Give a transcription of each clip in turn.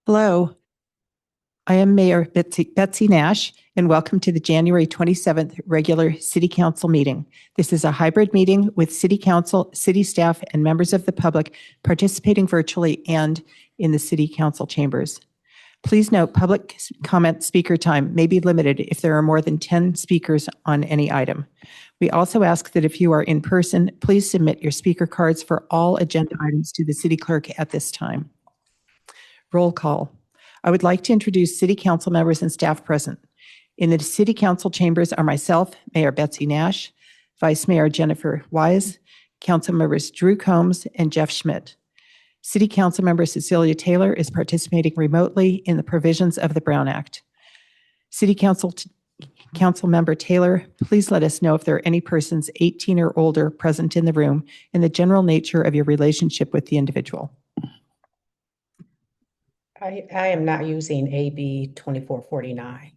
Hello, I am Mayor Betsy Nash, and welcome to the January 27th regular City Council meeting. This is a hybrid meeting with City Council, city staff, and members of the public participating virtually and in the City Council chambers. Please note, public comment speaker time may be limited if there are more than 10 speakers on any item. We also ask that if you are in person, please submit your speaker cards for all agenda items to the city clerk at this time. Roll call. I would like to introduce City Council members and staff present. In the City Council chambers are myself, Mayor Betsy Nash, Vice Mayor Jennifer Wise, Council members Drew Combs and Jeff Schmidt. City Council member Cecilia Taylor is participating remotely in the provisions of the Brown Act. City Council member Taylor, please let us know if there are any persons 18 or older present in the room and the general nature of your relationship with the individual. I am not using AB 2449.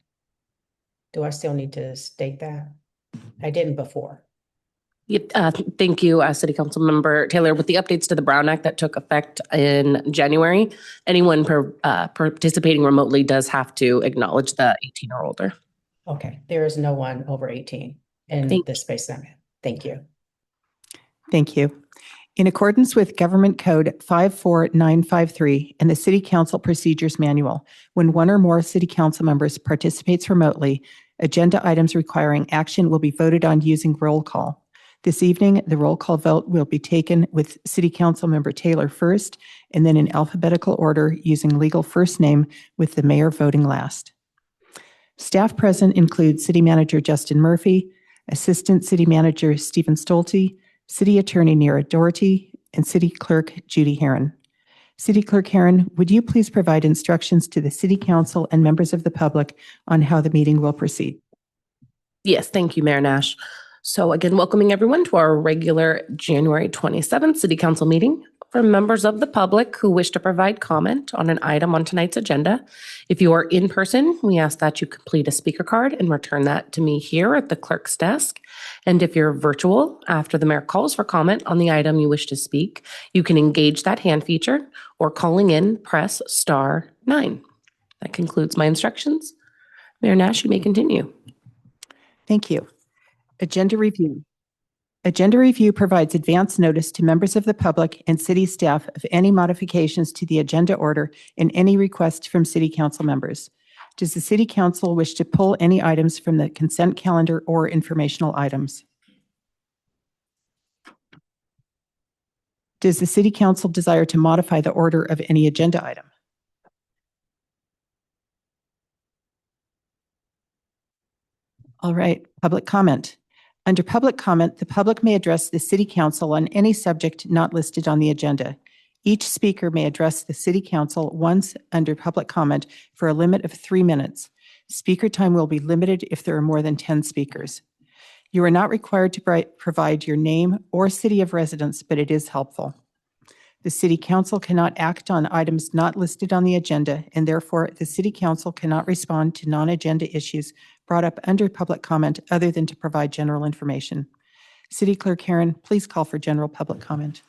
Do I still need to state that? I didn't before. Thank you, City Council Member Taylor. With the updates to the Brown Act that took effect in January, anyone participating remotely does have to acknowledge the 18 or older. Okay, there is no one over 18 in this space I'm in. Thank you. Thank you. In accordance with Government Code 54953 and the City Council Procedures Manual, when one or more City Council members participates remotely, agenda items requiring action will be voted on using roll call. This evening, the roll call vote will be taken with City Council member Taylor first, and then in alphabetical order using legal first name with the mayor voting last. Staff present include City Manager Justin Murphy, Assistant City Manager Stephen Stolte, City Attorney Nira Doherty, and City Clerk Judy Herron. City Clerk Herron, would you please provide instructions to the City Council and members of the public on how the meeting will proceed? Yes, thank you, Mayor Nash. So again, welcoming everyone to our regular January 27th City Council meeting. For members of the public who wish to provide comment on an item on tonight's agenda, if you are in person, we ask that you complete a speaker card and return that to me here at the clerk's desk. And if you're virtual, after the mayor calls for comment on the item you wish to speak, you can engage that hand feature, or calling in, press *9. That concludes my instructions. Mayor Nash, you may continue. Thank you. Agenda review. Agenda review provides advance notice to members of the public and city staff of any modifications to the agenda order and any requests from City Council members. Does the City Council wish to pull any items from the consent calendar or informational items? Does the City Council desire to modify the order of any agenda item? All right, public comment. Under public comment, the public may address the City Council on any subject not listed on the agenda. Each speaker may address the City Council once under public comment for a limit of 3 minutes. Speaker time will be limited if there are more than 10 speakers. You are not required to provide your name or city of residence, but it is helpful. The City Council cannot act on items not listed on the agenda, and therefore the City Council cannot respond to non-agenda issues brought up under public comment other than to provide general information. City Clerk Herron, please call for general public comment.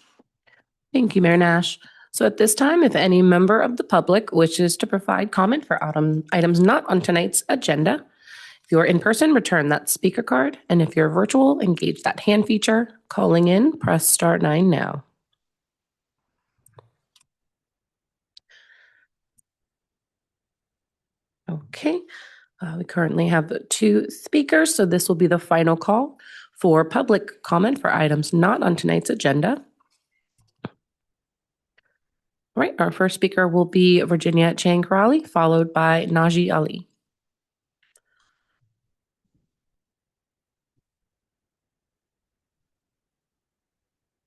Thank you, Mayor Nash. So at this time, if any member of the public wishes to provide comment for items not on tonight's agenda, if you're in person, return that speaker card. And if you're virtual, engage that hand feature. Calling in, press *9 now. Okay, we currently have 2 speakers, so this will be the final call for public comment for items not on tonight's agenda. All right, our first speaker will be Virginia Chang-Karali, followed by Naji Ali.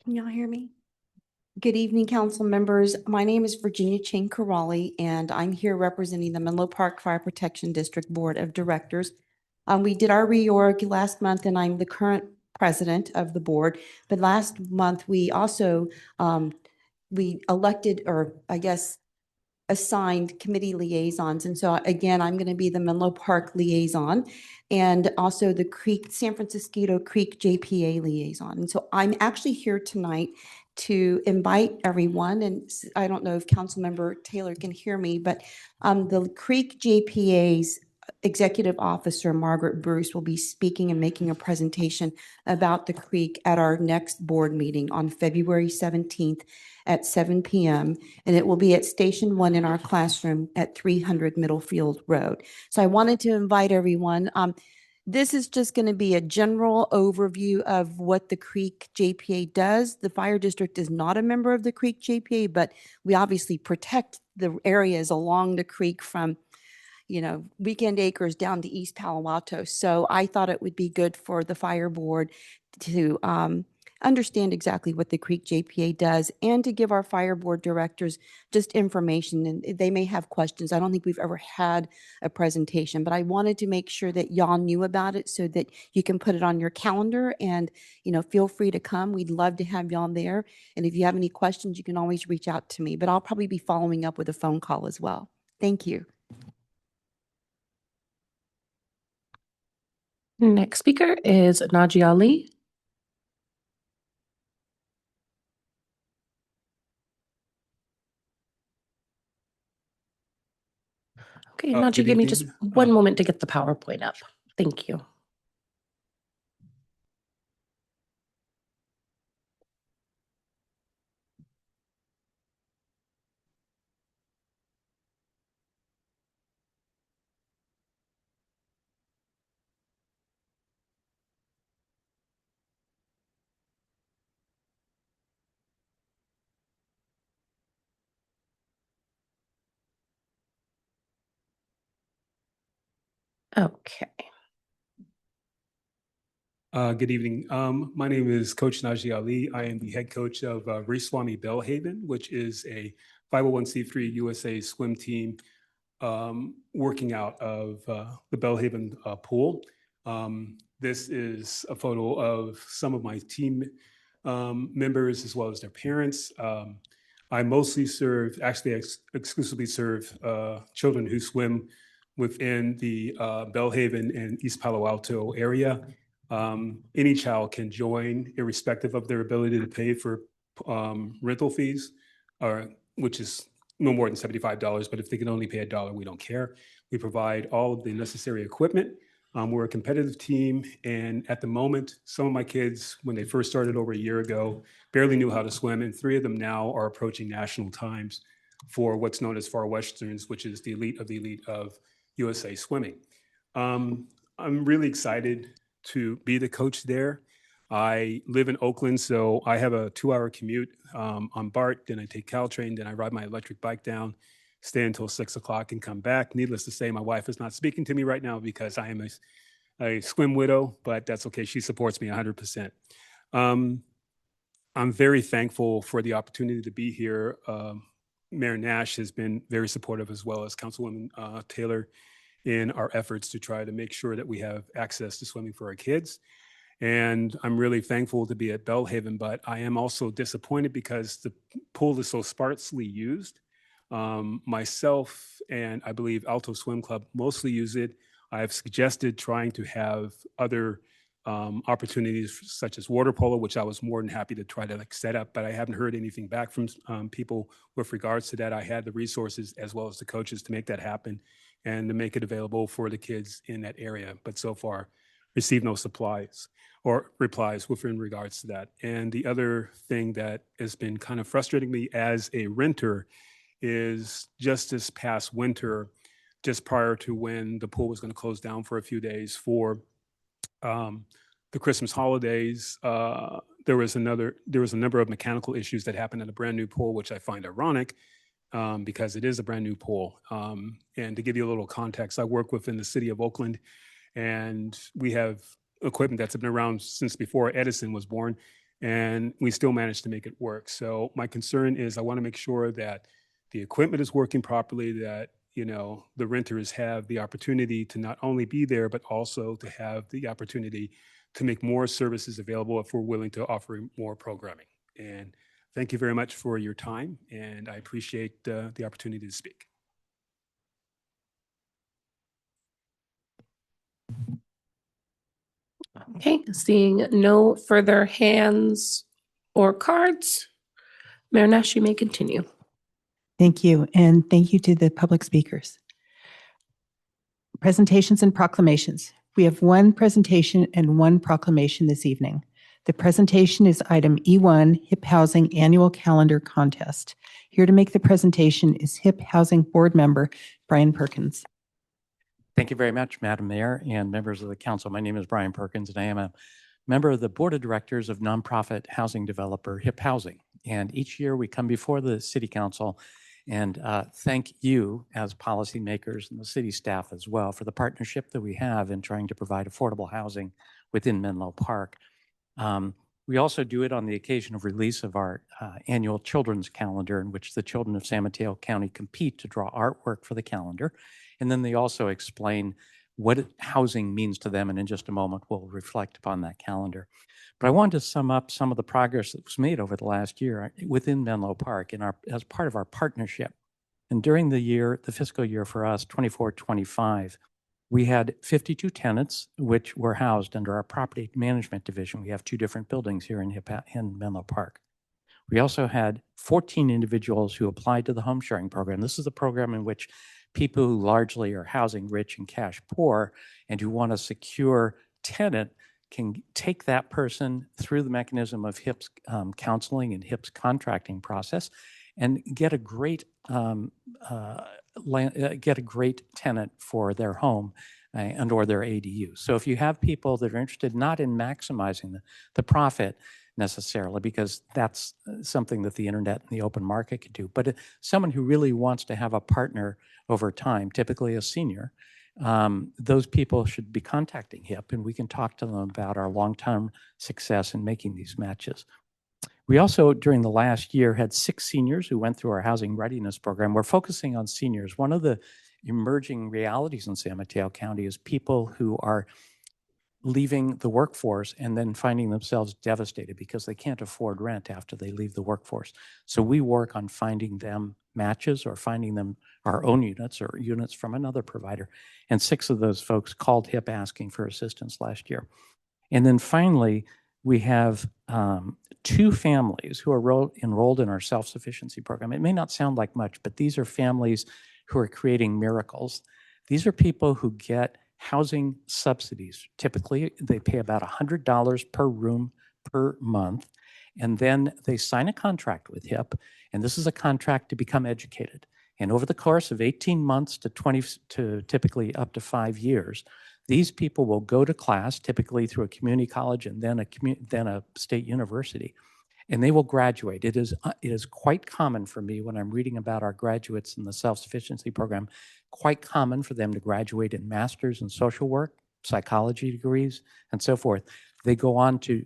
Can y'all hear me? Good evening, council members. My name is Virginia Chang-Karali, and I'm here representing the Menlo Park Fire Protection District Board of Directors. We did our reorg last month, and I'm the current president of the board. But last month, we also we elected, or I guess assigned, committee liaisons. And so again, I'm going to be the Menlo Park liaison and also the San Francisco Creek JPA liaison. And so I'm actually here tonight to invite everyone, and I don't know if Councilmember Taylor can hear me, but the Creek JPA's Executive Officer, Margaret Bruce, will be speaking and making a presentation about the creek at our next board meeting on February 17th at 7 p.m. And it will be at Station 1 in our classroom at 300 Middlefield Road. So I wanted to invite everyone. This is just going to be a general overview of what the Creek JPA does. The fire district is not a member of the Creek JPA, but we obviously protect the areas along the creek from, Weekend Acres down to East Palo Alto. So I thought it would be good for the fire board to understand exactly what the Creek JPA does and to give our fire board directors just information, and they may have questions. I don't think we've ever had a presentation, but I wanted to make sure that y'all knew about it so that you can put it on your calendar and, feel free to come. We'd love to have y'all there. And if you have any questions, you can always reach out to me, but I'll probably be following up with a phone call as well. Thank you. Next speaker is Naji Ali. Okay, Naji, Good give me evening. just one moment to get the PowerPoint up. Thank you. Okay. Good evening. My name is Coach Naji Ali. I am the head coach of Raeswami Belle Haven, which is a 501c3 USA swim team working out of the Belle Haven Pool. This is a photo of some of my team members as well as their parents. I mostly serve, actually exclusively serve children who swim within the Belle Haven and East Palo Alto area. Any child can join irrespective of their ability to pay for rental fees, which is no more than $75, but if they can only pay $1, we don't care. We provide all of the necessary equipment. We're a competitive team, and at the moment, some of my kids, when they first started over a year ago, barely knew how to swim, and 3 of them now are approaching national times for what's known as Far Westerns, which is the elite of USA swimming. I'm really excited to be the coach there. I live in Oakland, so I have a 2-hour commute on BART, then I take Caltrain, then I ride my electric bike down, stay until 6 o'clock and come back. Needless to say, my wife is not speaking to me right now because I am a swim widow, but that's okay. She supports me 100%. I'm very thankful for the opportunity to be here. Mayor Nash has been very supportive, as well as Councilwoman Taylor, in our efforts to try to make sure that we have access to swimming for our kids. And I'm really thankful to be at Belle Haven, but I am also disappointed because the pool is so sparsely used. Myself and I believe Alto Swim Club mostly use it. I have suggested trying to have other opportunities such as water polo, which I was more than happy to try to set up, but I haven't heard anything back from people with regards to that. I had the resources as well as the coaches to make that happen and to make it available for the kids in that area, but so far received no supplies or replies in regards to that. And the other thing that has been kind of frustrating me as a renter is just this past winter, just prior to when the pool was going to close down for a few days for the Christmas holidays, there was a number of mechanical issues that happened in a brand new pool, which I find ironic because it is a brand new pool. And to give you a little context, I work within the city of Oakland, and we have equipment that's been around since before Edison was born, and we still managed to make it work. So my concern is I want to make sure that the equipment is working properly, that the renters have the opportunity to not only be there, but also to have the opportunity to make more services available if we're willing to offer more programming. And thank you very much for your time, and I appreciate the opportunity to speak. Okay, seeing no further hands or cards, Mayor Nash, you may continue. Thank you, and thank you to the public speakers. Presentations and proclamations. We have one presentation and one proclamation this evening. The presentation is item E1, HIP Housing Annual Calendar Contest. Here to make the presentation is HIP Housing Board Member Brian Perkins. Thank you very much, Madam Mayor and members of the council. My name is Brian Perkins, and I am a member of the board of directors of nonprofit housing developer HIP Housing. And each year we come before the city council and thank you as policymakers and the city staff as well for the partnership that we have in trying to provide affordable housing within Menlo Park. We also do it on the occasion of release of our annual children's calendar, in which the children of San Mateo County compete to draw artwork for the calendar. And then they also explain what housing means to them. And in just a moment, we'll reflect upon that calendar. But I wanted to sum up some of the progress that was made over the last year within Menlo Park as part of our partnership. And during the fiscal year for us, 24-25, we had 52 tenants, which were housed under our property management division. We have two different buildings here in Menlo Park. We also had 14 individuals who applied to the home sharing program. This is a program in which people who largely are housing rich and cash poor and who want a secure tenant can take that person through the mechanism of HIP's counseling and HIP's contracting process and get a great tenant for their home and or their ADU. So if you have people that are interested not in maximizing the profit necessarily, because that's something that the internet and the open market could do, but someone who really wants to have a partner over time, typically a senior, those people should be contacting HIP, and we can talk to them about our long-term success in making these matches. We also, during the last year, had 6 seniors who went through our housing readiness program. We're focusing on seniors. One of the emerging realities in San Mateo County is people who are leaving the workforce and then finding themselves devastated because they can't afford rent after they leave the workforce. So we work on finding them matches or finding them our own units or units from another provider. And 6 of those folks called HIP asking for assistance last year. And then finally, we have 2 families who are enrolled in our self-sufficiency program. It may not sound like much, but these are families who are creating miracles. These are people who get housing subsidies. Typically, they pay about $100 per room per month, and then they sign a contract with HIP, and this is a contract to become educated. And over the course of 18 months to typically up to 5 years, these people will go to class, typically through a community college and then a state university, and they will graduate. It is quite common for me when I'm reading about our graduates in the self-sufficiency program, quite common for them to graduate in master's in social work, psychology degrees, and so forth. They go on to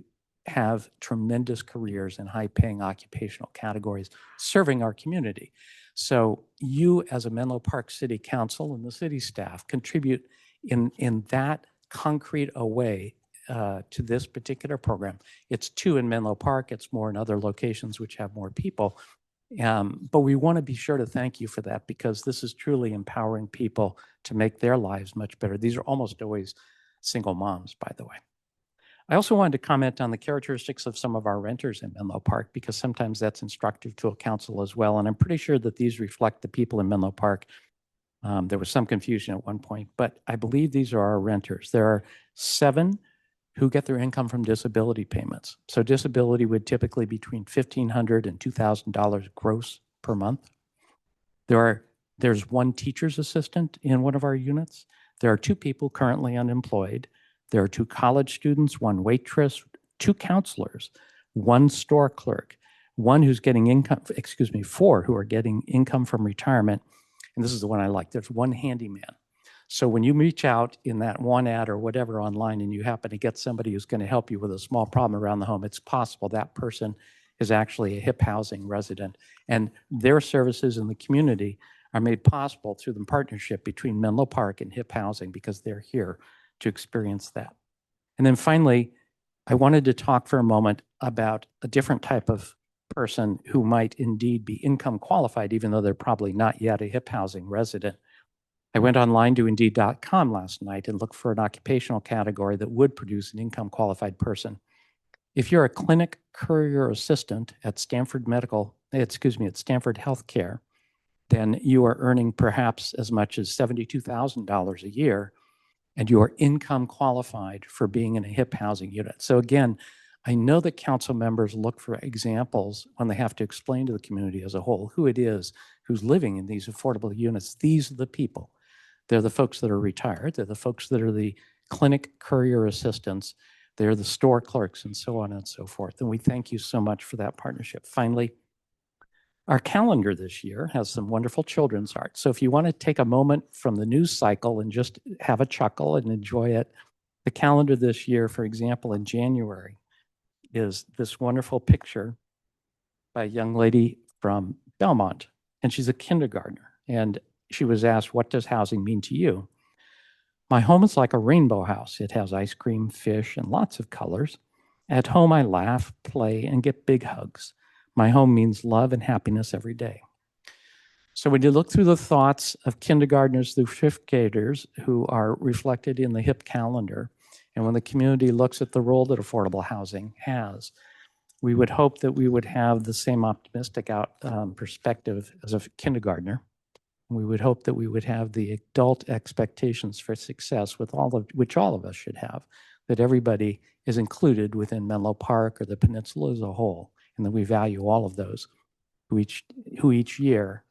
have tremendous careers in high-paying occupational categories, serving our community. So you, as a Menlo Park City Council and the city staff, contribute in that concrete a way to this particular program. It's 2 in Menlo Park. It's more in other locations which have more people. But we want to be sure to thank you for that, because this is truly empowering people to make their lives much better. These are almost always single moms, by the way. I also wanted to comment on the characteristics of some of our renters in Menlo Park, because sometimes that's instructive to a council as well. And I'm pretty sure that these reflect the people in Menlo Park. There was some confusion at one point, but I believe these are our renters. There are 7 who get their income from disability payments. So disability would typically be between $1,500 and $2,000 gross per month. There's 1 teacher's assistant in one of our units. There are 2 people currently unemployed. There are 2 college students, 1 waitress, 2 counselors, 1 store clerk, 1 who's getting income, 4 who are getting income from retirement. And this is the one I like. There's 1 handyman. So when you reach out in that one ad or whatever online and you happen to get somebody who's going to help you with a small problem around the home, it's possible that person is actually a HIP housing resident. And their services in the community are made possible through the partnership between Menlo Park and HIP housing, because they're here to experience that. And then finally, I wanted to talk for a moment about a different type of person who might indeed be income qualified, even though they're probably not yet a HIP housing resident. I went online to Indeed.com last night and looked for an occupational category that would produce an income qualified person. If you're a clinic courier assistant at Stanford Medical at Stanford Healthcare, then you are earning perhaps as much as $72,000 a year, and you are income qualified for being in a HIP housing unit. So again, I know that council members look for examples when they have to explain to the community as a whole who it is who's living in these affordable units. These are the people. They're the folks that are retired. They're the folks that are the clinic courier assistants. They're the store clerks and so on and so forth. And we thank you so much for that partnership. Finally, our calendar this year has some wonderful children's art. So if you want to take a moment from the news cycle and just have a chuckle and enjoy it, the calendar this year, for example, in January, is this wonderful picture by a young lady from Belmont, and she's a kindergartner. And she was asked, "What does housing mean to you?" "My home is like a rainbow house. It has ice cream, fish, and lots of colors. At home, I laugh, play, and get big hugs. My home means love and happiness every day." So when you look through the thoughts of kindergartners through fifth graders who are reflected in the HIP calendar, and when the community looks at the role that affordable housing has, we would hope that we would have the same optimistic perspective as a kindergartner. We would hope that we would have the adult expectations for success which all of us should have, that everybody is included within Menlo Park or the peninsula as a whole, and that we value all of those who each year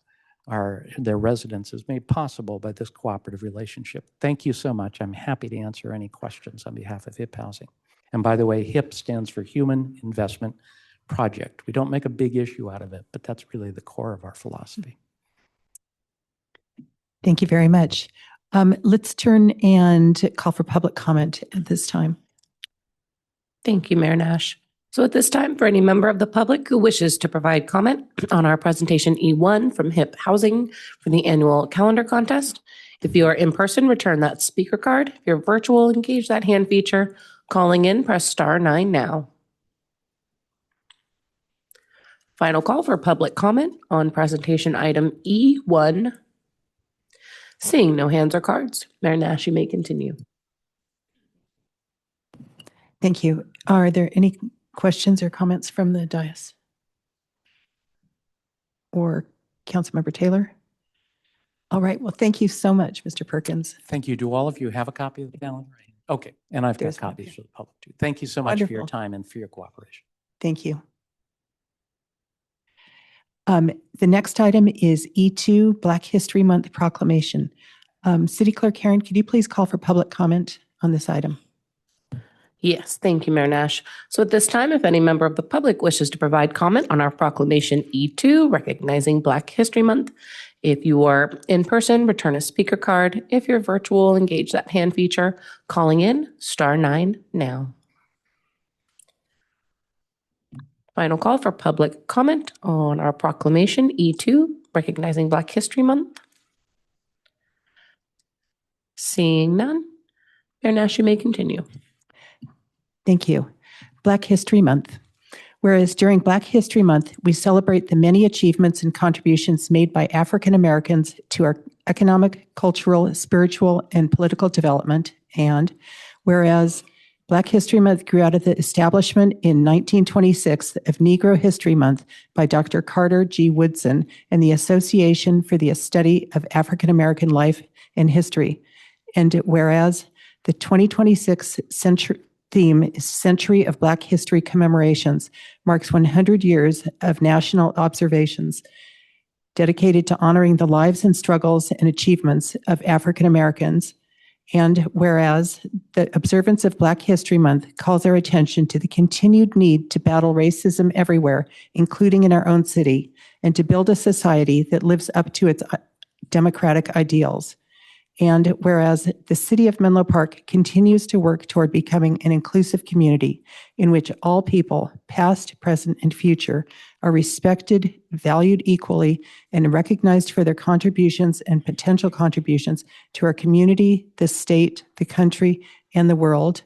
their residence is made possible by this cooperative relationship. Thank you so much. I'm happy to answer any questions on behalf of HIP Housing. And by the way, HIP stands for Human Investment Project. We don't make a big issue out of it, but that's really the core of our philosophy. Thank you very much. Let's turn and call for public comment at this time. Thank you, Mayor Nash. So at this time, for any member of the public who wishes to provide comment on our presentation E1 from HIP Housing for the annual calendar contest, if you are in person, return that speaker card. If you're virtual, engage that hand feature. Calling in, press star 9 now. Final call for public comment on presentation item E1. Seeing no hands or cards, Mayor Nash, you may continue. Thank you. Are there any questions or comments from the dais? Or Councilmember Taylor? All right. Well, thank you so much, Mr. Perkins. Thank you. Do all of you have a copy of the calendar? Okay. And I've got There's one copies here. for the public too. Thank you so much for your Wonderful. time and for your cooperation. Thank you. The next item is E2, Black History Month Proclamation. City Clerk Karen, could you please call for public comment on this item? Yes, thank you, Mayor Nash. So at this time, if any member of the public wishes to provide comment on our Proclamation E2, recognizing Black History Month, if you are in person, return a speaker card. If you're virtual, engage that hand feature. Calling in, star 9 now. Final call for public comment on our Proclamation E2, recognizing Black History Month. Seeing none, Mayor Nash, you may continue. Thank you. Black History Month. Whereas during Black History Month, we celebrate the many achievements and contributions made by African Americans to our economic, cultural, spiritual, and political development. And whereas Black History Month grew out of the establishment in 1926 of Negro History Month by Dr. Carter G. Woodson and the Association for the Study of African American Life and History. And whereas the 2026 theme is Century of Black History Commemorations, marks 100 years of national observations dedicated to honoring the lives and struggles and achievements of African Americans. And whereas the observance of Black History Month calls our attention to the continued need to battle racism everywhere, including in our own city, and to build a society that lives up to its democratic ideals. And whereas the city of Menlo Park continues to work toward becoming an inclusive community in which all people, past, present, and future, are respected, valued equally, and recognized for their contributions and potential contributions to our community, the state, the country, and the world.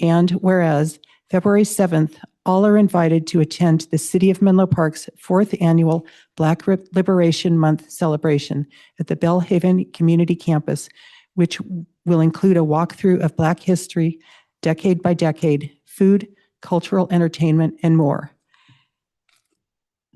And whereas February 7th, all are invited to attend the City of Menlo Park's 4th annual Black Liberation Month celebration at the Belle Haven Community Campus, which will include a walkthrough of Black history, decade by decade, food, cultural entertainment, and more.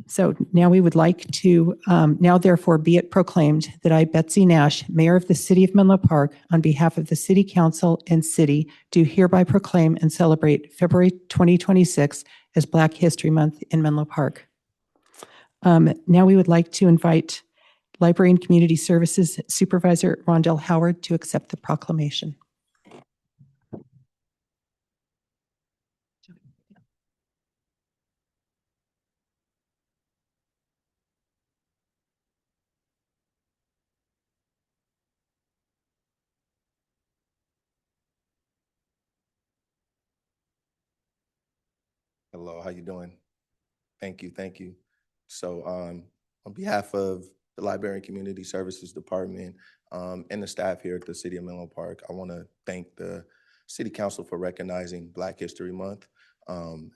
So now we would like to, now therefore be it proclaimed that I, Betsy Nash, Mayor of the City of Menlo Park, on behalf of the City Council and City, do hereby proclaim and celebrate February 2026 as Black History Month in Menlo Park. Now we would like to invite Library and Community Services Supervisor Rondell Howard to accept the proclamation. Hello, how you doing? Thank you, thank you. So on behalf of the Library and Community Services Department and the staff here at the City of Menlo Park, I want to thank the City Council for recognizing Black History Month.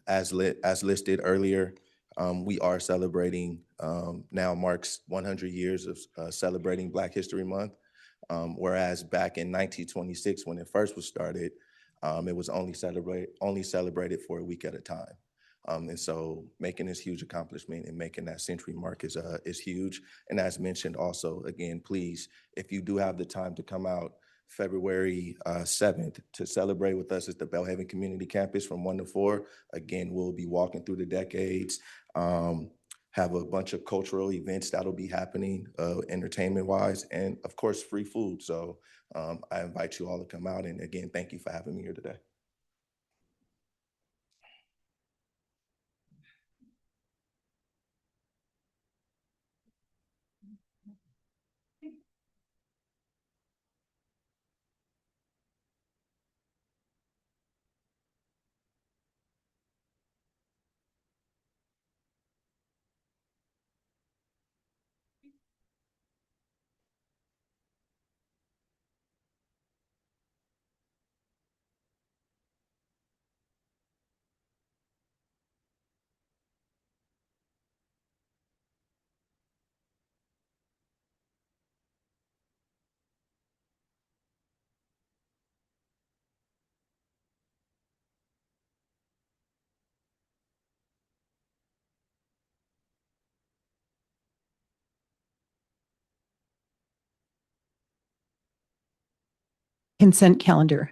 As listed earlier, we are celebrating, now marks 100 years of celebrating Black History Month, whereas back in 1926, when it first was started, it was only celebrated for a week at a time. And so making this huge accomplishment and making that century mark is huge. And as mentioned also, again, please, if you do have the time to come out February 7th to celebrate with us at the Belle Haven Community Campus from 1 to 4. Again, we'll be walking through the decades, have a bunch of cultural events that'll be happening entertainment-wise, and of course, free food. So I invite you all to come out. And again, thank you for having me here today. Consent calendar.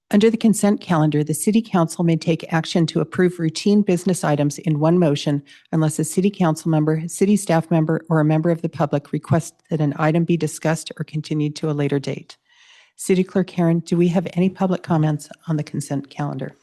Under the consent calendar, the City Council may take action to approve routine business items in one motion unless a City Council member, city staff member, or a member of the public requests that an item be discussed or continued to a later date. City Clerk Karen, do we have any public comments on the consent calendar?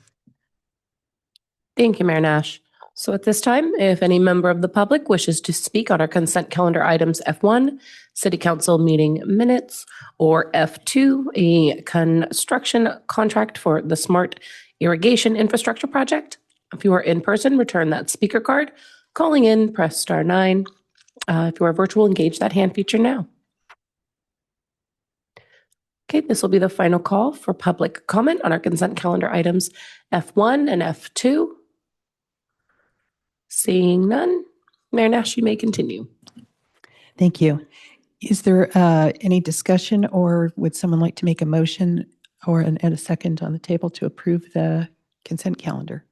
Thank you, Mayor Nash. So at this time, if any member of the public wishes to speak on our consent calendar items F1, City Council meeting minutes, or F2, a construction contract for the Smart Irrigation Infrastructure Project, if you are in person, return that speaker card. Calling in, press *9. If you are virtual, engage that hand feature now. Okay, this will be the final call for public comment on our consent calendar items F1 and F2. Seeing none, Mayor Nash, you may continue. Thank you. Is there any discussion, or would someone like to make a motion or a second on the table to approve the consent calendar?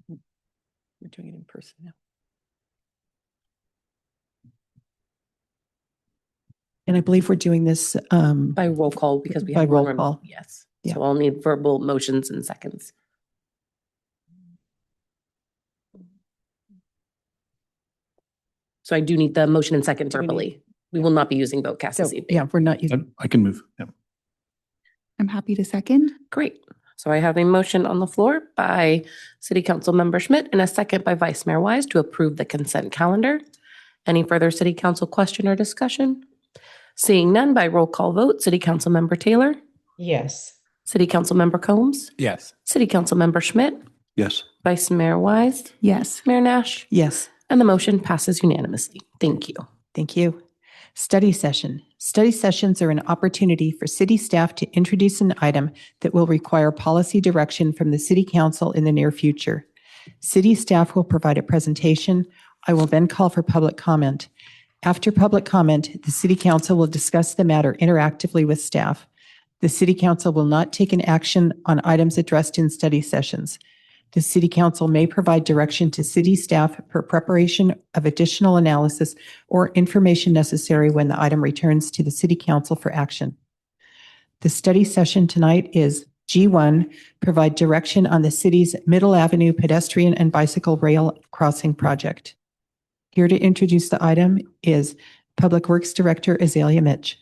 We're doing it in person now. And I believe we're doing this By roll call, because we by have roll one call. Yes. Yeah. So I'll need verbal motions in seconds. So I do need the motion and second Do we verbally. We will not be using vote cast So, this evening. yeah, we're not using. I can move. Yeah. I'm happy to second. Great. So I have a motion on the floor by City Council Member Schmidt and a second by Vice Mayor Wise to approve the consent calendar. Any further City Council question or discussion? Seeing none, by roll call vote, City Council Member Taylor, Yes. City Council Member Combs, Yes. City Council Member Schmidt, Yes. Vice Mayor Wise, Yes. Mayor Nash, Yes. and the motion passes unanimously. Thank you. Thank you. Study session. Study sessions are an opportunity for city staff to introduce an item that will require policy direction from the City Council in the near future. City staff will provide a presentation. I will then call for public comment. After public comment, the City Council will discuss the matter interactively with staff. The City Council will not take an action on items addressed in study sessions. The City Council may provide direction to city staff for preparation of additional analysis or information necessary when the item returns to the City Council for action. The study session tonight is G1, provide direction on the city's Middle Avenue pedestrian and bicycle rail crossing project. Here to introduce the item is Public Works Director Azalea Mitch.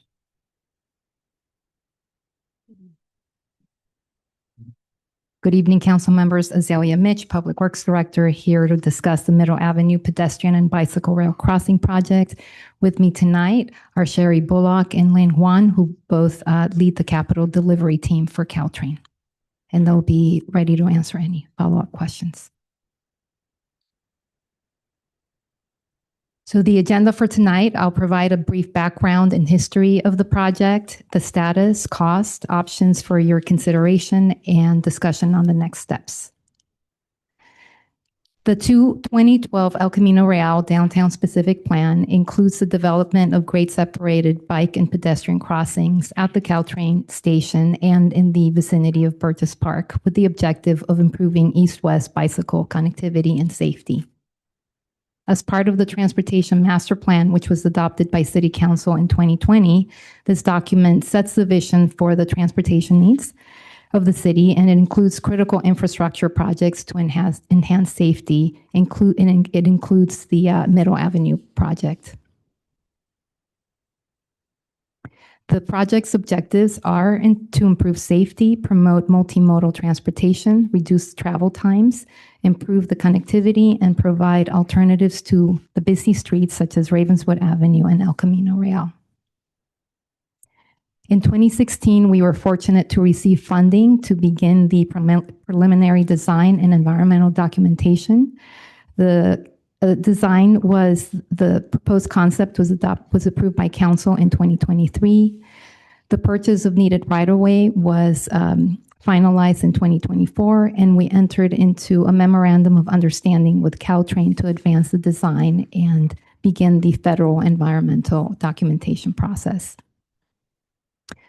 Good evening, council members. Azalea Mitch, Public Works Director, here to discuss the Middle Avenue pedestrian and bicycle rail crossing project. With me tonight are Sherry Bullock and Lynn Juan, who both lead the capital delivery team for Caltrain. And they'll be ready to answer any follow-up questions. So the agenda for tonight, I'll provide a brief background and history of the project, the status, cost, options for your consideration, and discussion on the next steps. The 2012 El Camino Real Downtown Specific Plan includes the development of grade separated bike and pedestrian crossings at the Caltrain station and in the vicinity of Burgess Park, with the objective of improving east-west bicycle connectivity and safety. As part of the Transportation Master Plan, which was adopted by City Council in 2020, this document sets the vision for the transportation needs of the city, and it includes critical infrastructure projects to enhance safety. It includes the Middle Avenue project. The project's objectives are to improve safety, promote multimodal transportation, reduce travel times, improve the connectivity, and provide alternatives to the busy streets such as Ravenswood Avenue and El Camino Real. In 2016, we were fortunate to receive funding to begin the preliminary design and environmental documentation. The proposed concept was approved by council in 2023. The purchase of needed right-of-way was finalized in 2024, and we entered into a memorandum of understanding with Caltrain to advance the design and begin the federal environmental documentation process.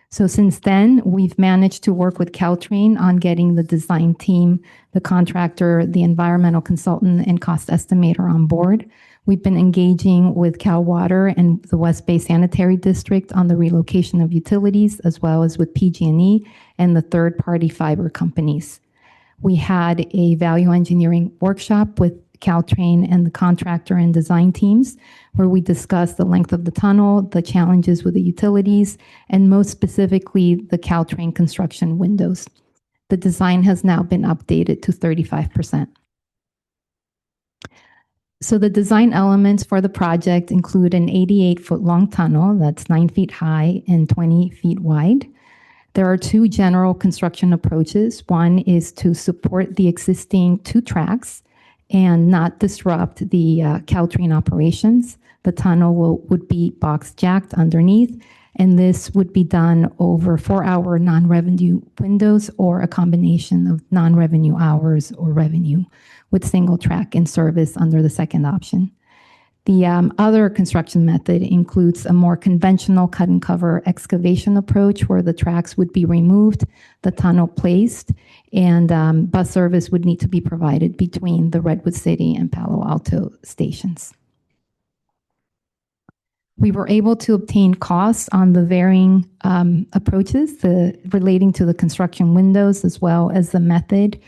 So since then, we've managed to work with Caltrain on getting the design team, the contractor, the environmental consultant, and cost estimator on board. We've been engaging with Cal Water and the West Bay Sanitary District on the relocation of utilities, as well as with PG&E and the third-party fiber companies. We had a value engineering workshop with Caltrain and the contractor and design teams, where we discussed the length of the tunnel, the challenges with the utilities, and most specifically, the Caltrain construction windows. The design has now been updated to 35%. So the design elements for the project include an 88-foot long tunnel that's 9 feet high and 20 feet wide. There are two general construction approaches. One is to support the existing 2 tracks and not disrupt the Caltrain operations. The tunnel would be box jacked underneath, and this would be done over 4-hour non-revenue windows or a combination of non-revenue hours or revenue with single track in service under the second option. The other construction method includes a more conventional cut and cover excavation approach where the tracks would be removed, the tunnel placed, and bus service would need to be provided between the Redwood City and Palo Alto stations. We were able to obtain costs on the varying approaches relating to the construction windows as well as the method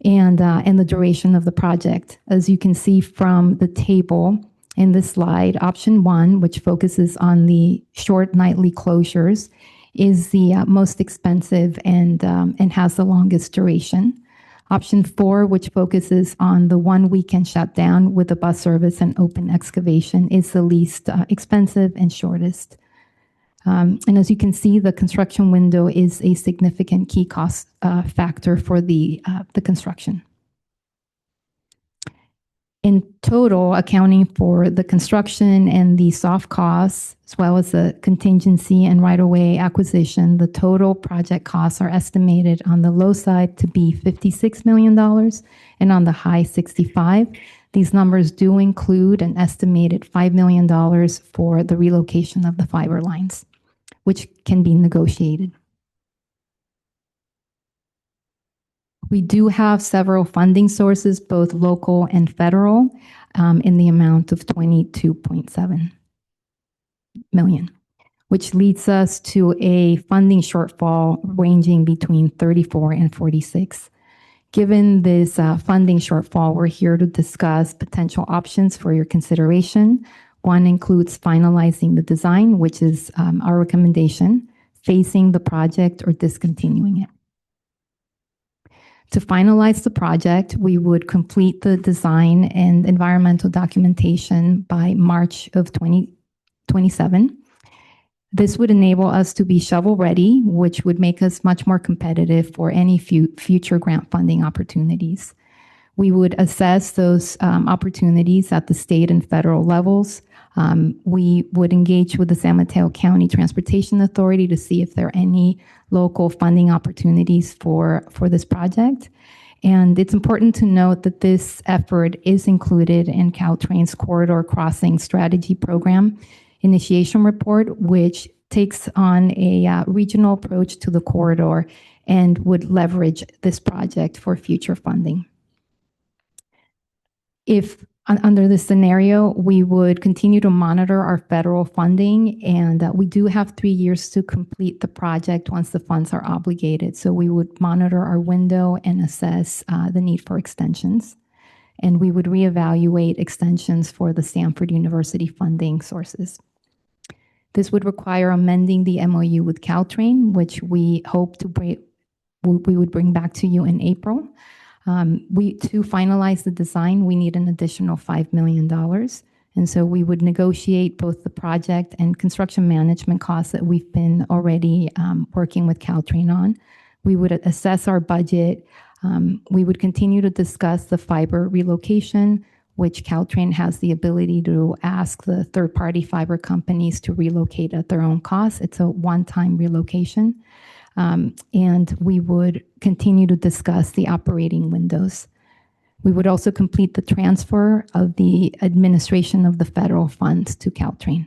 and the duration of the project. As you can see from the table in this slide, option 1, which focuses on the short nightly closures, is the most expensive and has the longest duration. Option 4, which focuses on the 1 weekend shutdown with the bus service and open excavation, is the least expensive and shortest. And as you can see, the construction window is a significant key cost factor for the construction. In total, accounting for the construction and the soft costs, as well as the contingency and right-of-way acquisition, the total project costs are estimated on the low side to be $56 million and on the high 65. These numbers do include an estimated $5 million for the relocation of the fiber lines, which can be negotiated. We do have several funding sources, both local and federal, in the amount of 22.7 million, which leads us to a funding shortfall ranging between 34 and 46. Given this funding shortfall, we're here to discuss potential options for your consideration. One includes finalizing the design, which is our recommendation, phasing the project, or discontinuing it. To finalize the project, we would complete the design and environmental documentation by March of 2027. This would enable us to be shovel-ready, which would make us much more competitive for any future grant funding opportunities. We would assess those opportunities at the state and federal levels. We would engage with the San Mateo County Transportation Authority to see if there are any local funding opportunities for this project. And it's important to note that this effort is included in Caltrain's Corridor Crossing Strategy Program Initiation Report, which takes on a regional approach to the corridor and would leverage this project for future funding. If under this scenario, we would continue to monitor our federal funding, and we do have 3 years to complete the project once the funds are obligated. So we would monitor our window and assess the need for extensions. And we would reevaluate extensions for the Stanford University funding sources. This would require amending the MOU with Caltrain, which we hope to we would bring back to you in April. To finalize the design, we need an additional $5 million. And so we would negotiate both the project and construction management costs that we've been already working with Caltrain on. We would assess our budget. We would continue to discuss the fiber relocation, which Caltrain has the ability to ask the third-party fiber companies to relocate at their own cost. It's a one-time relocation. And we would continue to discuss the operating windows. We would also complete the transfer of the administration of the federal funds to Caltrain.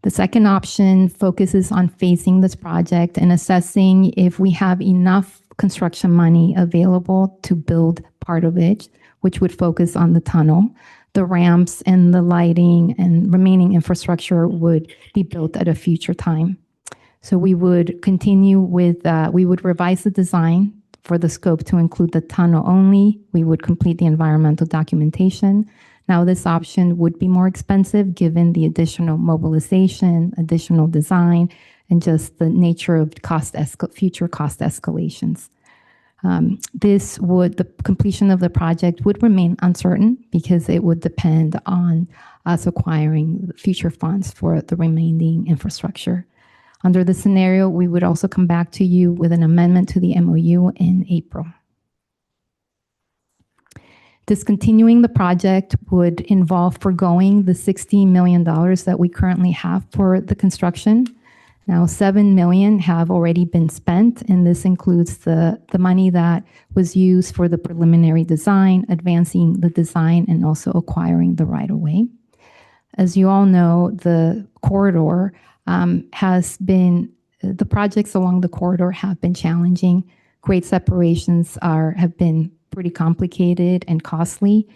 The second option focuses on phasing this project and assessing if we have enough construction money available to build part of it, which would focus on the tunnel. The ramps and the lighting and remaining infrastructure would be built at a future time. So we would continue with, we would revise the design for the scope to include the tunnel only. We would complete the environmental documentation. Now this option would be more expensive given the additional mobilization, additional design, and just the nature of future cost escalations. The completion of the project would remain uncertain because it would depend on us acquiring future funds for the remaining infrastructure. Under the scenario, we would also come back to you with an amendment to the MOU in April. Discontinuing the project would involve forgoing the $60 million that we currently have for the construction. Now, $7 million have already been spent, and this includes the money that was used for the preliminary design, advancing the design, and also acquiring the right-of-way. As you all know, the corridor the projects along the corridor have been challenging. Grade separations have been pretty complicated and costly.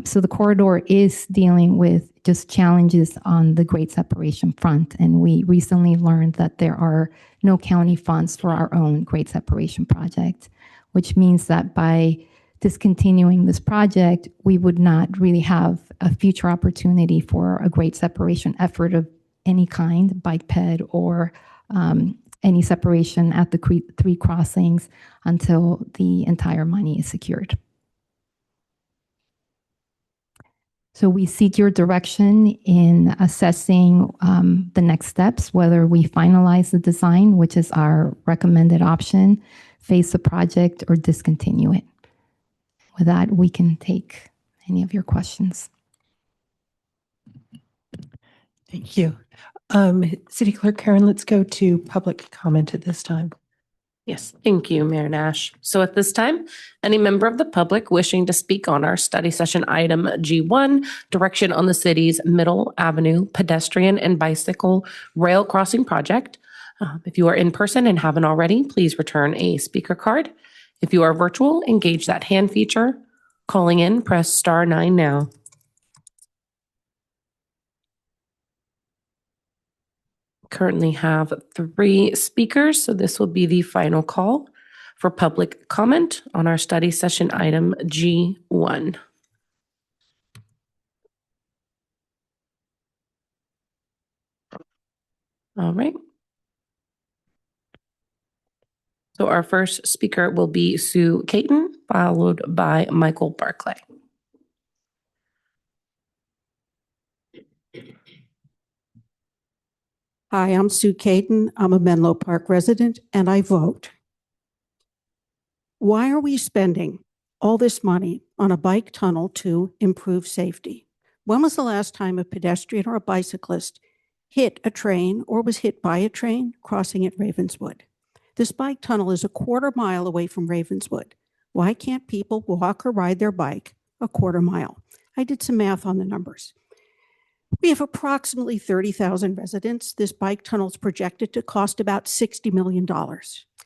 So the corridor is dealing with just challenges on the grade separation front. And we recently learned that there are no county funds for our own grade separation project, which means that by discontinuing this project, we would not really have a future opportunity for a grade separation effort of any kind, bike ped or any separation at the 3 crossings until the entire money is secured. So we seek your direction in assessing the next steps, whether we finalize the design, which is our recommended option, phase the project, or discontinue it. With that, we can take any of your questions. Thank you. City Clerk Karen, let's go to public comment at this time. Yes, thank you, Mayor Nash. So at this time, any member of the public wishing to speak on our study session item G1, direction on the city's Middle Avenue pedestrian and bicycle rail crossing project, If you are in person and haven't already, please return a speaker card. If you are virtual, engage that hand feature. Calling in, press *9 now. Currently have 3 speakers, so this will be the final call for public comment on our study session item G1. All right. So our first speaker will be Sue Caton, followed by Michael Barclay. Hi, I'm Sue Caton. I'm a Menlo Park resident and I vote. Why are we spending all this money on a bike tunnel to improve safety? When was the last time a pedestrian or a bicyclist hit a train or was hit by a train crossing at Ravenswood? This bike tunnel is a quarter mile away from Ravenswood. Why can't people walk or ride their bike a quarter mile? I did some math on the numbers. We have approximately 30,000 residents. This bike tunnel is projected to cost about $60 million.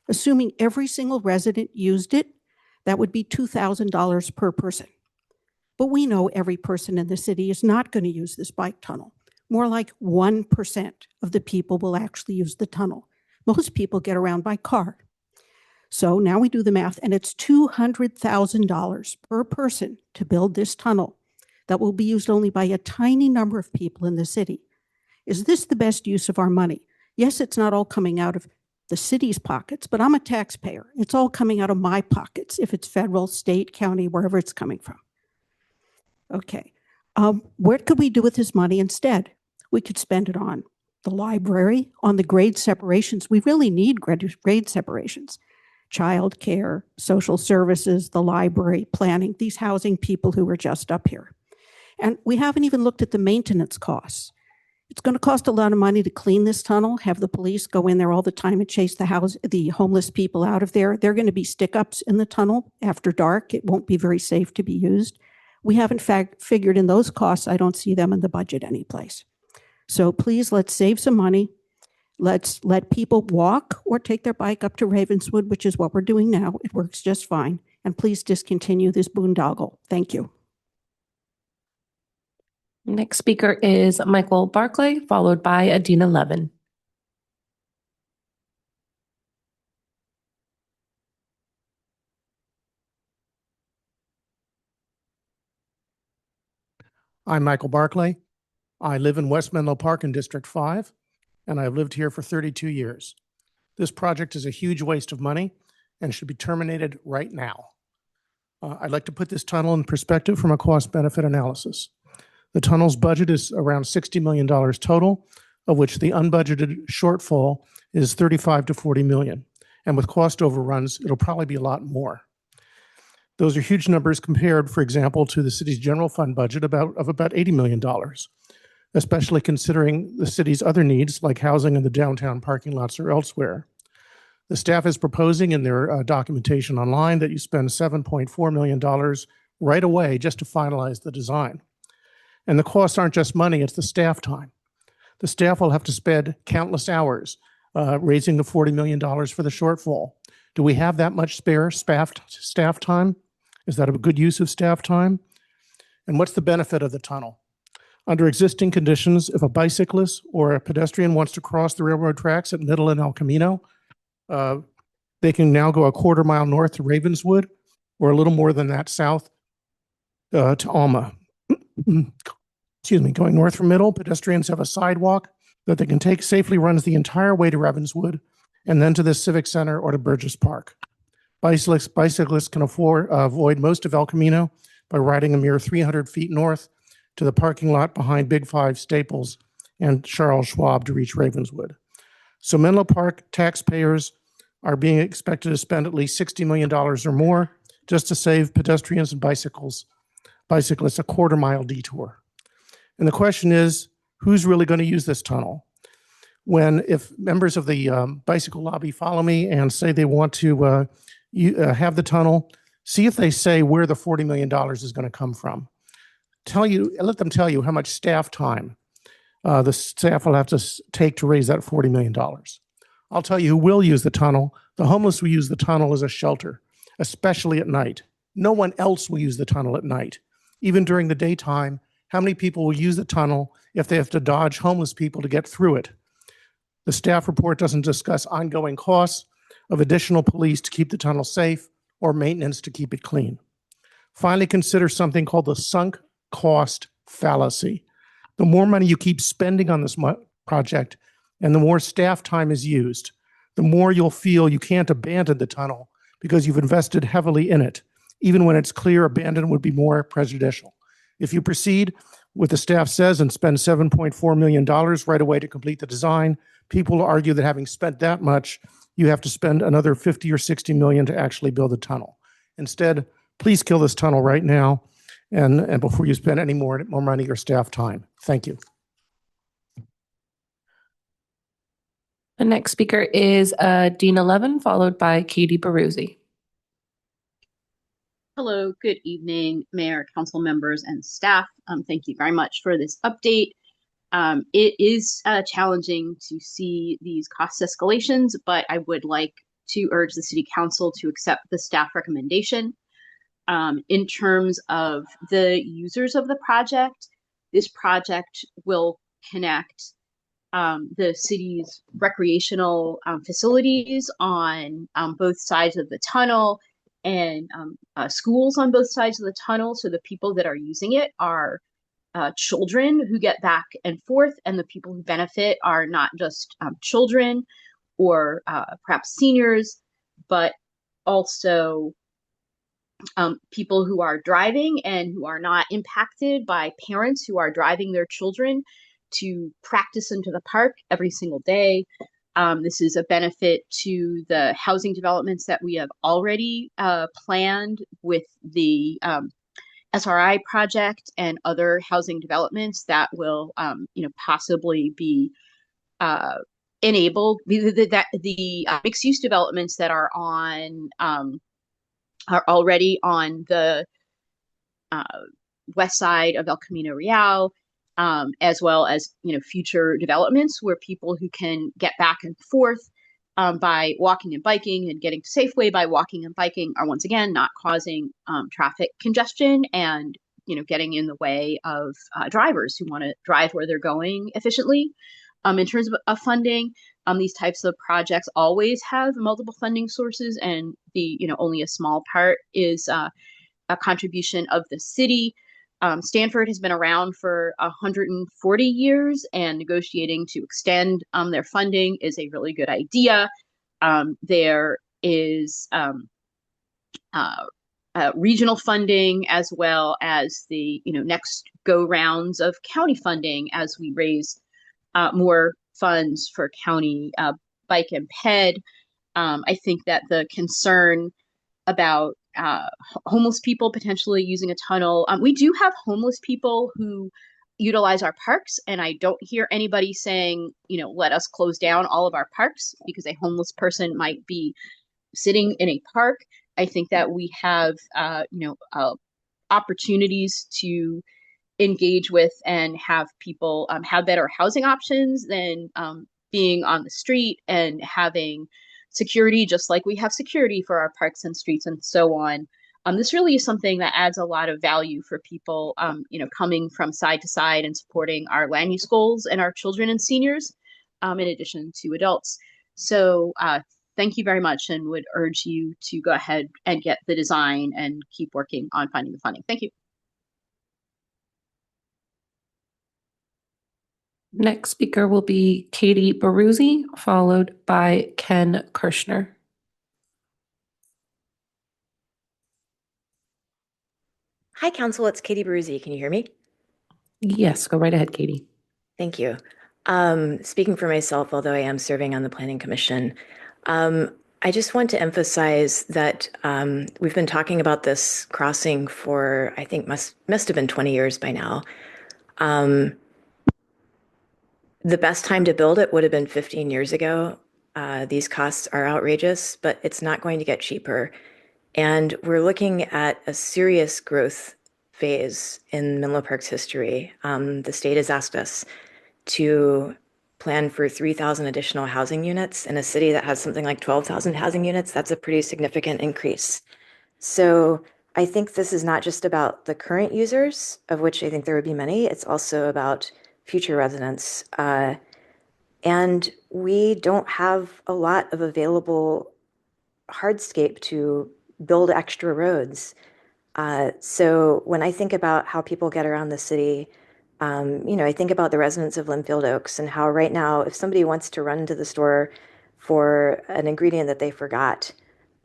Assuming every single resident used it, that would be $2,000 per person. But we know every person in the city is not going to use this bike tunnel. More like 1% of the people will actually use the tunnel. Most people get around by car. So now we do the math, and it's $200,000 per person to build this tunnel that will be used only by a tiny number of people in the city. Is this the best use of our money? Yes, it's not all coming out of the city's pockets, but I'm a taxpayer. It's all coming out of my pockets, if it's federal, state, county, wherever it's coming from. Okay, what could we do with this money instead? We could spend it on the library, on the grade separations. We really need grade separations. Child care, social services, the library, planning, these housing people who were just up here. And we haven't even looked at the maintenance costs. It's going to cost a lot of money to clean this tunnel, have the police go in there all the time and chase the homeless people out of there. There are going to be stick-ups in the tunnel after dark. It won't be very safe to be used. We haven't figured in those costs. I don't see them in the budget anyplace. So please, let's save some money. Let's let people walk or take their bike up to Ravenswood, which is what we're doing now. It works just fine. And please discontinue this boondoggle. Thank you. Next speaker is Michael Barclay, followed by Adina Levin. I'm Michael Barclay. I live in West Menlo Park in District 5, and I've lived here for 32 years. This project is a huge waste of money and should be terminated right now. I'd like to put this tunnel in perspective from a cost-benefit analysis. The tunnel's budget is around $60 million total, of which the unbudgeted shortfall is $35 to $40 million. And with cost overruns, it'll probably be a lot more. Those are huge numbers compared, for example, to the city's general fund budget of about $80 million, especially considering the city's other needs like housing in the downtown parking lots or elsewhere. The staff is proposing in their documentation online that you spend $7.4 million right away just to finalize the design. And the costs aren't just money, it's the staff time. The staff will have to spend countless hours raising the $40 million for the shortfall. Do we have that much spare staff time? Is that a good use of staff time? And what's the benefit of the tunnel? Under existing conditions, if a bicyclist or a pedestrian wants to cross the railroad tracks at Middle and El Camino, they can now go a quarter mile north to Ravenswood or a little more than that south to Alma. Excuse me, going north from Middle, pedestrians have a sidewalk that they can take safely runs the entire way to Ravenswood and then to the Civic Center or to Burgess Park. Bicyclists can avoid most of El Camino by riding a mere 300 feet north to the parking lot behind Big Five Staples and Charles Schwab to reach Ravenswood. So Menlo Park taxpayers are being expected to spend at least $60 million or more just to save pedestrians and bicyclists a quarter mile detour. And the question is, who's really going to use this tunnel? If members of the bicycle lobby follow me and say they want to have the tunnel, see if they say where the $40 million is going to come from. Let them tell you how much staff time the staff will have to take to raise that $40 million. I'll tell you who will use the tunnel. The homeless will use the tunnel as a shelter, especially at night. No one else will use the tunnel at night. Even during the daytime, how many people will use the tunnel if they have to dodge homeless people to get through it? The staff report doesn't discuss ongoing costs of additional police to keep the tunnel safe or maintenance to keep it clean. Finally, consider something called the sunk cost fallacy. The more money you keep spending on this project and the more staff time is used, the more you'll feel you can't abandon the tunnel because you've invested heavily in it, even when it's clear abandonment would be more prejudicial. If you proceed, what the staff says, and spend $7.4 million right away to complete the design, people will argue that having spent that much, you have to spend another 50 or 60 million to actually build the tunnel. Instead, please kill this tunnel right now and before you spend any more money or staff time. Thank you. The next speaker is Dina Levin, followed by Katie Baruzzi. Hello, good evening, Mayor, council members, and staff. Thank you very much for this update. It is challenging to see these cost escalations, but I would like to urge the City Council to accept the staff recommendation. In terms of the users of the project, this project will connect the city's recreational facilities on both sides of the tunnel and schools on both sides of the tunnel. So the people that are using it are children who get back and forth, and the people who benefit are not just children or perhaps seniors, but also people who are driving and who are not impacted by parents who are driving their children to practice into the park every single day. This is a benefit to the housing developments that we have already planned with the SRI project and other housing developments that will, possibly be enabled. The mixed-use developments that are already on the west side of El Camino Real, as well as future developments where people who can get back and forth by walking and biking and getting to Safeway by walking and biking are once again not causing traffic congestion and getting in the way of drivers who want to drive where they're going efficiently. In terms of funding, these types of projects always have multiple funding sources, and the only a small part is a contribution of the city. Stanford has been around for 140 years, and negotiating to extend their funding is a really good idea. There is regional funding, as well as the next go rounds of county funding as we raise more funds for county bike and ped. I think that the concern about homeless people potentially using a tunnel. We do have homeless people who utilize our parks, and I don't hear anybody saying, let us close down all of our parks because a homeless person might be sitting in a park. I think that we have, opportunities to engage with and have people have better housing options than being on the street and having security, just like we have security for our parks and streets and so on. This really is something that adds a lot of value for people, coming from side to side and supporting our land use goals and our children and seniors, in addition to adults. So thank you very much, and would urge you to go ahead and get the design and keep working on finding the funding. Thank you. Next speaker will be Katie Baruzzi, followed by Ken Kirschner. Hi, Council. It's Katie Baruzzi. Can you hear me? Yes, go right ahead, Katie. Thank you. Speaking for myself, although I am serving on the Planning Commission, I just want to emphasize that we've been talking about this crossing for, I think, must have been 20 years by now. The best time to build it would have been 15 years ago. These costs are outrageous, but it's not going to get cheaper. And we're looking at a serious growth phase in Menlo Park's history. The state has asked us to plan for 3,000 additional housing units in a city that has something like 12,000 housing units. That's a pretty significant increase. So I think this is not just about the current users, of which I think there would be many. It's also about future residents. And we don't have a lot of available hardscape to build extra roads. So when I think about how people get around the city, I think about the residents of Linfield Oaks and how right now, if somebody wants to run to the store for an ingredient that they forgot,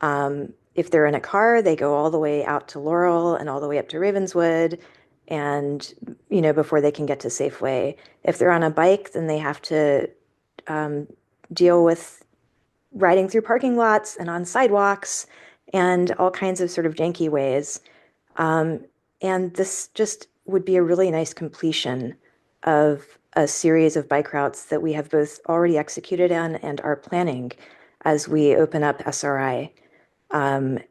if they're in a car, they go all the way out to Laurel and all the way up to Ravenswood, and before they can get to Safeway. If they're on a bike, then they have to deal with riding through parking lots and on sidewalks and all kinds of sort of janky ways. And this just would be a really nice completion of a series of bike routes that we have both already executed on and are planning as we open up SRI.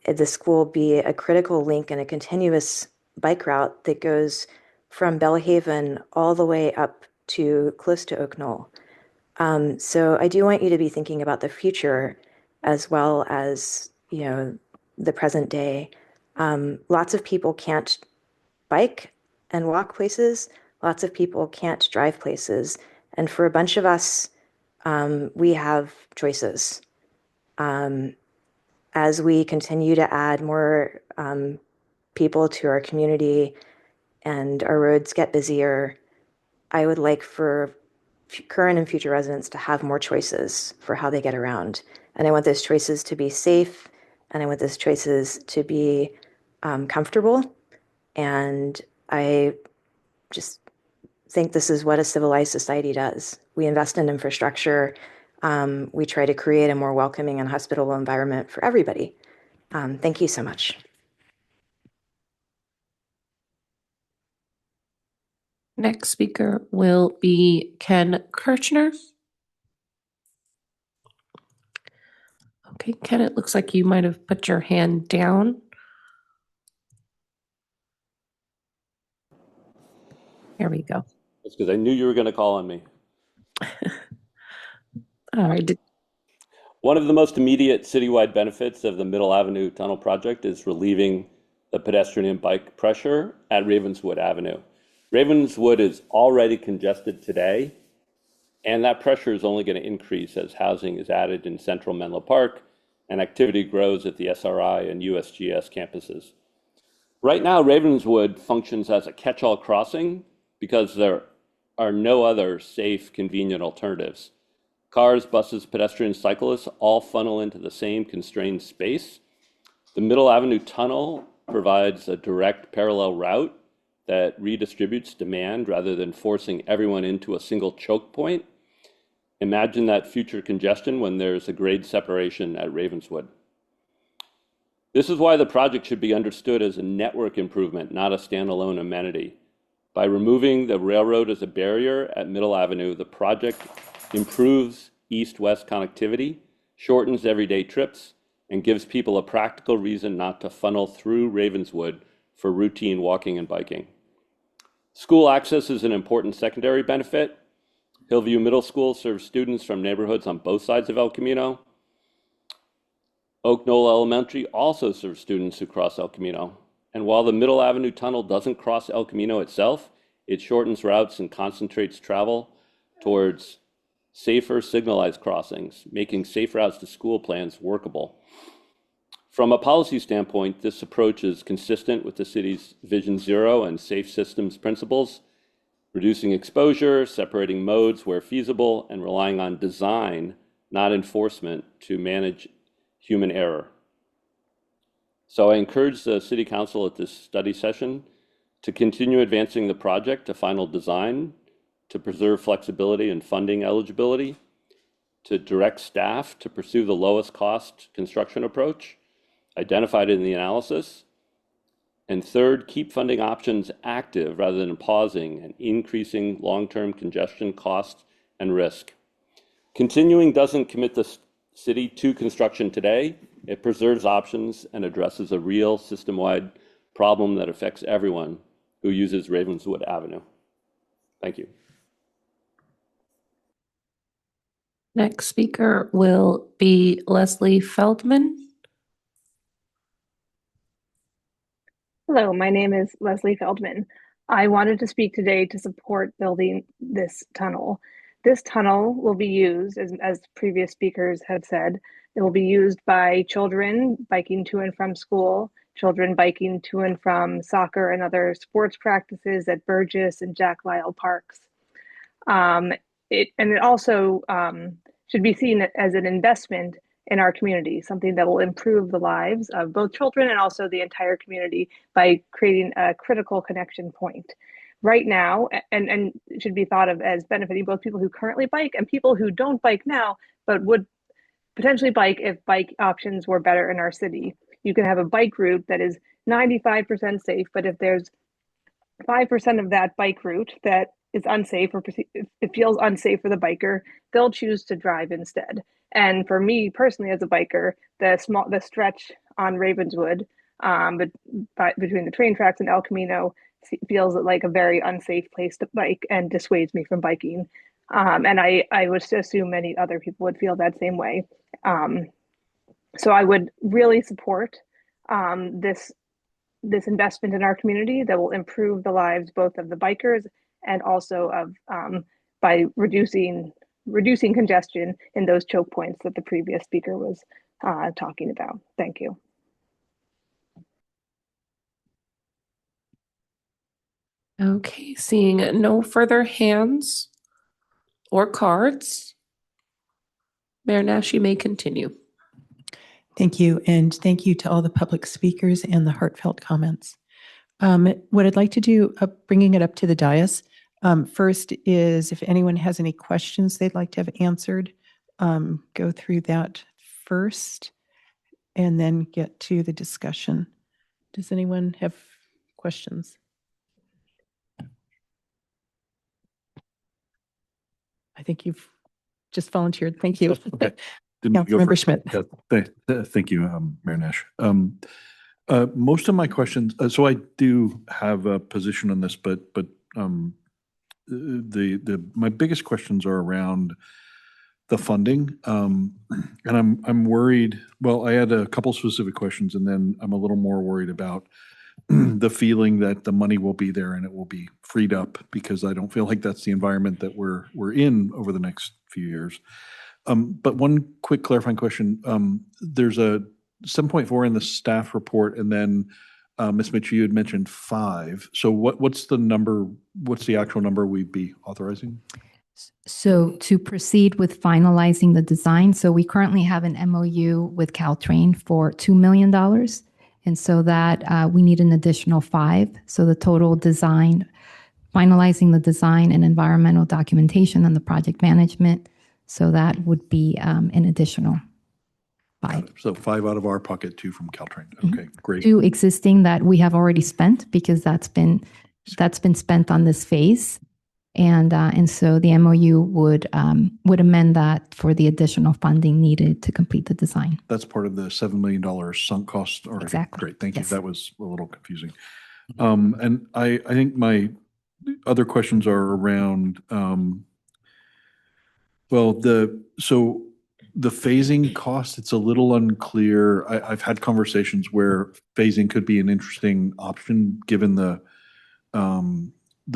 This will be a critical link in a continuous bike route that goes from Belle Haven all the way up to close to Oak Knoll. So I do want you to be thinking about the future as well as, the present day. Lots of people can't bike and walk places. Lots of people can't drive places. And for a bunch of us, we have choices. As we continue to add more people to our community and our roads get busier, I would like for current and future residents to have more choices for how they get around. And I want those choices to be safe, and I want those choices to be comfortable. And I just think this is what a civilized society does. We invest in infrastructure. We try to create a more welcoming and hospitable environment for everybody. Thank you so much. Next speaker will be Ken Kirchner. Okay, Ken, it looks like you might have put your hand down. There we go. That's because I knew you were going to call on me. All right. One of the most immediate citywide benefits of the Middle Avenue Tunnel project is relieving the pedestrian and bike pressure at Ravenswood Avenue. Ravenswood is already congested today, and that pressure is only going to increase as housing is added in central Menlo Park and activity grows at the SRI and USGS campuses. Right now, Ravenswood functions as a catch-all crossing because there are no other safe, convenient alternatives. Cars, buses, pedestrians, cyclists all funnel into the same constrained space. The Middle Avenue Tunnel provides a direct parallel route that redistributes demand rather than forcing everyone into a single choke point. Imagine that future congestion when there's a grade separation at Ravenswood. This is why the project should be understood as a network improvement, not a standalone amenity. By removing the railroad as a barrier at Middle Avenue, the project improves east-west connectivity, shortens everyday trips, and gives people a practical reason not to funnel through Ravenswood for routine walking and biking. School access is an important secondary benefit. Hillview Middle School serves students from neighborhoods on both sides of El Camino. Oak Knoll Elementary also serves students who cross El Camino. And while the Middle Avenue Tunnel doesn't cross El Camino itself, it shortens routes and concentrates travel towards safer signalized crossings, making safe routes to school plans workable. From a policy standpoint, this approach is consistent with the city's Vision Zero and safe systems principles, reducing exposure, separating modes where feasible, and relying on design, not enforcement, to manage human error. So I encourage the City Council at this study session to continue advancing the project to final design, to preserve flexibility and funding eligibility, to direct staff to pursue the lowest cost construction approach identified in the analysis, and third, keep funding options active rather than pausing and increasing long-term congestion cost and risk. Continuing doesn't commit the city to construction today. It preserves options and addresses a real system-wide problem that affects everyone who uses Ravenswood Avenue. Thank you. Next speaker will be Leslie Feldman. Hello, my name is Leslie Feldman. I wanted to speak today to support building this tunnel. This tunnel will be used, as previous speakers have said, it will be used by children biking to and from school, children biking to and from soccer and other sports practices at Burgess and Jack Lyle parks. It also should be seen as an investment in our community, something that will improve the lives of both children and also the entire community by creating a critical connection point. Right now, and should be thought of as benefiting both people who currently bike and people who don't bike now, but would potentially bike if bike options were better in our city. You can have a bike route that is 95% safe, but if there's 5% of that bike route that is unsafe or it feels unsafe for the biker, they'll choose to drive instead. And for me personally, as a biker, the stretch on Ravenswood, between the train tracks and El Camino, feels like a very unsafe place to bike and dissuades me from biking. And I would assume many other people would feel that same way. So I would really support this investment in our community that will improve the lives both of the bikers and also of by reducing congestion in those choke points that the previous speaker was talking about. Thank you. Okay, seeing no further hands or cards, Mayor Nash, you may continue. Thank you, and thank you to all the public speakers and the heartfelt comments. What I'd like to do, bringing it up to the dais, first is if anyone has any questions they'd like to have answered, go through that first and then get to the discussion. Does anyone have questions? I think you've just volunteered. Thank you. Okay. Councilmember Schmidt. Thank you, Mayor Nash. Most of my questions, so I do have a position on this, but my biggest questions are around the funding, and I'm worried. Well, I had a couple specific questions, and then I'm a little more worried about the feeling that the money will be there and it will be freed up, because I don't feel like that's the environment that we're in over the next few years. But one quick clarifying question. There's a 7.4 in the staff report, and then Ms. Mitchell, you had mentioned 5. So what's the number? What's the actual number we'd be authorizing? So to proceed with finalizing the design, so we currently have an MOU with Caltrain for $2 million. And so that we need an additional 5. So the total design, finalizing the design and environmental documentation and the project management. So that would be an additional 5. So 5 out of our pocket, 2 from Caltrain. Okay, great. 2 existing that we have already spent, because that's been spent on this phase. And so the MOU would amend that for the additional funding needed to complete the design. That's part of the $7 million sunk cost already. Exactly. Great, thank you. Yes. That was a little confusing. And I think my other questions are around, the phasing cost, it's a little unclear. I've had conversations where phasing could be an interesting option given the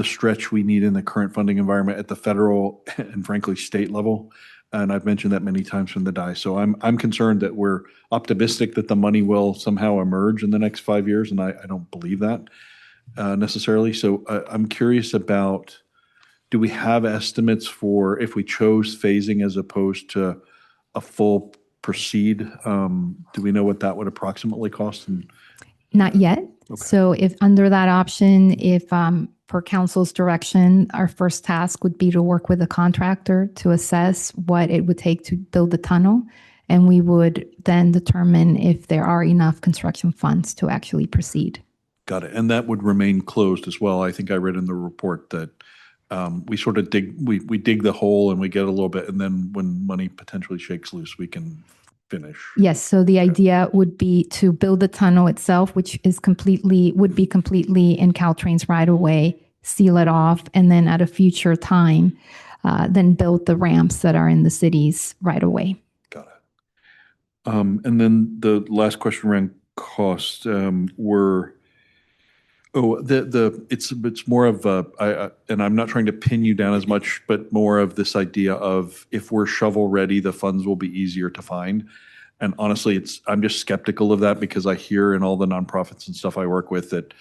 stretch we need in the current funding environment at the federal and frankly state level. And I've mentioned that many times from the dais. So I'm concerned that we're optimistic that the money will somehow emerge in the next 5 years, and I don't believe that necessarily. So I'm curious about, do we have estimates for if we chose phasing as opposed to a full proceed? Do we know what that would approximately cost? Not yet. Okay. So if under that option, if per council's direction, our first task would be to work with a contractor to assess what it would take to build the tunnel. And we would then determine if there are enough construction funds to actually proceed. Got it. And that would remain closed as well. I think I read in the report that we sort of dig the hole and we get a little bit, and then when money potentially shakes loose, we can finish. Yes. So the idea would be to build the tunnel itself, which is would be completely in Caltrain's right of way, seal it off, and then at a future time, then build the ramps that are in the cities right away. Got it. And then the last question around cost it's more of and I'm not trying to pin you down as much, but more of this idea of if we're shovel ready, the funds will be easier to find. And honestly, I'm just skeptical of that because I hear in all the nonprofits and stuff I work with that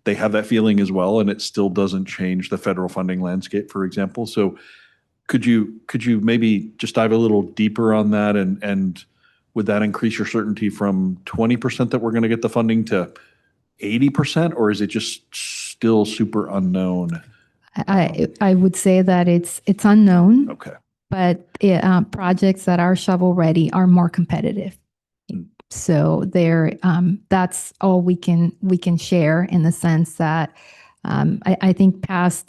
they have that feeling as well, and it still doesn't change the federal funding landscape, for example. So could you maybe just dive a little deeper on that, and would that increase your certainty from 20% that we're going to get the funding to 80%, or is it just still super unknown? I would say that it's unknown. Okay. But projects that are shovel ready are more competitive. So that's all we can share in the sense that I think past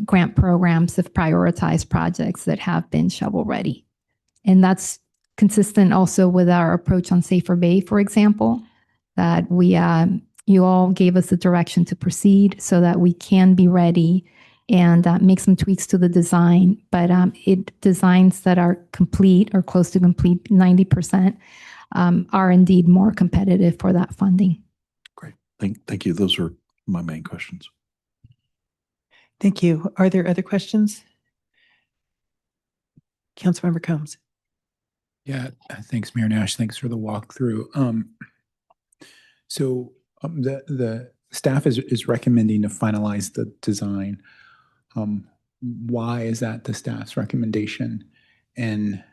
grant programs have prioritized projects that have been shovel ready, and that's consistent also with our approach on Safer Bay, for example, that you all gave us the direction to proceed so that we can be ready and make some tweaks to the design. But designs that are complete or close to complete, 90%, are indeed more competitive for that funding. Great. Thank you. Those are my main questions. Thank you. Are there other questions? Councilmember Combs. Yeah, thanks, Mayor Nash. Thanks for the walkthrough. The staff is recommending to finalize the design. Why is that the staff's recommendation? And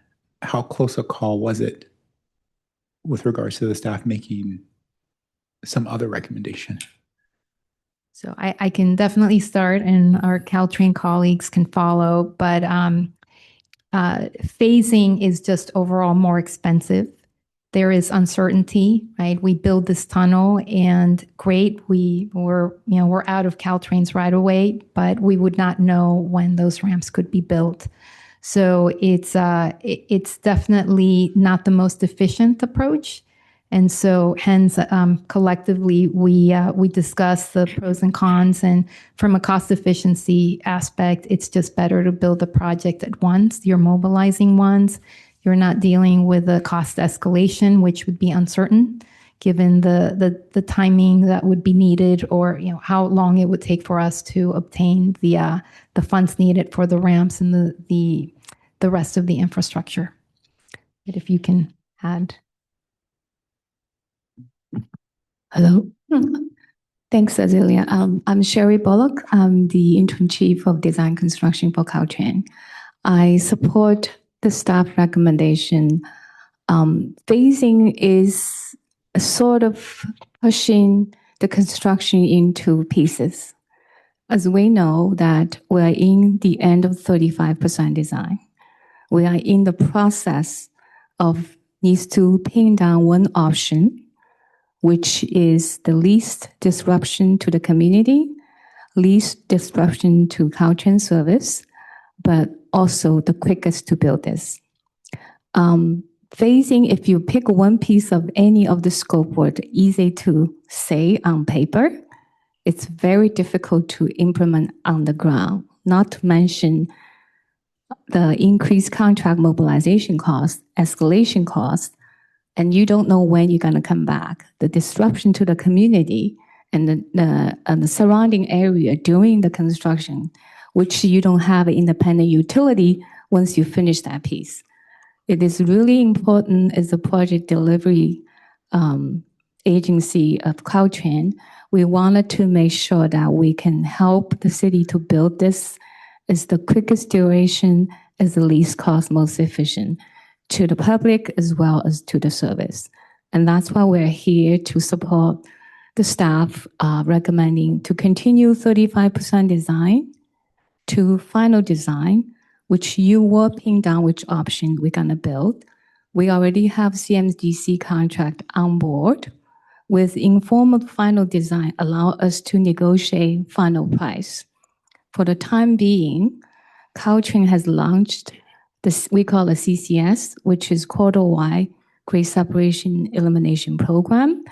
how close a call was it with regards to the staff making some other recommendation? So I can definitely start, and our Caltrain colleagues can follow, but phasing is just overall more expensive. There is uncertainty, right? We build this tunnel and great, we're out of Caltrains right away, but we would not know when those ramps could be built. So it's definitely not the most efficient approach. And so hence, collectively, we discuss the pros and cons, and from a cost efficiency aspect, it's just better to build the project at once. You're mobilizing once. You're not dealing with a cost escalation, which would be uncertain, given the timing that would be needed, or how long it would take for us to obtain the funds needed for the ramps and the rest of the infrastructure. But if you can add. Hello. Thanks, Azealia. I'm Sherry Bullock. I'm the Interim Chief of Design Construction for Caltrain. I support the staff recommendation. Phasing is sort of pushing the construction into pieces. As we know that we are in the end of 35% design. We are in the process of needs to pin down one option, which is the least disruption to the community, least disruption to Caltrain service, but also the quickest to build this. Phasing, if you pick one piece of any of the scope work, easy to say on paper, it's very difficult to implement on the ground, not to mention the increased contract mobilization costs, escalation costs, and you don't know when you're going to come back. The disruption to the community and the surrounding area during the construction, which you don't have an independent utility once you finish that piece. It is really important as a project delivery agency of Caltrain. We wanted to make sure that we can help the city to build this as the quickest duration, as the least cost, most efficient to the public as well as to the service. And that's why we're here to support the staff recommending to continue 35% design to final design, which you will pin down which option we're going to build. We already have CMDC contract on board with informal final design allow us to negotiate final price. For the time being, Caltrain has launched this, we call a CCS, which is quarter-wide Grade Separation Elimination Program.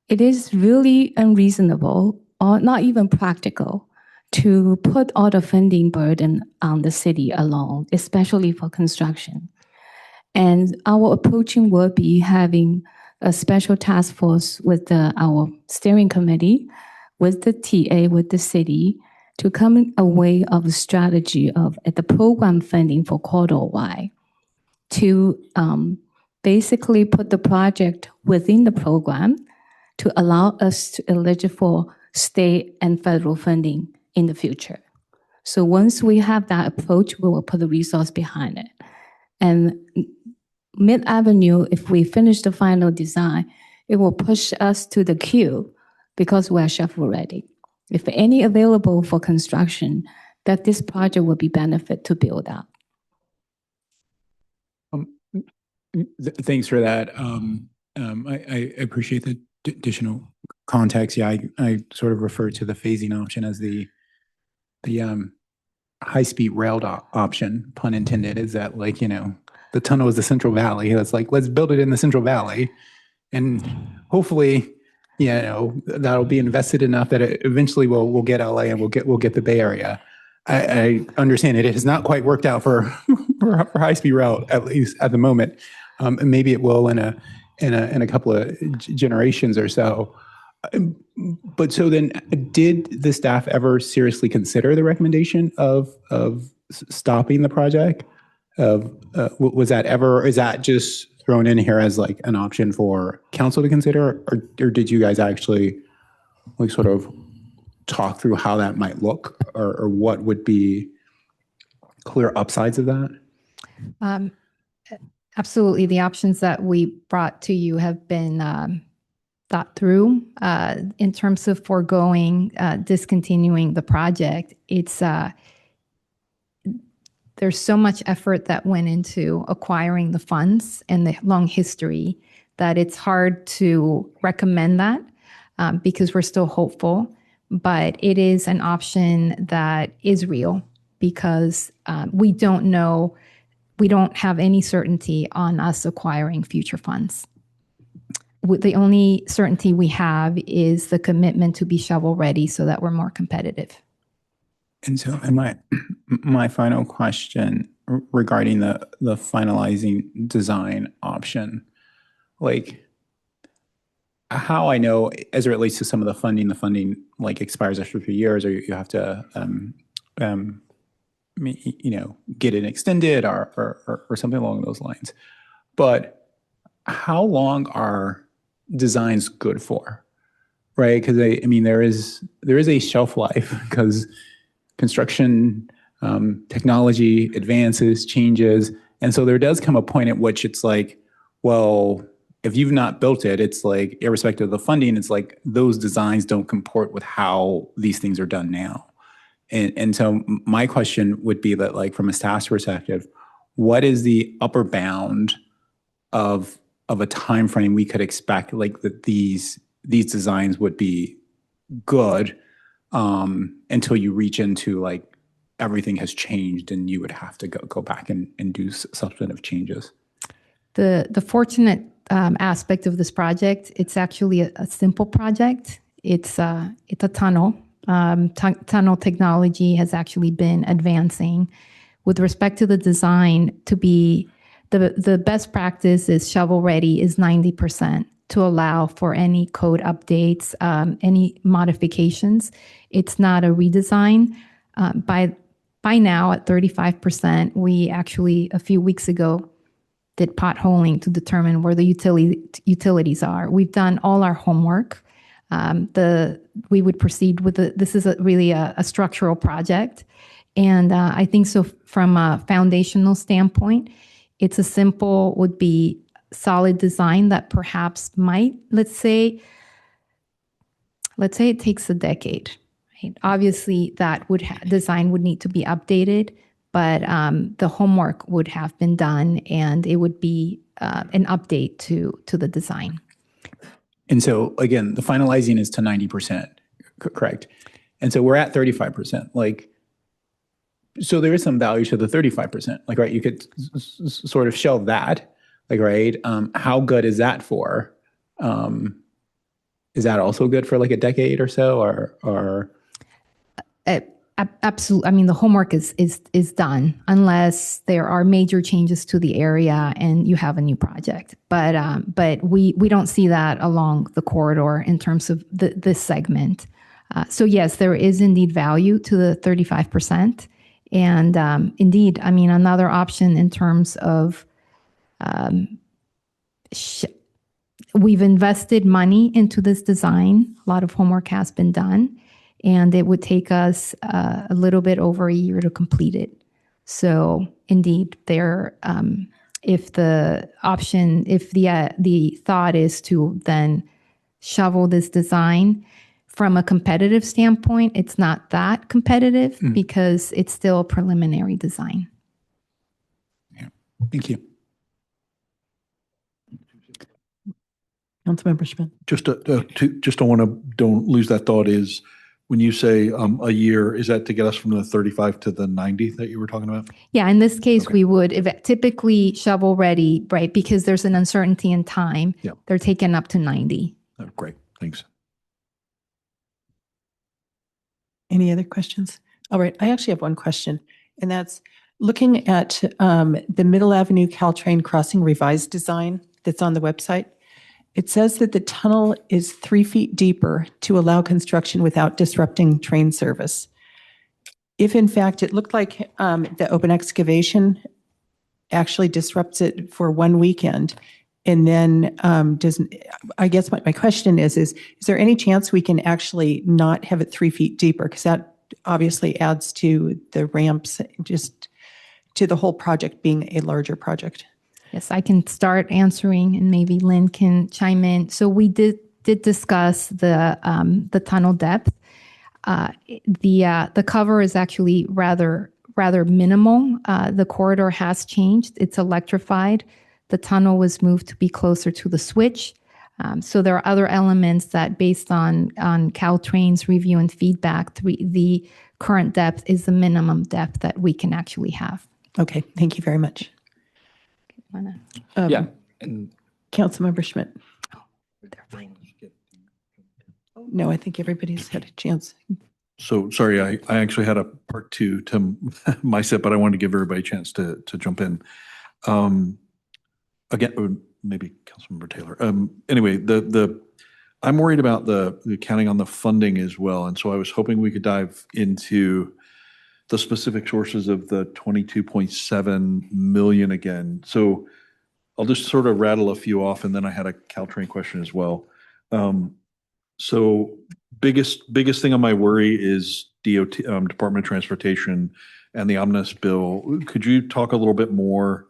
It is really unreasonable or not even practical to put all the funding burden on the city alone, especially for construction. And our approaching will be having a special task force with our steering committee, with the TA, with the city, to come a way of a strategy of the program funding for corridor-wide to basically put the project within the program to allow us to eligible for state and federal funding in the future. So once we have that approach, we will put the resource behind it. And Mid-Avenue, if we finish the final design, it will push us to the queue because we're shovel ready. If any available for construction, that this project will be benefit to build out. Thanks for that. I appreciate the additional context. Yeah, I sort of refer to the phasing option as the high-speed rail option, pun intended. Is that like, you know, the tunnel is the Central Valley. It's like, let's build it in the Central Valley. And hopefully, you know, that'll be invested enough that eventually we'll get LA and we'll get the Bay Area. I understand it has not quite worked out for high-speed rail, at least at the moment. Maybe it will in a couple of generations or so. But so then, did the staff ever seriously consider the recommendation of stopping the project? Was that ever, or is that just thrown in here as like an option for council to consider, or did you guys actually like sort of talk through how that might look, or what would be clear upsides of that? Absolutely. The options that we brought to you have been thought through. In terms of foregoing, discontinuing the project, there's so much effort that went into acquiring the funds and the long history that it's hard to recommend that because we're still hopeful. But it is an option that is real because we don't know, we don't have any certainty on us acquiring future funds. The only certainty we have is the commitment to be shovel ready so that we're more competitive. And so, my final question regarding the finalizing design option, like how I know as it relates to some of the funding like expires after 3 years, or you have to, you know, get it extended or something along those lines. But how long are designs good for, right? Because I mean, there is a shelf life because construction technology advances, changes. And so there does come a point at which it's like, well, if you've not built it, it's like, irrespective of the funding, it's like those designs don't comport with how these things are done now. And so my question would be that, like, from a staff's perspective, what is the upper bound of a time frame we could expect, like, that these designs would be good until you reach into like everything has changed and you would have to go back and do substantive changes? The fortunate aspect of this project, it's actually a simple project. It's a tunnel. Tunnel technology has actually been advancing. With respect to the design, to be the best practice is shovel ready is 90% to allow for any code updates, any modifications. It's not a redesign. By now at 35%, we actually a few weeks ago did potholing to determine where the utilities are. We've done all our homework. We would proceed with this is really a structural project. And I think so from a foundational standpoint, it's a simple, would be solid design that perhaps might, let's say it takes a decade. Right? Obviously that design would need to be updated, but the homework would have been done and it would be an update to the design. And so again, the finalizing is to 90%, correct? And so we're at 35%. Like, so there is some value to the 35%. Like, right, you could sort of shelve that. Like, right, how good is that for? Is that also good for like a decade or so, or? Absolutely. I mean, the homework is done unless there are major changes to the area and you have a new project. But we don't see that along the corridor in terms of this segment. So yes, there is indeed value to the 35%. And indeed, I mean, another option in terms of we've invested money into this design. A lot of homework has been done, and it would take us a little bit over a year to complete it. So indeed, if the thought is to then shovel this design, from a competitive standpoint, it's not that competitive because it's still a preliminary design. Yeah. Thank you. Councilmember Schmidt. Just don't lose that thought is when you say a year, is that to get us from the 35 to the 90 that you were talking about? Yeah, in this case, we would typically shovel ready, right? Because there's an uncertainty in time. Yeah. They're taken up to 90. Oh, great. Thanks. Any other questions? All right, I actually have one question, and that's looking at the Middle Avenue Caltrain crossing revised design that's on the website. It says that the tunnel is 3 feet deeper to allow construction without disrupting train service. If in fact it looked like the open excavation actually disrupts it for one weekend, and then I guess my question is there any chance we can actually not have it 3 feet deeper? Because that obviously adds to the ramps, just to the whole project being a larger project. Yes, I can start answering, and maybe Lynn can chime in. So we did discuss the tunnel depth. The cover is actually rather minimal. The corridor has changed. It's electrified. The tunnel was moved to be closer to the switch. So there are other elements that, based on Caltrain's review and feedback, the current depth is the minimum depth that we can actually have. Okay, thank you very much. Yeah. And Councilmember Schmidt. No, I think everybody's had a chance. So sorry, I actually had a part two to my set, but I wanted to give everybody a chance to jump in. Again, maybe Councilmember Taylor. Anyway, I'm worried about the counting on the funding as well. And so I was hoping we could dive into the specific sources of the 22.7 million again. So I'll just sort of rattle a few off, and then I had a Caltrain question as well. So biggest thing on my worry is DOT, Department of Transportation, and the omnibus bill. Could you talk a little bit more?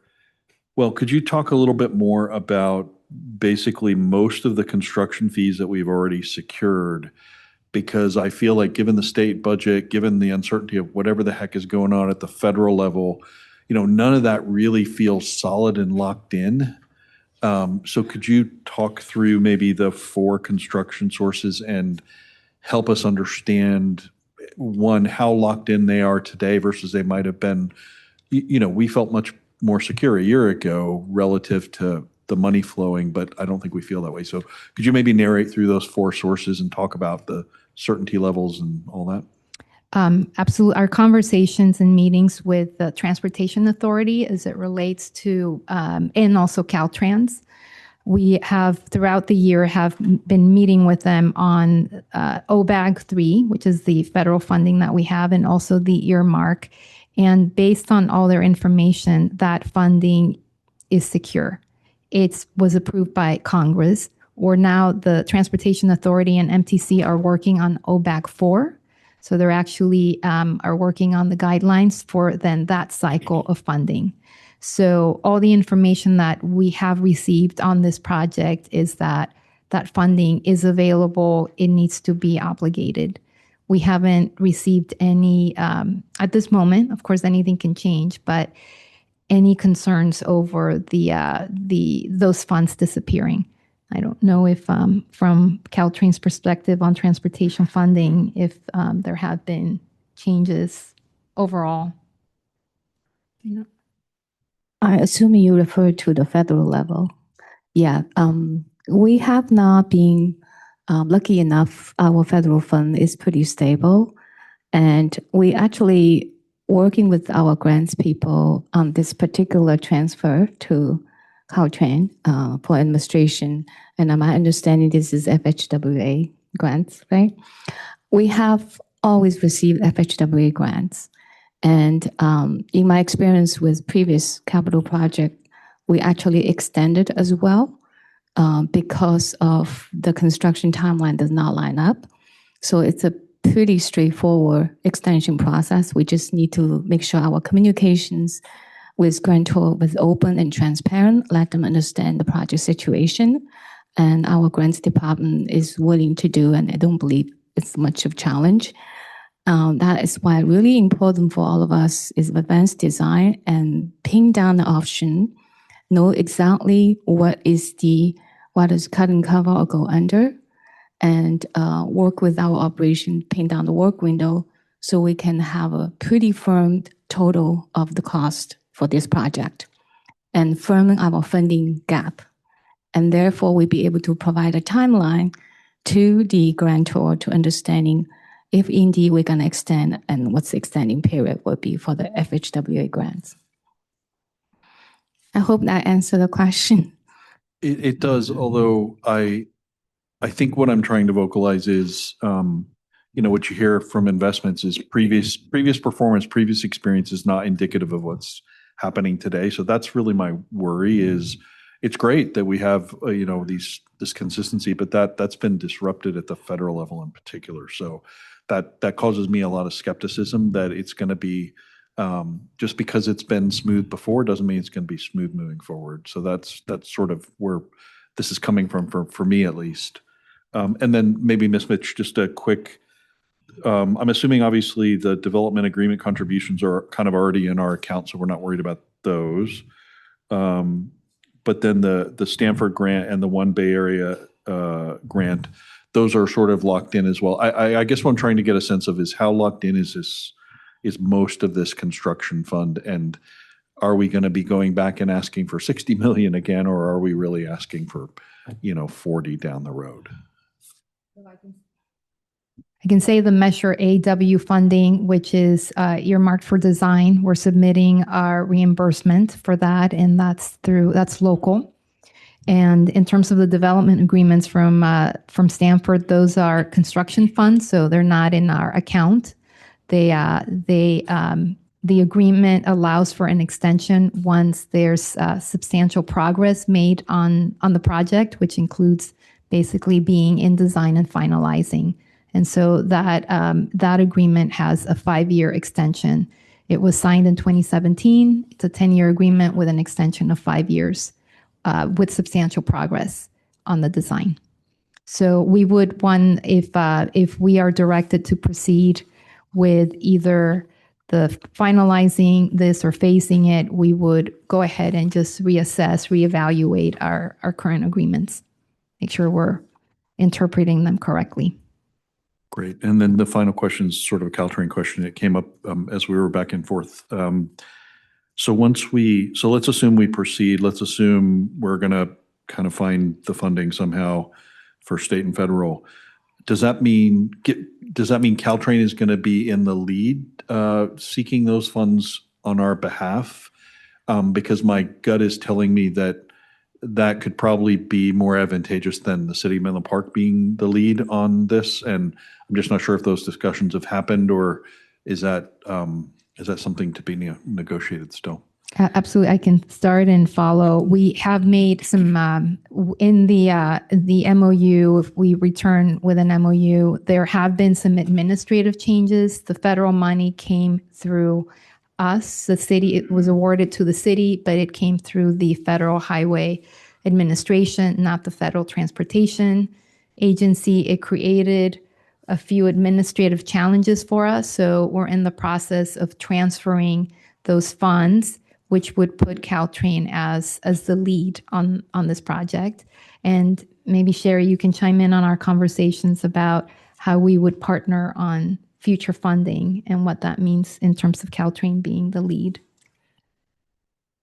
Well, could you talk a little bit more about basically most of the construction fees that we've already secured? Because I feel like, given the state budget, given the uncertainty of whatever the heck is going on at the federal level, none of that really feels solid and locked in. So could you talk through maybe the 4 construction sources and help us understand, one, how locked in they are today versus they might have been? We felt much more secure a year ago relative to the money flowing, but I don't think we feel that way. So could you maybe narrate through those 4 sources and talk about the certainty levels and all that? Absolutely. Our conversations and meetings with the Transportation Authority as it relates to, and also Caltrans, we have throughout the year have been meeting with them on OBAG 3, which is the federal funding that we have, and also the earmark. And based on all their information, that funding is secure. It was approved by Congress, or now the Transportation Authority and MTC are working on OBAG 4. So they're actually are working on the guidelines for then that cycle of funding. So all the information that we have received on this project is that funding is available. It needs to be obligated. We haven't received any, at this moment, of course, anything can change, but any concerns over those funds disappearing. I don't know if from Caltrain's perspective on transportation funding, if there have been changes overall. I assume you refer to the federal level. Yeah, we have not been lucky enough. Our federal fund is pretty stable, And we actually working with our grants people on this particular transfer to Caltrain for administration. And my understanding this is FHWA grants, right? We have always received FHWA grants. And in my experience with previous capital project, we actually extended as well because of the construction timeline does not line up. So it's a pretty straightforward extension process. We just need to make sure our communications with grantor was open and transparent, let them understand the project situation. And our grants department is willing to do, and I don't believe it's much of a challenge. That is why really important for all of us is advanced design and pin down the option, know exactly what is cut and cover or go under, and work with our operation, pin down the work window so we can have a pretty firm total of the cost for this project and firming our funding gap. And therefore, we'll be able to provide a timeline to the grantor to understanding if indeed we're going to extend and what's the extending period will be for the FHWA grants. I hope that answered the question. It does, although I think what I'm trying to vocalize is, what you hear from investments is previous performance, previous experience is not indicative of what's happening today. So that's really my worry is it's great that we have, this consistency, but that's been disrupted at the federal level in particular. So that causes me a lot of skepticism that it's going to be, just because it's been smooth before doesn't mean it's going to be smooth moving forward. So that's sort of where this is coming from for me at least. And then maybe Ms. Mitch, just a quick, I'm assuming obviously the development agreement contributions are kind of already in our account, so we're not worried about those. But then the Stanford grant and the One Bay Area grant, those are sort of locked in as well. I guess what I'm trying to get a sense of is how locked in is most of this construction fund, and are we going to be going back and asking for 60 million again, or are we really asking for 40 down the road? I can say the Measure AW funding, which is earmarked for design, we're submitting our reimbursement for that, and that's local. And in terms of the development agreements from Stanford, those are construction funds, so they're not in our account. The agreement allows for an extension once there's substantial progress made on the project, which includes basically being in design and finalizing. And so that agreement has a 5-year extension. It was signed in 2017. It's a 10-year agreement with an extension of 5 years with substantial progress on the design. So we would if we are directed to proceed with either the finalizing this or phasing it, we would go ahead and just reevaluate our current agreements, make sure we're interpreting them correctly. Great. And then the final question is sort of a Caltrain question. It came up as we were back and forth. So let's assume we proceed. Let's assume we're going to kind of find the funding somehow for state and federal. Does that mean Caltrain is going to be in the lead seeking those funds on our behalf? Because my gut is telling me that could probably be more advantageous than the city of Menlo Park being the lead on this. And I'm just not sure if those discussions have happened, or is that something to be negotiated still? Absolutely. I can start and follow. We have made some, in the MOU, if we return with an MOU, there have been some administrative changes. The federal money came through us, the city. It was awarded to the city, but it came through the Federal Highway Administration, not the Federal Transportation Agency. It created a few administrative challenges for us. So we're in the process of transferring those funds, which would put Caltrain as the lead on this project. And maybe Sherry, you can chime in on our conversations about how we would partner on future funding and what that means in terms of Caltrain being the lead.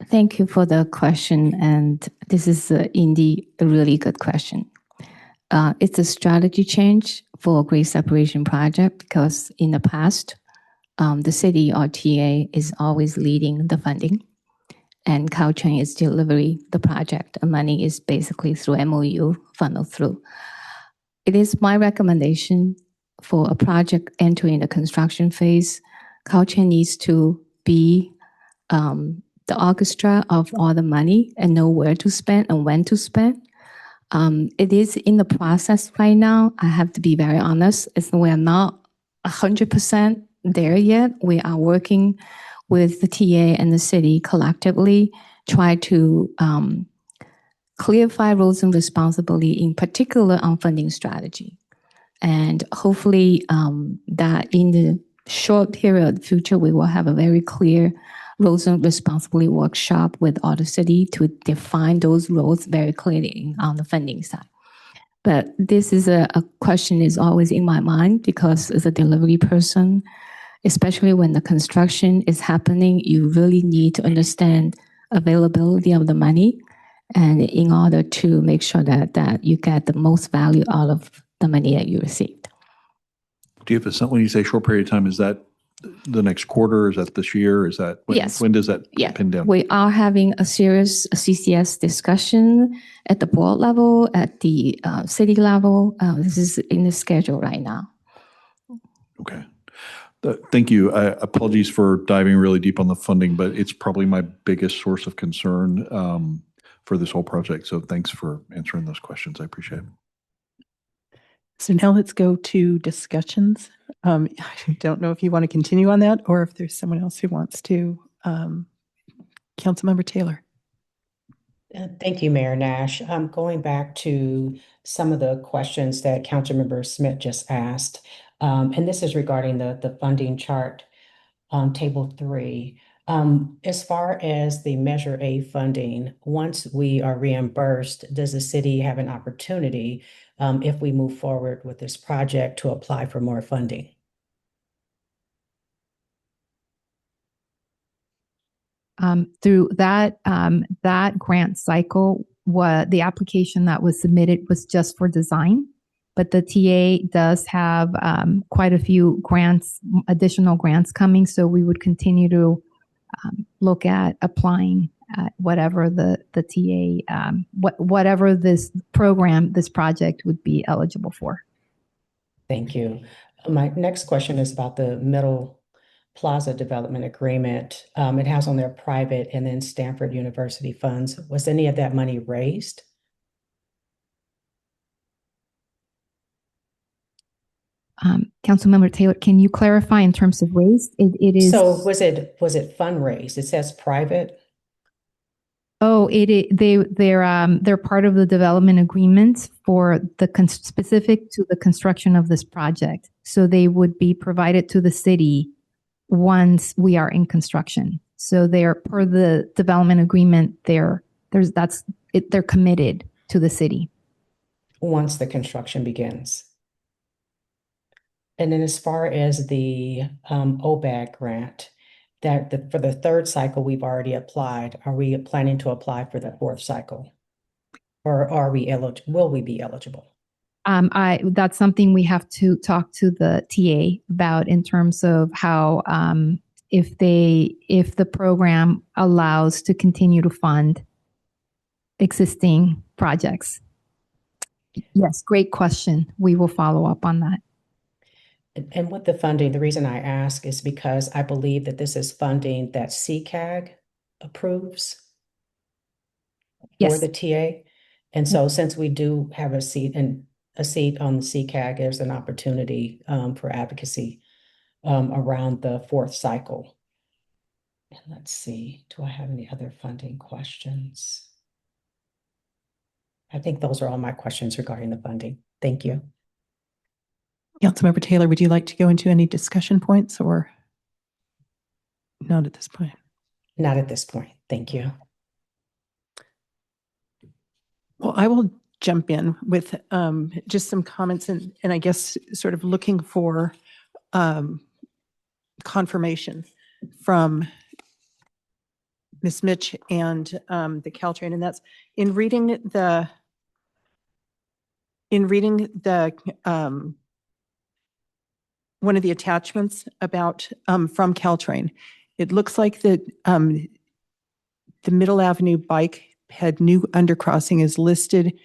Thank you for the question. And this is indeed a really good question. It's a strategy change for a grade separation project because in the past, the city or TA is always leading the funding, and Caltrain is delivering the project. The money is basically through MOU funneled through. It is my recommendation for a project entering the construction phase, Caltrain needs to be the orchestra of all the money and know where to spend and when to spend. It is in the process right now. I have to be very honest. We are not 100% there yet. We are working with the TA and the city collectively, try to clarify roles and responsibility, in particular on funding strategy. And hopefully that in the short period of the future, we will have a very clear roles and responsibility workshop with all the city to define those roles very clearly on the funding side. But this is a question is always in my mind because as a delivery person, especially when the construction is happening, you really need to understand availability of the money and in order to make sure that you get the most value out of the money that you received. Do you have a, when you say short period of time, is that the next quarter? Is that this year? Is that, Yes. When does that pin down? We are having a serious CCS discussion at the board level, at the city level. This is in the schedule right now. Okay. Thank you. Apologies for diving really deep on the funding, but it's probably my biggest source of concern for this whole project. So thanks for answering those questions. I appreciate it. So now let's go to discussions. I don't know if you want to continue on that or if there's someone else who wants to. Councilmember Taylor. Thank you, Mayor Nash. Going back to some of the questions that Councilmember Smith just asked, and this is regarding the funding chart on table 3. As far as the Measure A funding, once we are reimbursed, does the city have an opportunity, if we move forward with this project, to apply for more funding? Through that grant cycle, the application that was submitted was just for design, but the TA does have quite a few grants, additional grants coming. So we would continue to look at applying whatever the TA, whatever this program, this project would be eligible for. Thank you. My next question is about the Middle Plaza Development Agreement. It has on there private and then Stanford University funds. Was any of that money raised? Councilmember Taylor, can you clarify in terms of raised? It is. So was it fundraised? It says private. Oh, they're part of the development agreement for the specific to the construction of this project. So they would be provided to the city once we are in construction. So they're per the development agreement. They're committed to the city Once the construction begins. And then as far as the OBAG grant, for the 3rd cycle, we've already applied. Are we planning to apply for the 4th cycle? Or will we be eligible? That's something we have to talk to the TA about in terms of how, if the program allows to continue to fund existing projects. Yes, great question. We will follow up on that. And with the funding, the reason I ask is because I believe that this is funding that CCAG approves for the TA. And so since we do have a seat on the CCAG, there's an opportunity for advocacy around the 4th cycle. And let's see, do I have any other funding questions? I think those are all my questions regarding the funding. Thank you. Councilmember Taylor, would you like to go into any discussion points or not at this point? Not at this point. Thank you. Well, I will jump in with just some comments and I guess sort of looking for confirmation from Ms. Mitch and the Caltrain, and that's in reading the one of the attachments about from Caltrain. It looks like the Middle Avenue bike ped new undercrossing is listed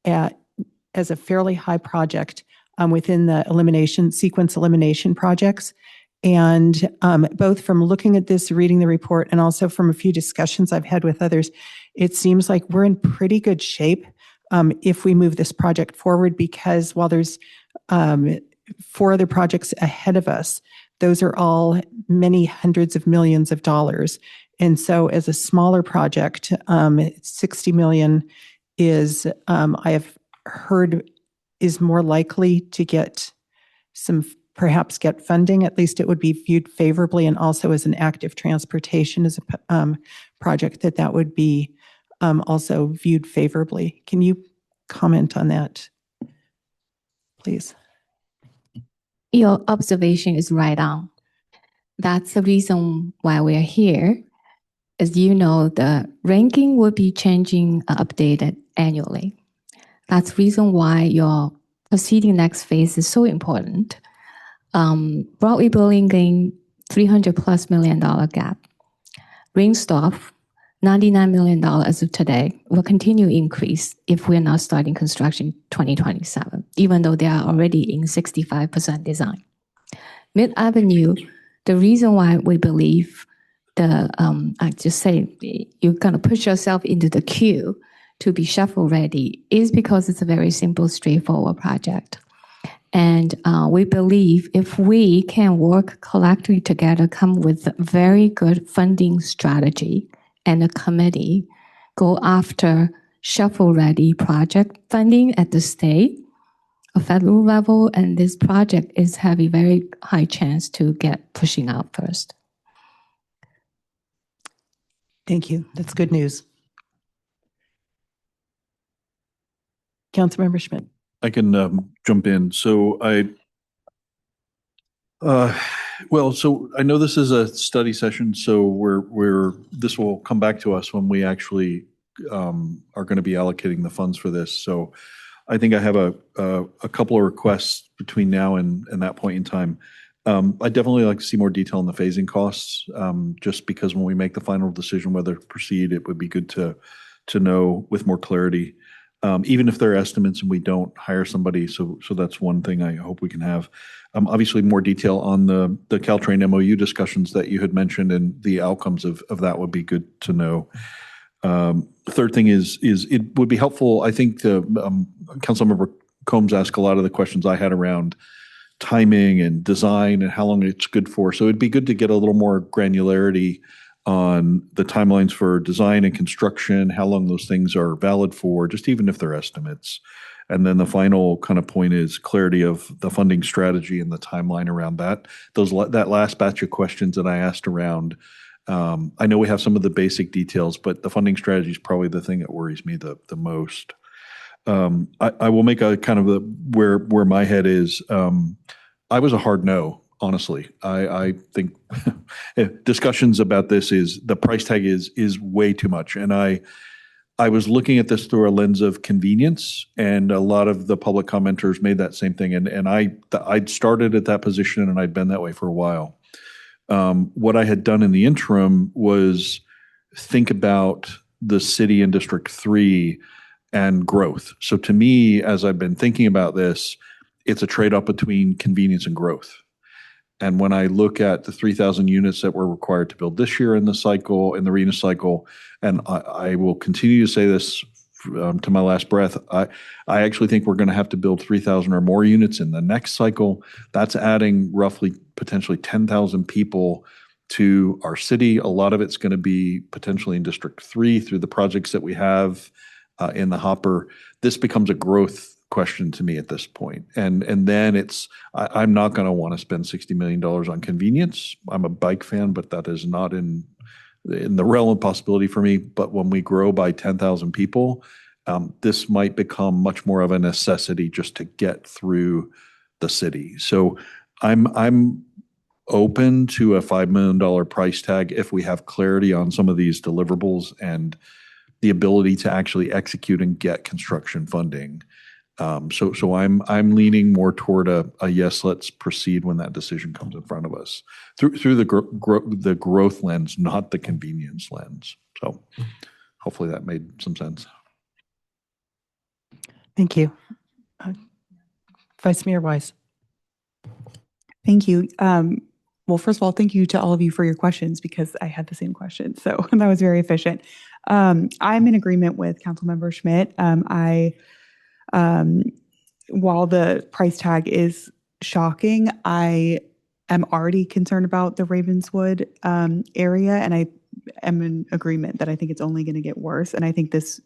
as a fairly high project within the sequence elimination projects. And both from looking at this, reading the report, and also from a few discussions I've had with others, it seems like we're in pretty good shape if we move this project forward, because while there's 4 other projects ahead of us, those are all many hundreds of millions of dollars. And so as a smaller project, 60 million is, I have heard, is more likely to get perhaps get funding. At least it would be viewed favorably, and also as an active transportation as a project that would be also viewed favorably. Can you comment on that, please? Your observation is right on. That's the reason why we're here. As you know, the ranking will be changing, updated annually. That's the reason why your proceeding next phase is so important. Broadway building gained $300+ million gap. Ringstoff, $99 million as of today, will continue increase if we're not starting construction 2027, even though they are already in 65% design. Mid Avenue, the reason why we believe I just say you're going to push yourself into the queue to be shovel ready is because it's a very simple, straightforward project. And we believe if we can work collectively together, come with a very good funding strategy and a committee, go after shovel-ready project funding at the state or federal level, and this project is having a very high chance to get pushing out first. Thank you. That's good news. Councilmember Schmidt. I can jump in. So so I know this is a study session, so this will come back to us when we actually are going to be allocating the funds for this. So I think I have a couple of requests between now and that point in time. I'd definitely like to see more detail on the phasing costs, just because when we make the final decision whether to proceed, it would be good to know with more clarity. Even if they're estimates and we don't hire somebody. So that's one thing I hope we can have. Obviously, more detail on the Caltrain MOU discussions that you had mentioned, and the outcomes of that would be good to know. Third thing is it would be helpful, I think, to Councilmember Combs asked a lot of the questions I had around timing and design and how long it's good for. So it'd be good to get a little more granularity on the timelines for design and construction, how long those things are valid for, just even if they're estimates. And then the final kind of point is clarity of the funding strategy and the timeline around that. That last batch of questions that I asked around, I know we have some of the basic details, but the funding strategy is probably the thing that worries me the most. I will make a kind of where my head is. I was a hard no. Honestly, I think discussions about this is the price tag is way too much. And I was looking at this through a lens of convenience, and a lot of the public commenters made that same thing. And I'd started at that position, and I'd been that way for a while. What I had done in the interim was think about the city in District 3 and growth. So to me, as I've been thinking about this, it's a trade-off between convenience and growth. And when I look at the 3,000 units that we're required to build this year in the cycle, in the RENA cycle, and I will continue to say this to my last breath, I actually think we're going to have to build 3,000 or more units in the next cycle. That's adding roughly potentially 10,000 people to our city. A lot of it's going to be potentially in District 3 through the projects that we have in the hopper. This becomes a growth question to me at this point. And then I'm not going to want to spend $60 million on convenience. I'm a bike fan, but that is not in the realm of possibility for me. But when we grow by 10,000 people, this might become much more of a necessity just to get through the city. So I'm open to a $5 million price tag if we have clarity on some of these deliverables and the ability to actually execute and get construction funding. So I'm leaning more toward a yes, let's proceed when that decision comes in front of us through the growth lens, not the convenience lens. So hopefully that made some sense. Thank you. Vice Mayor Wise. Thank you. Well, first of all, thank you to all of you for your questions because I had the same question. So that was very efficient. I'm in agreement with Councilmember Schmidt. While the price tag is shocking, I am already concerned about the Ravenswood area, and I am in agreement that I think it's only going to get worse. And I think this,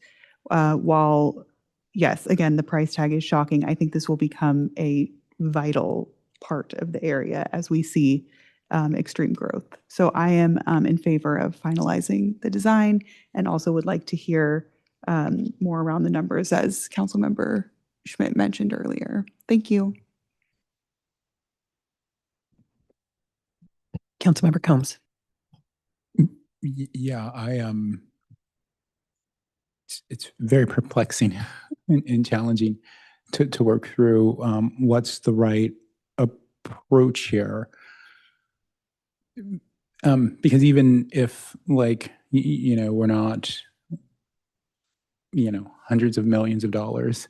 while yes, again, the price tag is shocking, I think this will become a vital part of the area as we see extreme growth. So I am in favor of finalizing the design and also would like to hear more around the numbers as Councilmember Schmidt mentioned earlier. Thank you. Councilmember Combs. Yeah, it's very perplexing and challenging to work through what's the right approach here. Because even if we're not, hundreds of millions of dollars,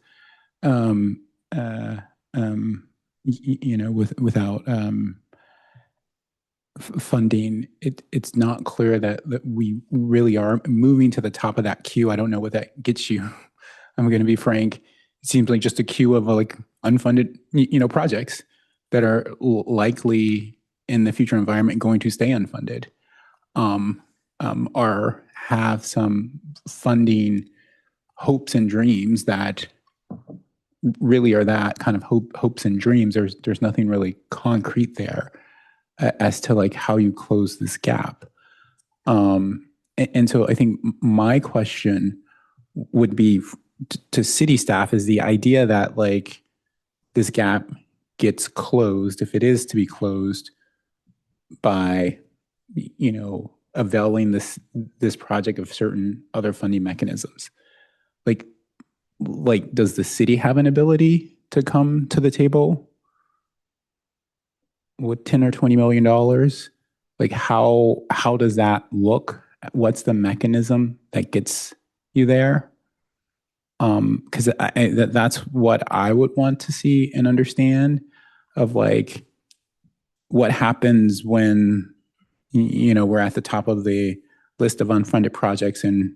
without funding, it's not clear that we really are moving to the top of that queue. I don't know what that gets you. I'm going to be frank. It seems like just a queue of unfunded, projects that are likely in the future environment going to stay unfunded, or have some funding hopes and dreams that really are that kind of hopes and dreams. There's nothing really concrete there as to how you close this gap. And so I think my question would be to city staff is the idea that this gap gets closed, if it is to be closed, by availing this project of certain other funding mechanisms. Does the city have an ability to come to the table with $10 or $20 million? How does that look? What's the mechanism that gets you there? Because that's what I would want to see and understand of what happens when we're at the top of the list of unfunded projects and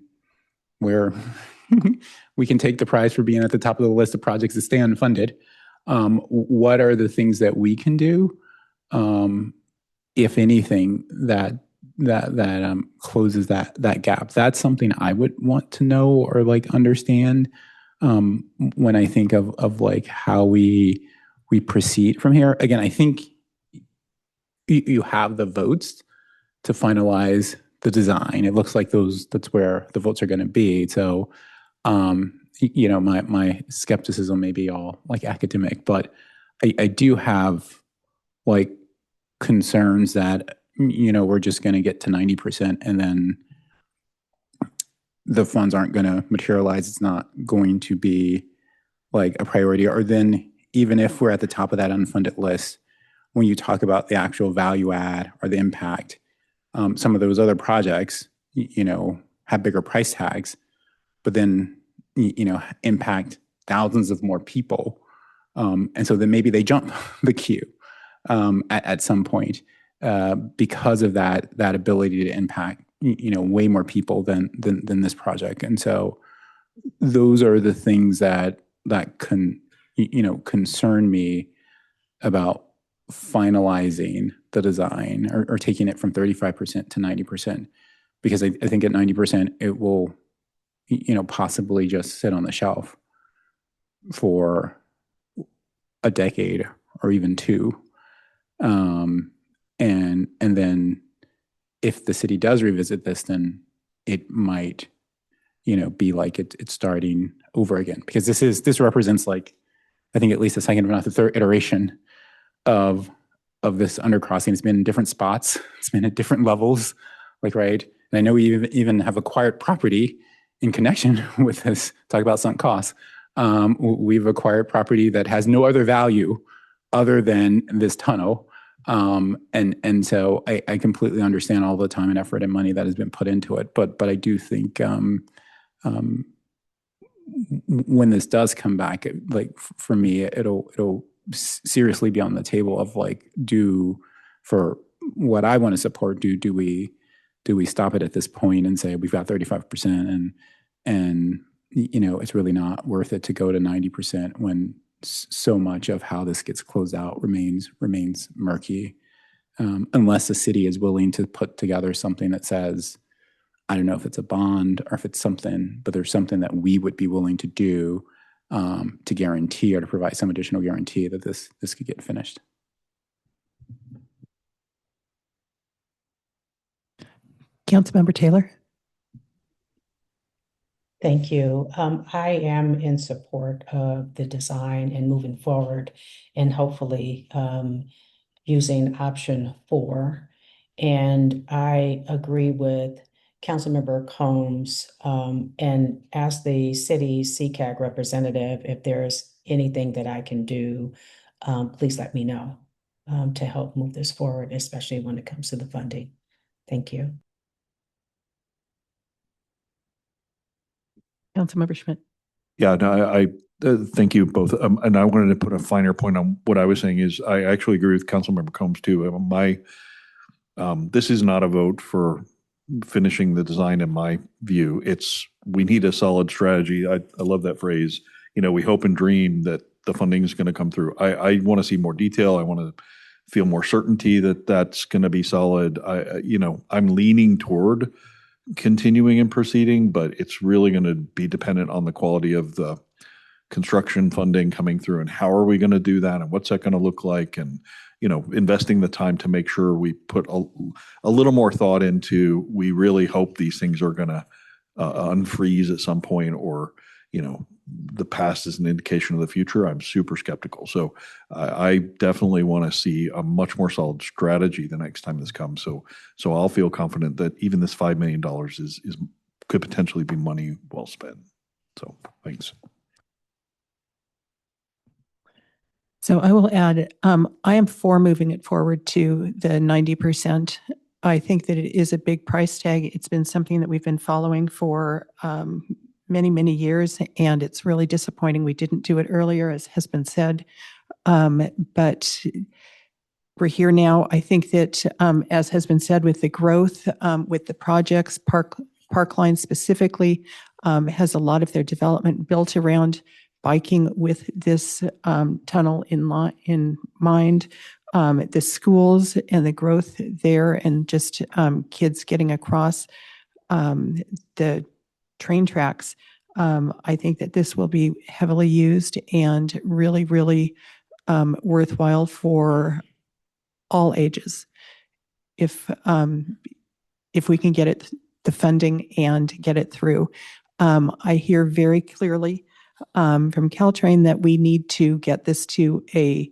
where we can take the prize for being at the top of the list of projects that stay unfunded. What are the things that we can do, if anything, that closes that gap? That's something I would want to know or understand when I think of how we proceed from here. Again, I think you have the votes to finalize the design. It looks like that's where the votes are going to be. So, my skepticism may be all academic, but I do have concerns that, we're just going to get to 90% and then the funds aren't going to materialize. It's not going to be a priority. Or then even if we're at the top of that unfunded list, when you talk about the actual value add or the impact, some of those other projects, have bigger price tags, but then, impact thousands of more people. And so then maybe they jump the queue at some point because of that ability to impact, way more people than this project. And so those are the things that concern me about finalizing the design or taking it from 35% to 90%, because I think at 90%, it will, possibly just sit on the shelf for a decade or even two. And then if the city does revisit this, then it might, be it's starting over again, because this represents I think at least the second, if not the third iteration of this undercrossing. It's been in different spots. It's been at different levels, right? And I know we even have acquired property in connection with this, talk about sunk costs. We've acquired property that has no other value other than this tunnel. And so I completely understand all the time and effort and money that has been put into it. But I do think when this does come back, for me, it'll seriously be on the table of for what I want to support, do we stop it at this point and say we've got 35% and it's really not worth it to go to 90% when so much of how this gets closed out remains murky, unless the city is willing to put together something that says, I don't know if it's a bond or if it's something, but there's something that we would be willing to do to guarantee or to provide some additional guarantee that this could get finished. Councilmember Taylor. Thank you. I am in support of the design and moving forward and hopefully using option 4. And I agree with Councilmember Combs, and as the city CCAG representative, if there's anything that I can do, please let me know to help move this forward, especially when it comes to the funding. Thank you. Councilmember Schmidt. Yeah, no, I thank you both. And I wanted to put a finer point on what I was saying is I actually agree with Councilmember Combs too. This is not a vote for finishing the design in my view. We need a solid strategy. I love that phrase. We hope and dream that the funding is going to come through. I want to see more detail. I want to feel more certainty that that's going to be solid. I'm leaning toward continuing and proceeding, but it's really going to be dependent on the quality of the construction funding coming through and how are we going to do that and what's that going to look like, and investing the time to make sure we put a little more thought into, we really hope these things are going to unfreeze at some point, or the past is an indication of the future. I'm super skeptical. So I definitely want to see a much more solid strategy the next time this comes. So I'll feel confident that even this $5 million could potentially be money well spent. So thanks. So I will add, I am for moving it forward to the 90%. I think that it is a big price tag. It's been something that we've been following for many, many years, and it's really disappointing we didn't do it earlier, as has been said. But we're here now. I think that, as has been said, with the growth, with the projects, Parkline specifically has a lot of their development built around biking with this tunnel in mind. The schools and the growth there, and just kids getting across the train tracks. I think that this will be heavily used and really, really worthwhile for all ages. If we can get it, the funding, and get it through. I hear very clearly from Caltrain that we need to get this to a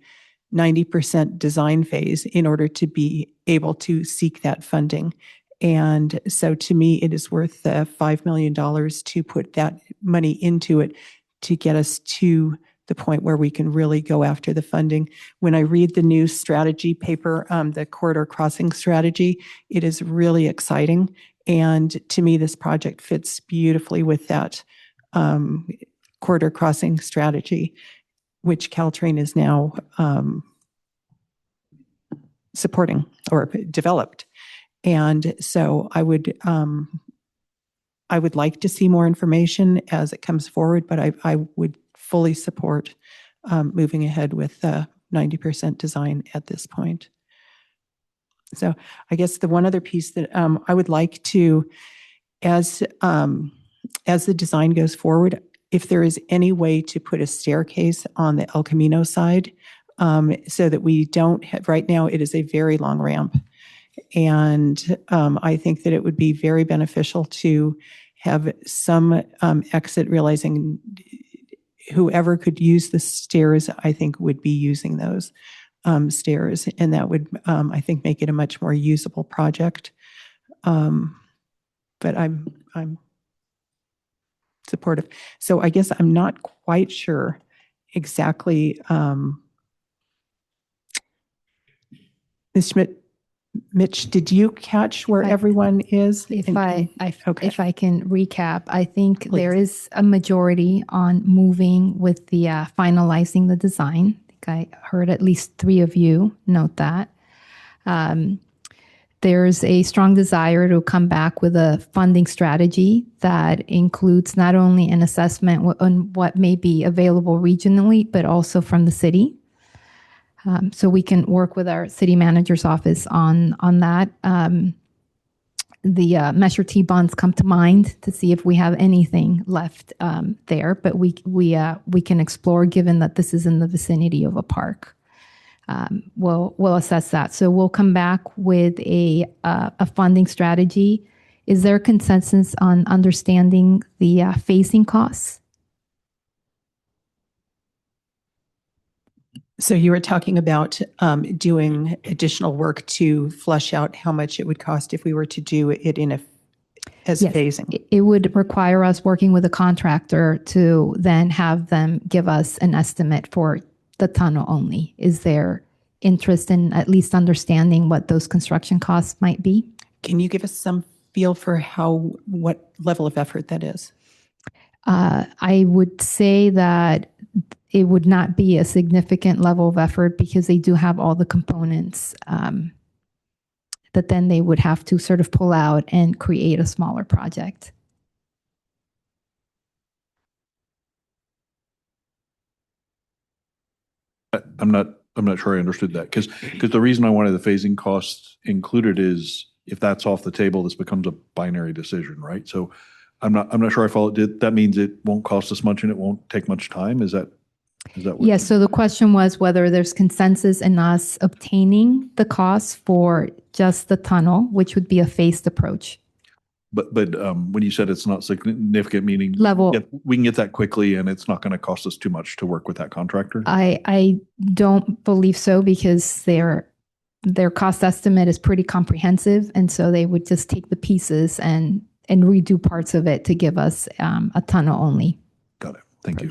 90% design phase in order to be able to seek that funding. And so to me, it is worth the $5 million to put that money into it to get us to the point where we can really go after the funding. When I read the new strategy paper, the corridor crossing strategy, it is really exciting. And to me, this project fits beautifully with that corridor crossing strategy, which Caltrain is now supporting or developed. And so I would like to see more information as it comes forward, but I would fully support moving ahead with 90% design at this point. So I guess the one other piece that I would like to, as the design goes forward, if there is any way to put a staircase on the El Camino side, so that we don't have, right now it is a very long ramp. And I think that it would be very beneficial to have some exit, realizing whoever could use the stairs, I think, would be using those stairs. And that would, I think, make it a much more usable project. But I'm supportive. So I guess I'm not quite sure exactly. Ms. Schmidt, Mitch, did you catch where everyone is? If Okay. if I can recap, I think Please. there is a majority on moving with the finalizing the design. I think I heard at least 3 of you note that. There's a strong desire to come back with a funding strategy that includes not only an assessment on what may be available regionally, but also from the city. So we can work with our city manager's office on that. The Measure T bonds come to mind to see if we have anything left there, but we can explore given that this is in the vicinity of a park. We'll assess that. So we'll come back with a funding strategy. Is there consensus on understanding the phasing costs? So you were talking about doing additional work to flush out how much it would cost if we were to do it as Yes. phasing. It would require us working with a contractor to then have them give us an estimate for the tunnel only. Is there interest in at least understanding what those construction costs might be? Can you give us some feel for what level of effort that is? I would say that it would not be a significant level of effort because they do have all the components that then they would have to sort of pull out and create a smaller project. I'm not sure I understood that because the reason I wanted the phasing costs included is if that's off the table, this becomes a binary decision, right? So I'm not sure I followed it. That means it won't cost us much and it won't take much time. Is that what? Yes. So the question was whether there's consensus in us obtaining the costs for just the tunnel, which would be a phased approach. But when you said it's not significant, meaning Level. we can get that quickly and it's not going to cost us too much to work with that contractor? I don't believe so because their cost estimate is pretty comprehensive. And so they would just take the pieces and redo parts of it to give us a tunnel only. Got it. Thank you.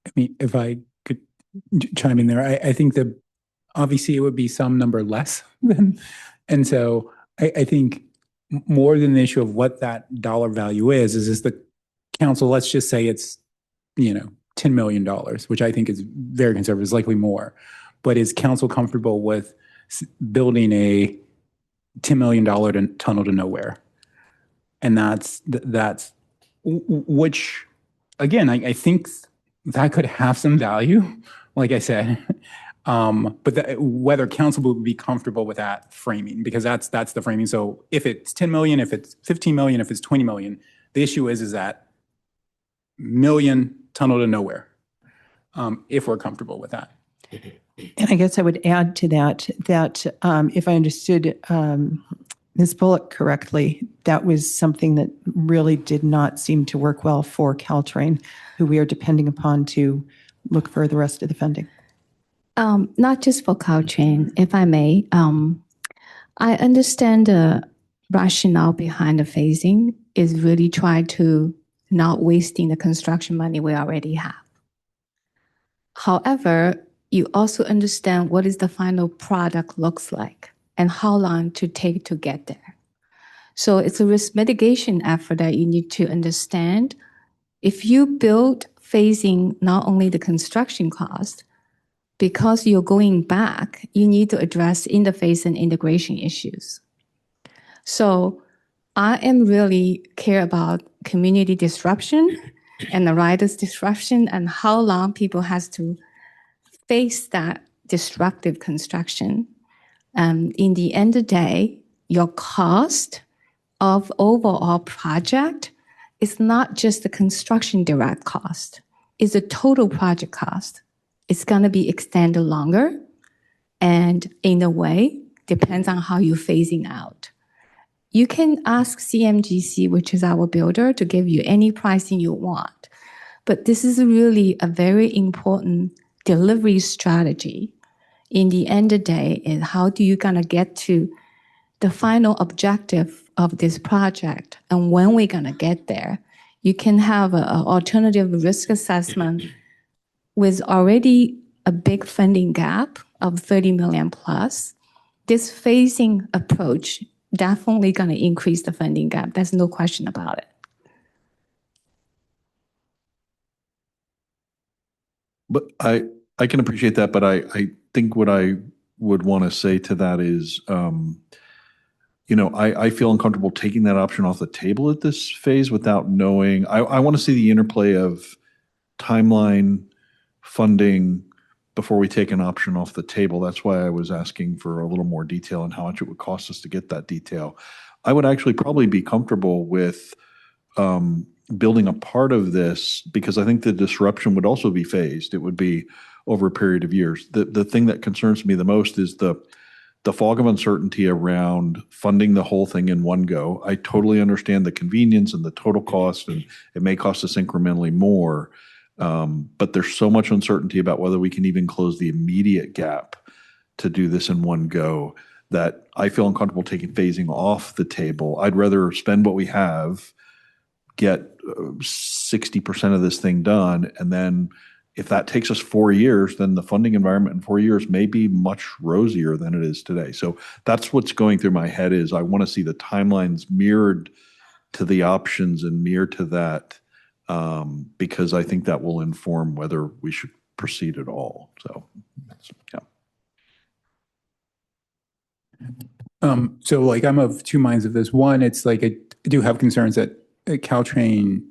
I mean, if I could chime in there, I think that obviously it would be some number less than, and so I think more than the issue of what that dollar value is the council, let's just say it's, $10 million, which I think is very conservative, is likely more. But is council comfortable with building a $10 million tunnel to nowhere? And that's which, again, I think that could have some value, like I said. But whether council would be comfortable with that framing, because that's the framing. So if it's 10 million, if it's 15 million, if it's 20 million, the issue is that million tunnel to nowhere, if we're comfortable with that. And I guess I would add to that if I understood Ms. Bullock correctly, that was something that really did not seem to work well for Caltrain, who we are depending upon to look for the rest of the funding. Not just for Caltrain, if I may. I understand the rationale behind the phasing is really try to not wasting the construction money we already have. However, you also understand what is the final product looks like and how long to take to get there. So it's a risk mitigation effort that you need to understand. If you build phasing not only the construction cost, because you're going back, you need to address interface and integration issues. So I am really care about community disruption and the riders disruption and how long people has to face that disruptive construction. In the end of the day, your cost of overall project is not just the construction direct cost, it's the total project cost. It's going to be extended longer, and in a way, depends on how you're phasing out. You can ask CMGC, which is our builder, to give you any pricing you want. But this is really a very important delivery strategy. In the end of the day, is how do you gonna get to the final objective of this project? And when we're gonna get there, You can have an alternative risk assessment with already a big funding gap of 30 million plus. This phasing approach definitely going to increase the funding gap. There's no question about it. But I can appreciate that, but I think what I would want to say to that is, I feel uncomfortable taking that option off the table at this phase without knowing. I want to see the interplay of timeline, funding, before we take an option off the table. That's why I was asking for a little more detail on how much it would cost us to get that detail. I would actually probably be comfortable with building a part of this, because I think the disruption would also be phased. It would be over a period of years. The thing that concerns me the most is the fog of uncertainty around funding the whole thing in one go. I totally understand the convenience and the total cost, and it may cost us incrementally more. But there's so much uncertainty about whether we can even close the immediate gap to do this in one go that I feel uncomfortable taking phasing off the table. I'd rather spend what we have, get 60% of this thing done, and then if that takes us 4 years, then the funding environment in 4 years may be much rosier than it is today. So that's what's going through my head, is I want to see the timelines mirrored to the options and mirrored to that, because I think that will inform whether we should proceed at all. So, yeah. So like I'm of two minds of this. One, it's like I do have concerns that Caltrain,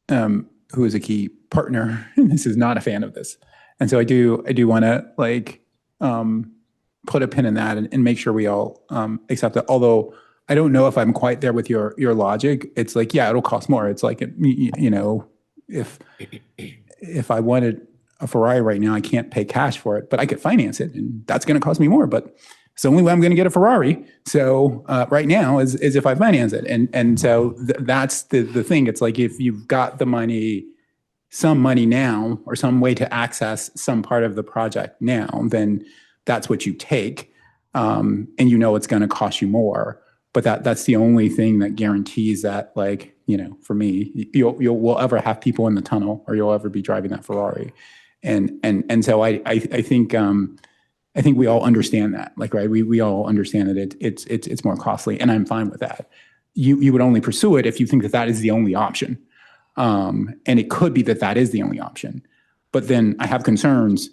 who is a key partner in this, is not a fan of this. And so I do want to like put a pin in that and make sure we all accept it. Although I don't know if I'm quite there with your logic. It's like, yeah, it'll cost more. It's like, if I wanted a Ferrari right now, I can't pay cash for it, but I could finance it, and that's going to cost me more. But it's the only way I'm going to get a Ferrari. So right now is if I finance it. And so that's the thing. It's like, if you've got the money, some money now, or some way to access some part of the project now, then that's what you take. And it's going to cost you more. But that's the only thing that guarantees that, like, for me, we'll ever have people in the tunnel, or you'll ever be driving that Ferrari. And so I think we all understand that, like, right? We all understand that it's more costly, and I'm fine with that. You would only pursue it if you think that is the only option. And it could be that is the only option. But then I have concerns.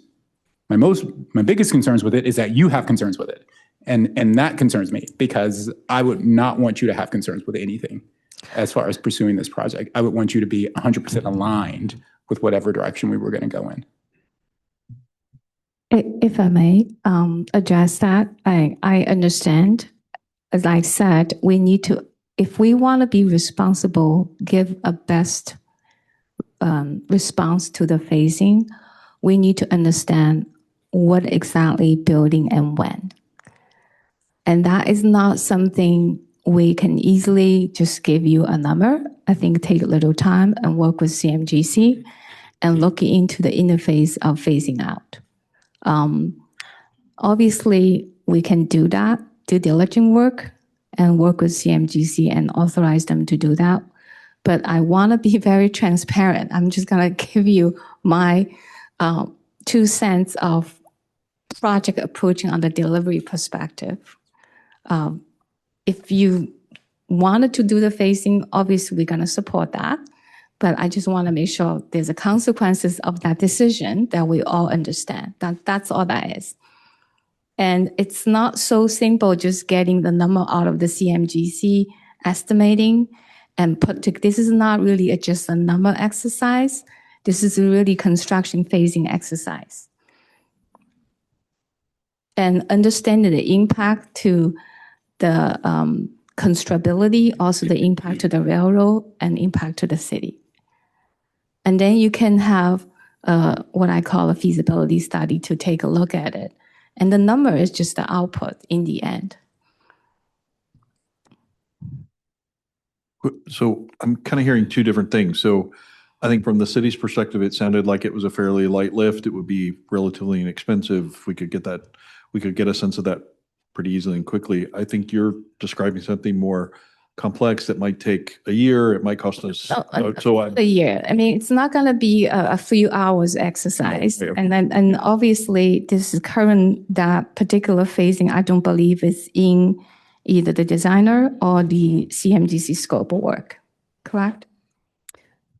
My biggest concerns with it is that you have concerns with it. And that concerns me, because I would not want you to have concerns with anything as far as pursuing this project. I would want you to be 100% aligned with whatever direction we were going to go in. If I may address that, I understand. As I said, we need to, if we want to be responsible, give a best response to the phasing, we need to understand what exactly building and when. And that is not something we can easily just give you a number. I think take a little time and work with CMGC and look into the interface of phasing out. Obviously, we can do that, do diligent work, and work with CMGC and authorize them to do that. But I want to be very transparent. I'm just going to give you my 2 cents of project approaching on the delivery perspective. If you wanted to do the phasing, obviously we're going to support that. But I just want to make sure there's a consequences of that decision that we all understand. That's all that is. And it's not so simple just getting the number out of the CMGC estimating and this is not really just a number exercise. This is really construction phasing exercise. And understanding the impact to the constructability, also the impact to the railroad and impact to the city. And then you can have what I call a feasibility study to take a look at it. And the number is just the output in the end. So I'm kind of hearing two different things. So I think from the city's perspective, it sounded like it was a fairly light lift. It would be relatively inexpensive. We could get a sense of that pretty easily and quickly. I think you're describing something more complex. It might take a year. It might cost us. A year. I mean, it's not going to be a few hours exercise. Okay. And obviously this that particular phasing, I don't believe is in either the designer or the CMGC scope of work, correct?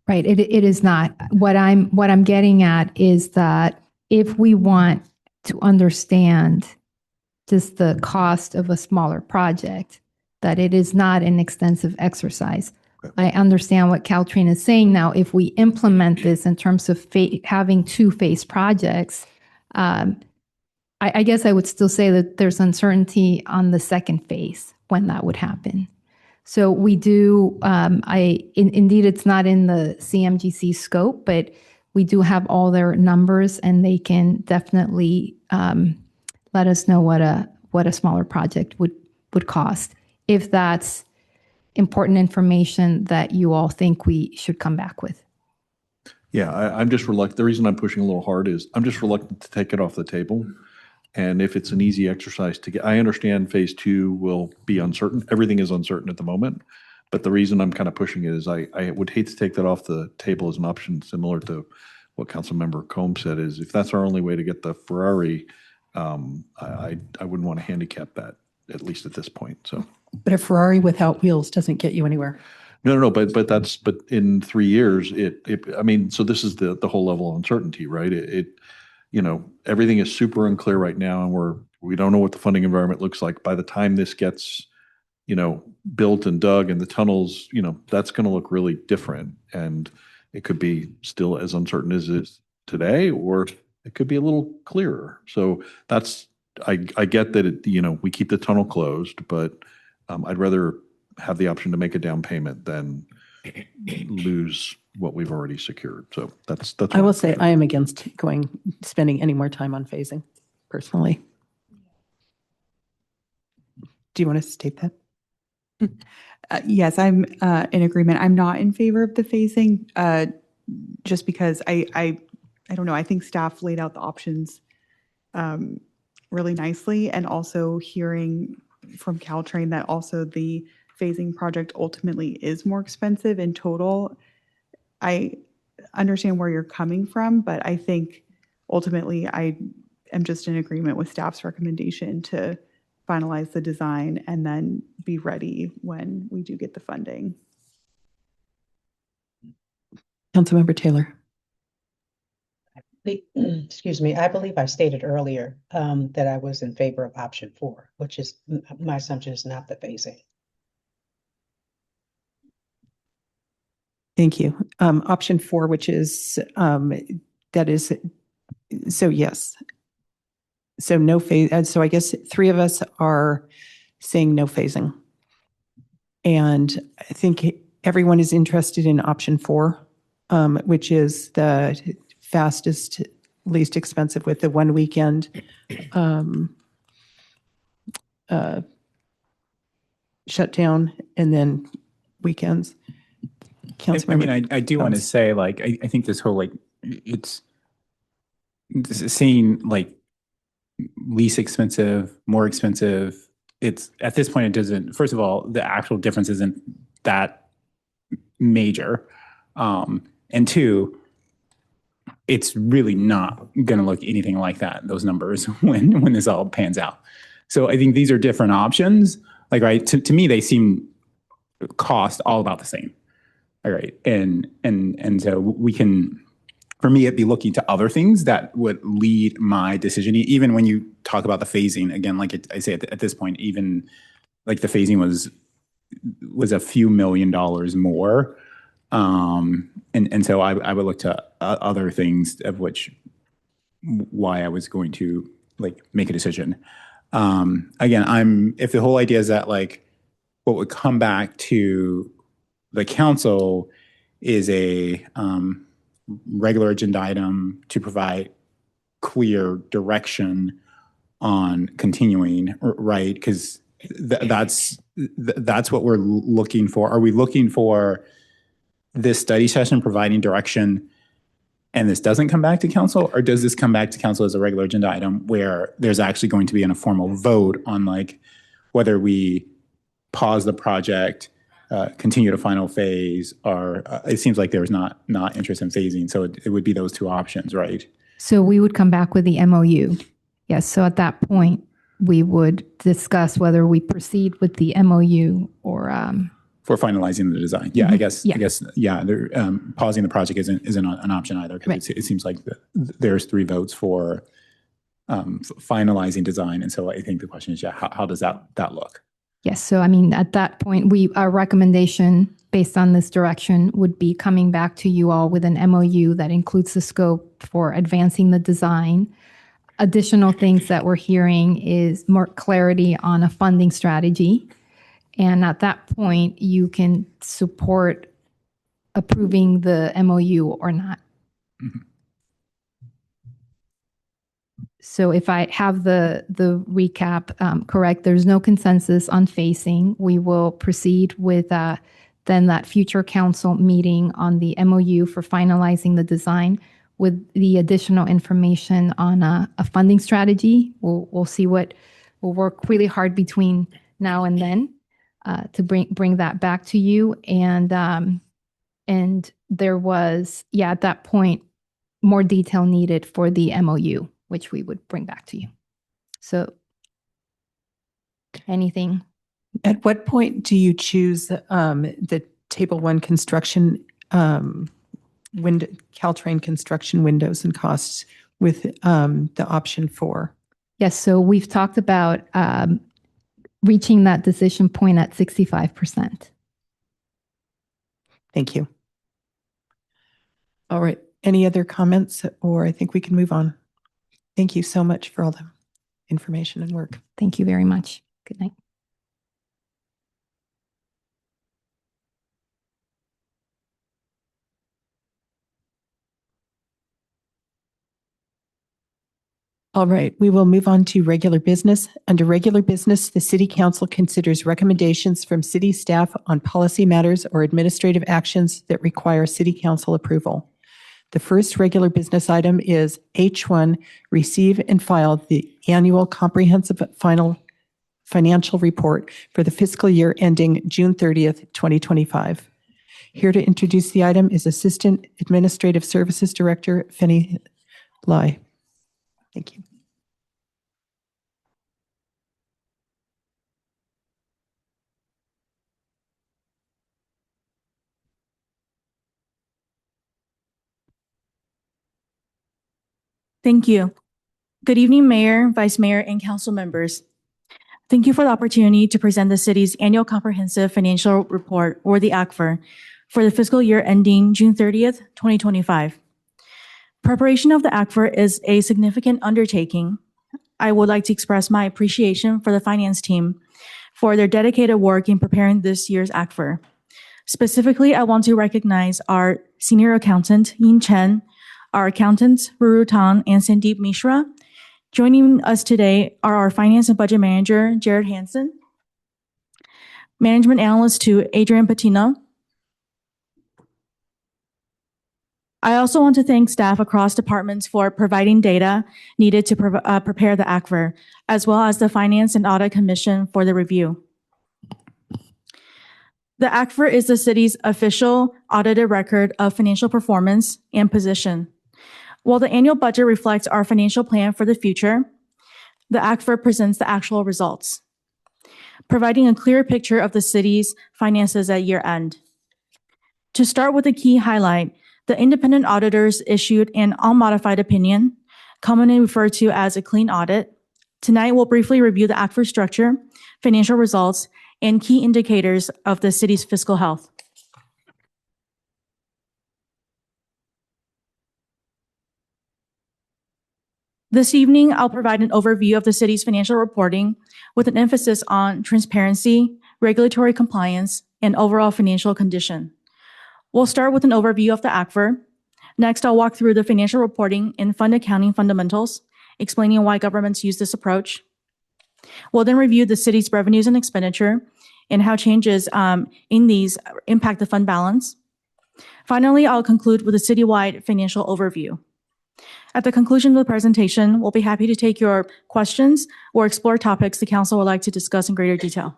Right. It is not. What I'm getting at is that if we want to understand just the cost of a smaller project, that it is not an extensive exercise. I understand what Caltrina is saying now. If we implement this in terms of having two-phase projects, I guess I would still say that there's uncertainty on the second phase when that would happen. So we do, indeed, it's not in the CMGC scope, but we do have all their numbers, and they can definitely let us know what a smaller project would cost, if that's important information that you all think we should come back with. Yeah, I'm just reluctant. The reason I'm pushing a little hard is I'm just reluctant to take it off the table. And if it's an easy exercise to get, I understand phase 2 will be uncertain. Everything is uncertain at the moment. But the reason I'm kind of pushing it is I would hate to take that off the table as an option, similar to what Councilmember Combs said, is if that's our only way to get the Ferrari, I wouldn't want to handicap that, at least at this point. So, But a Ferrari without wheels doesn't get you anywhere. No, but in 3 years, I mean, so this is the whole level of uncertainty, right? Everything is super unclear right now, and we don't know what the funding environment looks like. By the time this gets, built and dug and the tunnels, that's going to look really different. And it could be still as uncertain as it is today, or it could be a little clearer. So I get that we keep the tunnel closed, but I'd rather have the option to make a down payment than lose what we've already secured. So that's. I will say I am against spending any more time on phasing, personally. Do you want to state that? Yes, I'm in agreement. I'm not in favor of the phasing, just because I don't know. I think staff laid out the options really nicely, and also hearing from Caltrain that also the phasing project ultimately is more expensive in total. I understand where you're coming from, but I think ultimately I am just in agreement with staff's recommendation to finalize the design and then be ready when we do get the funding. Councilmember Taylor. Excuse me, I believe I stated earlier that I was in favor of option 4, which is my assumption is not the phasing. Thank you. Option 4, which is, that is, so yes. So no phase, so I guess 3 of us are saying no phasing. And I think everyone is interested in option 4, which is the fastest, least expensive, with the 1 weekend shutdown and then weekends. I do want to say, I think this whole, it's saying least expensive, more expensive. It's at this point, it doesn't, first of all, the actual difference isn't that major. And 2, it's really not going to look anything like that, those numbers, when this all pans out. So I think these are different options. Right, to me, they seem cost all about the same. All right. And so we can, for me, it'd be looking to other things that would lead my decision. Even when you talk about the phasing, again, I say at this point, even the phasing was a few $1 million more. And so I would look to other things, of which why I was going to make a decision. Again, if the whole idea is that what would come back to the council is a regular agenda item to provide clear direction on continuing, right? Because that's what we're looking for. Are we looking for this study session providing direction and this doesn't come back to council, or does this come back to council as a regular agenda item where there's actually going to be a formal vote on whether we pause the project continue to final phase, or it seems like there's not interest in phasing. So it would be those two options, right? So we would come back with the MOU. Yes, so at that point, we would discuss whether we proceed with the MOU or for finalizing the design. Yeah, Mhm. I guess, pausing the project isn't an option either, because it seems like there's 3 votes for finalizing design. And so I think the question is, how does that look? Yes, so I mean, at that point, our recommendation based on this direction would be coming back to you all with an MOU that includes the scope for advancing the design. Additional things that we're hearing is more clarity on a funding strategy. And at that point, you can support approving the MOU or not. Mhm. So if I have the recap correct, there's no consensus on phasing. We will proceed with then that future council meeting on the MOU for finalizing the design with the additional information on a funding strategy. We'll see we'll work really hard between now and then to bring that back to you. And there was, at that point, more detail needed for the MOU, which we would bring back to you. So anything? At what point do you choose the Table 1 construction Caltrain construction windows and costs with the option 4? Yes, so we've talked about reaching that decision point at 65%. Thank you. All right. Any other comments, or I think we can move on? Thank you so much for all the information and work. Thank you very much. Good night. All right, we will move on to regular business. Under regular business, the City Council considers recommendations from city staff on policy matters or administrative actions that require City Council approval. The first regular business item is H1, receive and file the annual comprehensive financial report for the fiscal year ending June 30th, 2025. Here to introduce the item is Assistant Administrative Services Director, Fanny Lai. Thank you. Thank you. Good evening, Mayor, Vice Mayor, and Council members. Thank you for the opportunity to present the city's annual comprehensive financial report, or the ACFR, for the fiscal year ending June 30th, 2025. Preparation of the ACFR is a significant undertaking. I would like to express my appreciation for the finance team for their dedicated work in preparing this year's ACFR. Specifically, I want to recognize our senior accountant, Yin Chen, our accountants, Ruru Tan and Sandeep Mishra. Joining us today are our finance and budget manager, Jared Hansen, management analyst to Adrian Patino. I also want to thank staff across departments for providing data needed to prepare the ACFR, as well as the Finance and Audit Commission for the review. The ACFR is the city's official audited record of financial performance and position. While the annual budget reflects our financial plan for the future, the ACFR presents the actual results, providing a clear picture of the city's finances at year end. To start with a key highlight, the independent auditors issued an unmodified opinion, commonly referred to as a clean audit. Tonight, we'll briefly review the ACFR structure, financial results, and key indicators of the city's fiscal health. This evening, I'll provide an overview of the city's financial reporting with an emphasis on transparency, regulatory compliance, and overall financial condition. We'll start with an overview of the ACFR. Next, I'll walk through the financial reporting and fund accounting fundamentals, explaining why governments use this approach. We'll then review the city's revenues and expenditure and how changes in these impact the fund balance. Finally, I'll conclude with a citywide financial overview. At the conclusion of the presentation, we'll be happy to take your questions or explore topics the council would like to discuss in greater detail.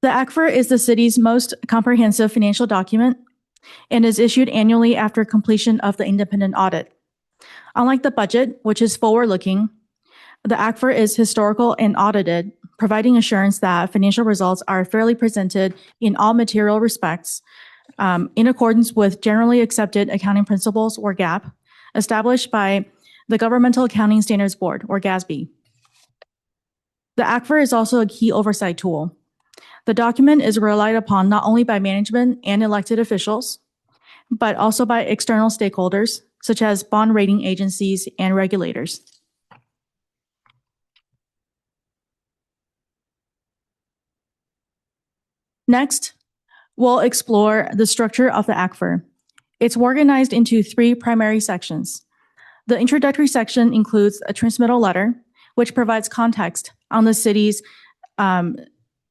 The ACFR is the city's most comprehensive financial document and is issued annually after completion of the independent audit. Unlike the budget, which is forward-looking, the ACFR is historical and audited, providing assurance that financial results are fairly presented in all material respects, in accordance with generally accepted accounting principles, or GAAP, established by the Governmental Accounting Standards Board, or GASB. The ACFR is also a key oversight tool. The document is relied upon not only by management and elected officials, but also by external stakeholders, such as bond rating agencies and regulators. Next, we'll explore the structure of the ACFR. It's organized into 3 primary sections. The introductory section includes a transmittal letter, which provides context on the city's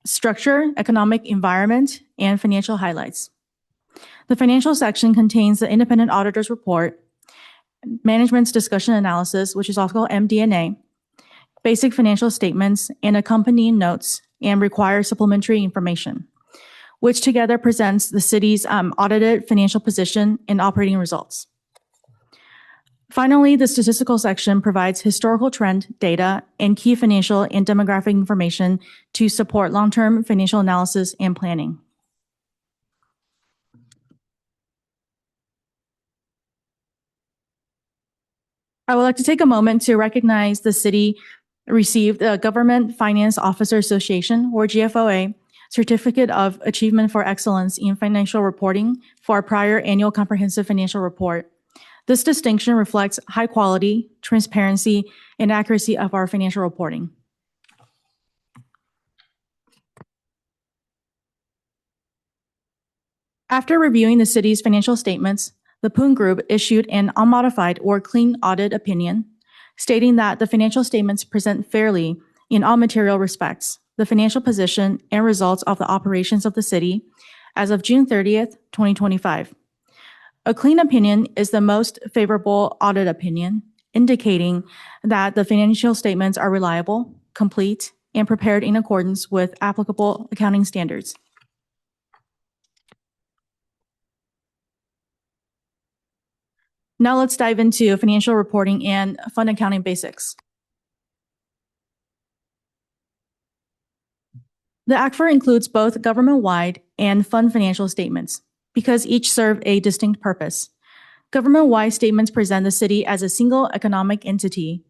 structure, economic environment, and financial highlights. The financial section contains the independent auditor's report, management's discussion analysis, which is also called MD&A, basic financial statements, and accompanying notes and required supplementary information, which together presents the city's audited financial position and operating results. Finally, the statistical section provides historical trend data and key financial and demographic information to support long-term financial analysis and planning. I would like to take a moment to recognize the city received the Government Finance Officer Association, or GFOA, Certificate of Achievement for Excellence in Financial Reporting for our prior annual comprehensive financial report. This distinction reflects high quality, transparency, and accuracy of our financial reporting. After reviewing the city's financial statements, the Poon Group issued an unmodified or clean audit opinion, stating that the financial statements present fairly in all material respects the financial position and results of the operations of the city as of June 30th, 2025. A clean opinion is the most favorable audit opinion, indicating that the financial statements are reliable, complete, and prepared in accordance with applicable accounting standards. Now let's dive into financial reporting and fund accounting basics. The ACFR includes both government-wide and fund financial statements because each serve a distinct purpose. Government-wide statements present the city as a single economic entity,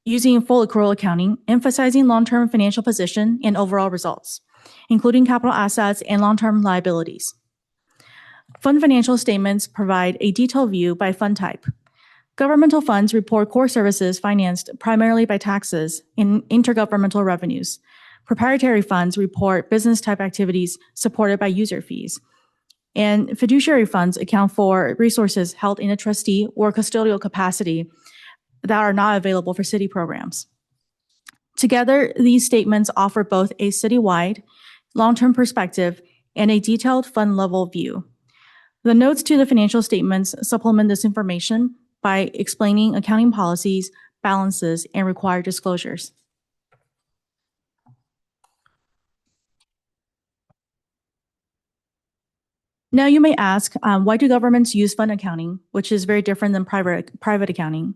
using full accrual accounting, emphasizing long-term financial position and overall results, including capital assets and long-term liabilities. Fund financial statements provide a detailed view by fund type. Governmental funds report core services financed primarily by taxes and intergovernmental revenues. Proprietary funds report business type activities supported by user fees. And fiduciary funds account for resources held in a trustee or custodial capacity that are not available for city programs. Together, these statements offer both a citywide, long-term perspective and a detailed fund level view. The notes to the financial statements supplement this information by explaining accounting policies, balances, and required disclosures. Now you may ask, why do governments use fund accounting, which is very different than private accounting?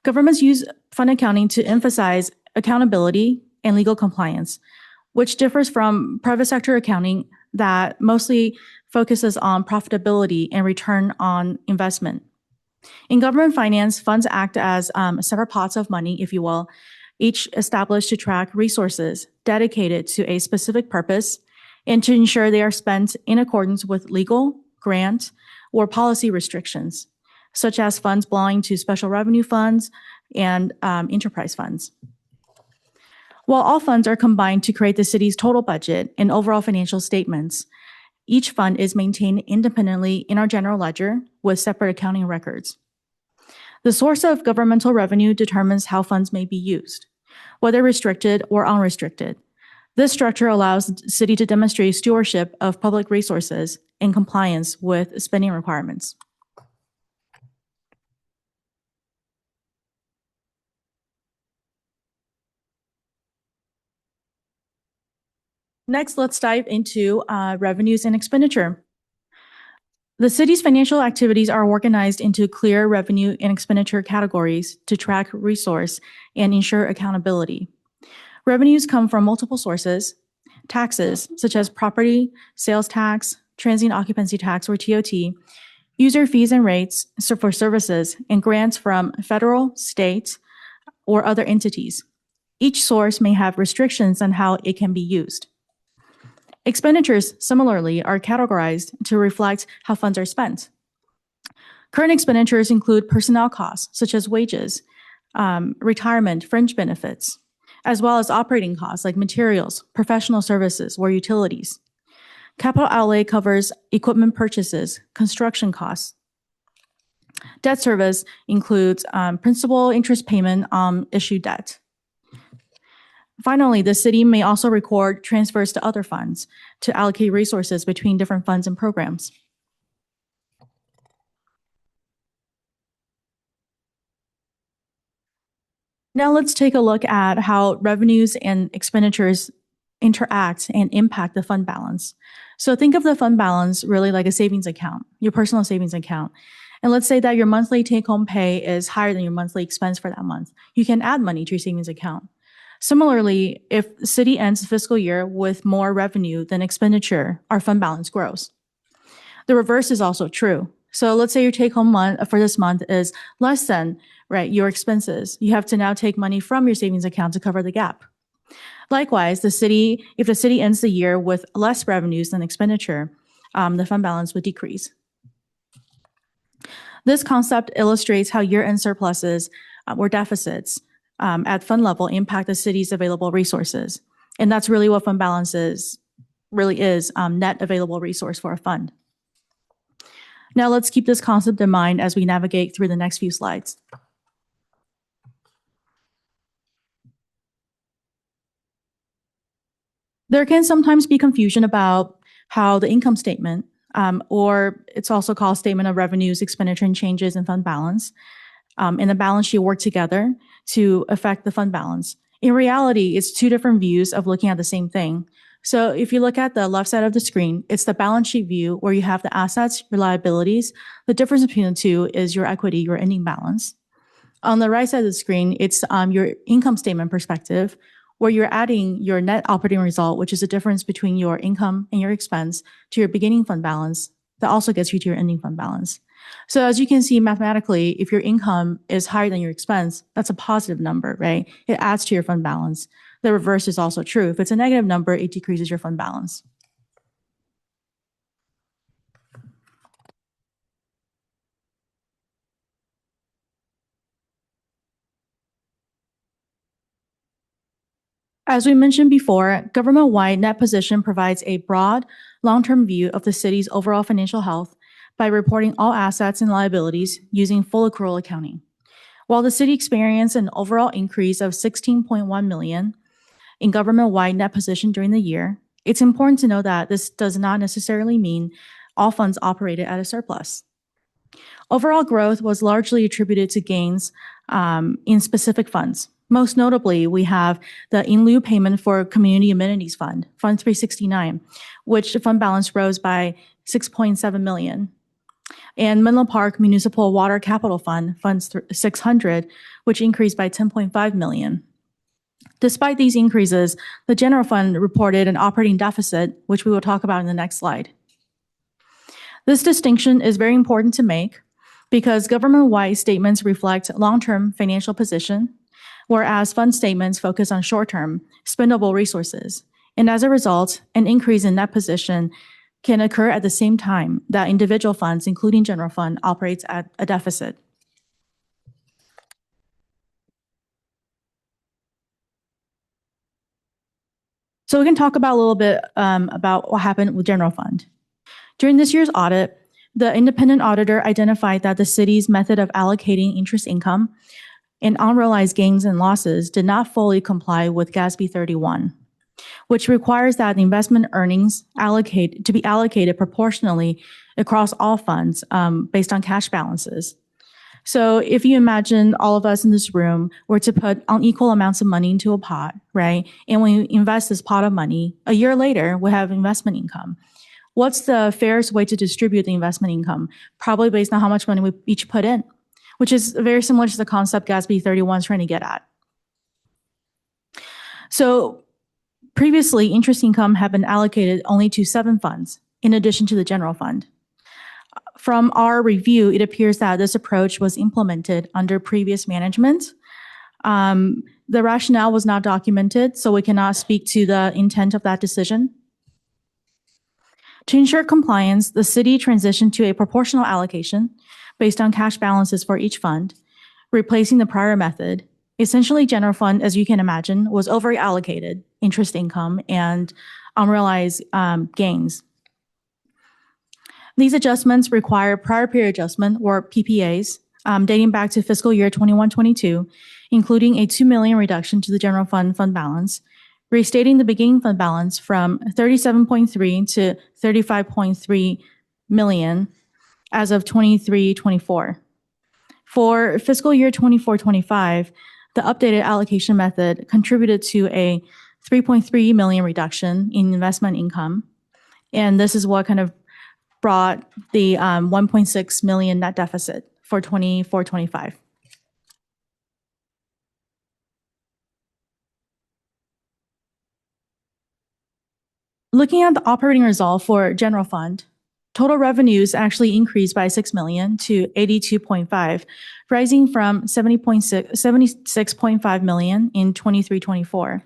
Governments use fund accounting to emphasize accountability and legal compliance, which differs from private sector accounting that mostly focuses on profitability and return on investment. In government finance, funds act as separate pots of money, if you will, each established to track resources dedicated to a specific purpose and to ensure they are spent in accordance with legal, grant, or policy restrictions, such as funds belonging to special revenue funds and enterprise funds. While all funds are combined to create the city's total budget and overall financial statements, each fund is maintained independently in our general ledger with separate accounting records. The source of governmental revenue determines how funds may be used, whether restricted or unrestricted. This structure allows the city to demonstrate stewardship of public resources in compliance with spending requirements. Next, let's dive into revenues and expenditure. The city's financial activities are organized into clear revenue and expenditure categories to track resource and ensure accountability. Revenues come from multiple sources: taxes, such as property, sales tax, transient occupancy tax, or TOT, user fees and rates for services, and grants from federal, state, or other entities. Each source may have restrictions on how it can be used. Expenditures, similarly, are categorized to reflect how funds are spent. Current expenditures include personnel costs, such as wages, retirement, fringe benefits, as well as operating costs like materials, professional services, or utilities. Capital outlay covers equipment purchases, construction costs. Debt service includes principal interest payment on issued debt. Finally, the city may also record transfers to other funds to allocate resources between different funds and programs. Now let's take a look at how revenues and expenditures interact and impact the fund balance. So think of the fund balance really like a savings account, your personal savings account. And let's say that your monthly take-home pay is higher than your monthly expense for that month. You can add money to your savings account. Similarly, if the city ends the fiscal year with more revenue than expenditure, our fund balance grows. The reverse is also true. So let's say your take-home month for this month is less than your expenses. You have to now take money from your savings account to cover the gap. Likewise, if the city ends the year with less revenues than expenditure, the fund balance would decrease. This concept illustrates how year-end surpluses or deficits at fund level impact the city's available resources. And that's really what fund balance is, net available resource for a fund. Now let's keep this concept in mind as we navigate through the next few slides. There can sometimes be confusion about how the income statement, or it's also called statement of revenues, expenditure, and changes in fund balance, and the balance sheet work together to affect the fund balance. In reality, it's two different views of looking at the same thing. So if you look at the left side of the screen, it's the balance sheet view where you have the assets, your liabilities. The difference between the two is your equity, your ending balance. On the right side of the screen, it's your income statement perspective, where you're adding your net operating result, which is the difference between your income and your expense, to your beginning fund balance. That also gets you to your ending fund balance. So as you can see mathematically, if your income is higher than your expense, that's a positive number, right? It adds to your fund balance. The reverse is also true. If it's a negative number, it decreases your fund balance. As we mentioned before, government-wide net position provides a broad, long-term view of the city's overall financial health by reporting all assets and liabilities using full accrual accounting. While the city experienced an overall increase of $16.1 million in government-wide net position during the year, it's important to know that this does not necessarily mean all funds operated at a surplus. Overall growth was largely attributed to gains in specific funds. Most notably, we have the in lieu payment for Community Amenities Fund, Fund 369, which the fund balance rose by $6.7 million. And Menlo Park Municipal Water Capital Fund, Fund 600, which increased by $10.5 million. Despite these increases, the general fund reported an operating deficit, which we will talk about in the next slide. This distinction is very important to make because government-wide statements reflect long-term financial position, whereas fund statements focus on short-term, spendable resources. And as a result, an increase in net position can occur at the same time that individual funds, including general fund, operates at a deficit. So we can talk about a little bit about what happened with general fund. During this year's audit, the independent auditor identified that the city's method of allocating interest income and unrealized gains and losses did not fully comply with GASB 31, which requires that the investment earnings to be allocated proportionally across all funds based on cash balances. So if you imagine all of us in this room were to put unequal amounts of money into a pot, right? And we invest this pot of money, a year later, we have investment income. What's the fairest way to distribute the investment income? Probably based on how much money we each put in, which is very similar to the concept GASB 31 is trying to get at. So previously, interest income had been allocated only to 7 funds, in addition to the general fund. From our review, it appears that this approach was implemented under previous management. The rationale was not documented, so we cannot speak to the intent of that decision. To ensure compliance, the city transitioned to a proportional allocation based on cash balances for each fund, replacing the prior method. Essentially, general fund, as you can imagine, was over-allocated interest income and unrealized gains. These adjustments require prior period adjustment, or PPAs, dating back to fiscal year 21-22, including a $2 million reduction to the general fund balance, restating the beginning fund balance from $37.3 to $35.3 million as of 23-24. For fiscal year 24-25, the updated allocation method contributed to a $3.3 million reduction in investment income, and this is what kind of brought the $1.6 million net deficit for 24-25. Looking at the operating result for general fund, total revenues actually increased by $6 million to $82.5, rising from $76.5 million in 23-24.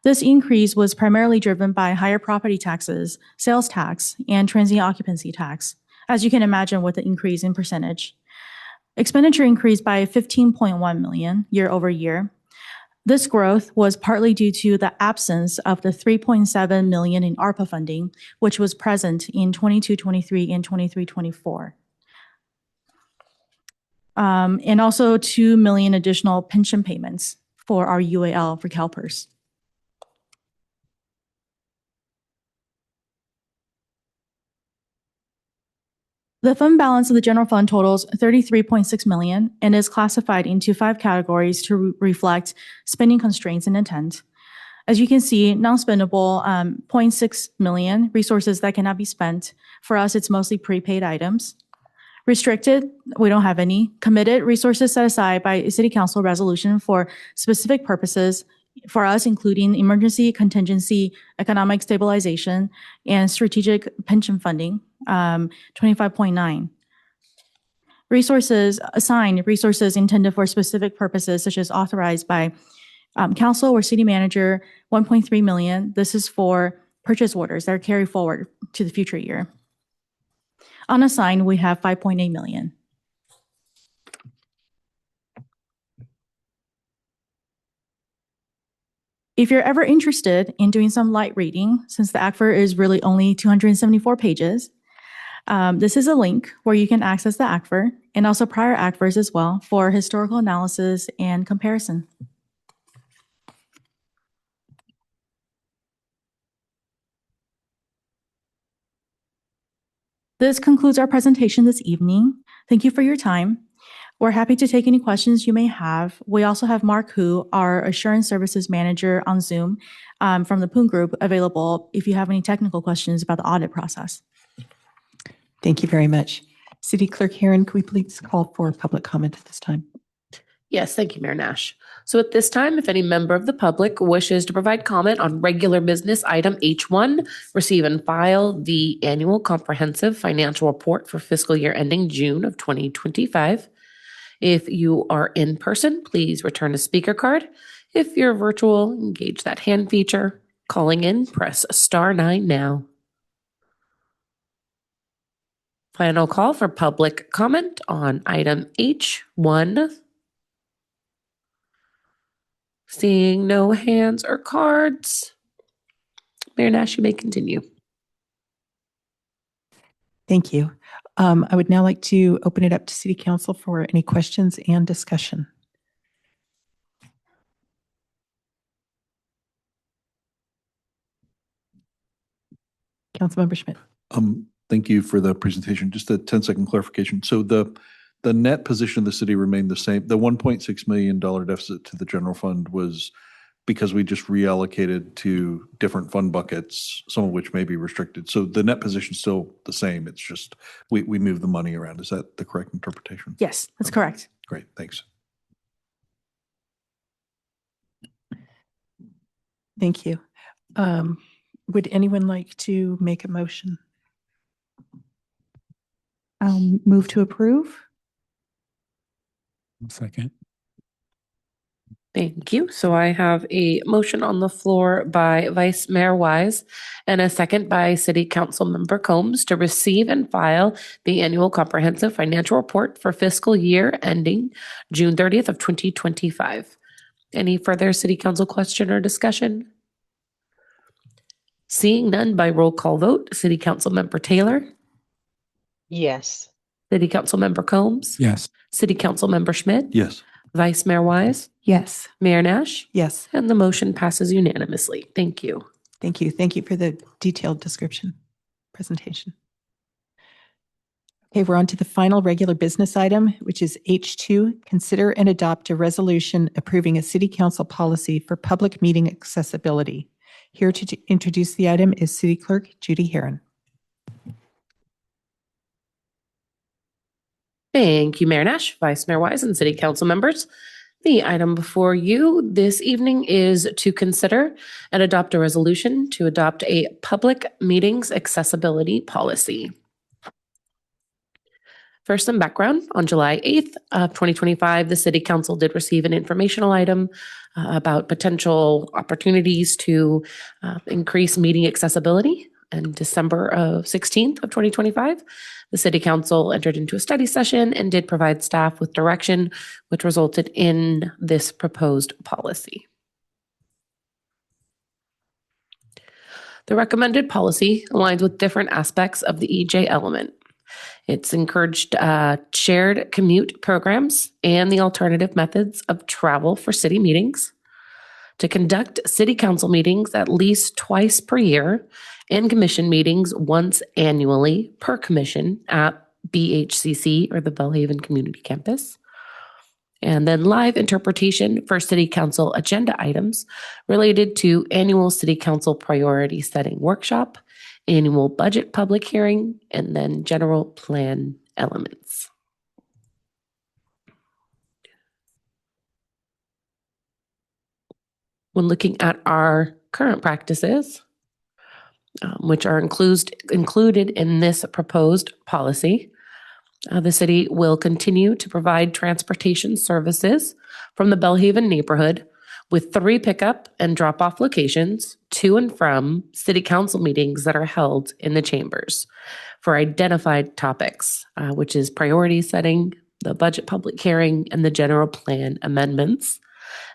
This increase was primarily driven by higher property taxes, sales tax, and transient occupancy tax, as you can imagine with the increase in percentage. Expenditure increased by $15.1 million year over year. This growth was partly due to the absence of the $3.7 million in ARPA funding, which was present in 22-23 and 23-24. And also $2 million additional pension payments for our UAL for CalPERS. The fund balance of the general fund totals $33.6 million and is classified into 5 categories to reflect spending constraints and intent. As you can see, non-spendable, $0.6 million, resources that cannot be spent. For us, it's mostly prepaid items. Restricted, we don't have any. Committed, resources set aside by a city council resolution for specific purposes, for us, including emergency, contingency, economic stabilization, and strategic pension funding, 25.9. Resources assigned, resources intended for specific purposes, such as authorized by council or city manager, 1.3 million. This is for purchase orders that are carried forward to the future year. Unassigned, we have 5.8 million. If you're ever interested in doing some light reading, since the ACFR is really only 274 pages, this is a link where you can access the ACFR and also prior ACFRs as well for historical analysis and comparison. This concludes our presentation this evening. Thank you for your time. We're happy to take any questions you may have. We also have Mark Hu, our Assurance Services Manager on Zoom from the Poon Group, available if you have any technical questions about the audit process. Thank you very much. City Clerk Heron, could we please call for public comment at this time? Yes, thank you, Mayor Nash. So at this time, if any member of the public wishes to provide comment on regular business item H1, receive and file the annual comprehensive financial report for fiscal year ending June of 2025. If you are in person, please return a speaker card. If you're virtual, engage that hand feature. Calling in, press *9 now. Final call for public comment on item H1. Seeing no hands or cards, Mayor Nash, you may continue. Thank you. I would now like to open it up to City Council for any questions and discussion. Councilmember Schmidt. Thank you for the presentation. Just a 10-second clarification. So the the net position of the city remained the same. The $1.6 million deficit to the general fund was because we just reallocated to different fund buckets, some of which may be restricted. So the net position is still the same. It's just we moved the money around. Is that the correct interpretation? Yes, that's correct. Great, thanks. Thank you. Would anyone like to make a motion? Move to approve. Second. Thank you. So I have a motion on the floor by Vice Mayor Wise and a second by City Councilmember Combs to receive and file the annual comprehensive financial report for fiscal year ending June 30th of 2025. Any further City Council question or discussion? Seeing none, by roll call vote, City Councilmember Taylor, Yes. City Councilmember Combs, Yes. City Councilmember Schmidt, Yes. Vice Mayor Wise, Yes. Mayor Nash, Yes. and the motion passes unanimously. Thank you. Thank you. Thank you for the detailed presentation. Okay, we're on to the final regular business item, which is H2, consider and adopt a resolution approving a city council policy for public meeting accessibility. Here to introduce the item is City Clerk Judy Heron. Thank you, Mayor Nash, Vice Mayor Wise, and City Council members. The item before you this evening is to consider and adopt a resolution to adopt a public meetings accessibility policy. First, some background. On July 8th of 2025, the City Council did receive an informational item about potential opportunities to increase meeting accessibility. In December 16th of 2025, the City Council entered into a study session and did provide staff with direction, which resulted in this proposed policy. The recommended policy aligns with different aspects of the EJ element. It's encouraged shared commute programs and the alternative methods of travel for city meetings, to conduct city council meetings at least twice per year and commission meetings once annually per commission at BHCC or the Belle Haven Community Campus. And then live interpretation for city council agenda items related to annual city council priority setting workshop, annual budget public hearing, and then general plan elements. When looking at our current practices, which are included in this proposed policy, the city will continue to provide transportation services from the Belle Haven neighborhood with 3 pickup and drop-off locations to and from city council meetings that are held in the chambers for identified topics, which is priority setting, the budget public hearing, and the general plan amendments.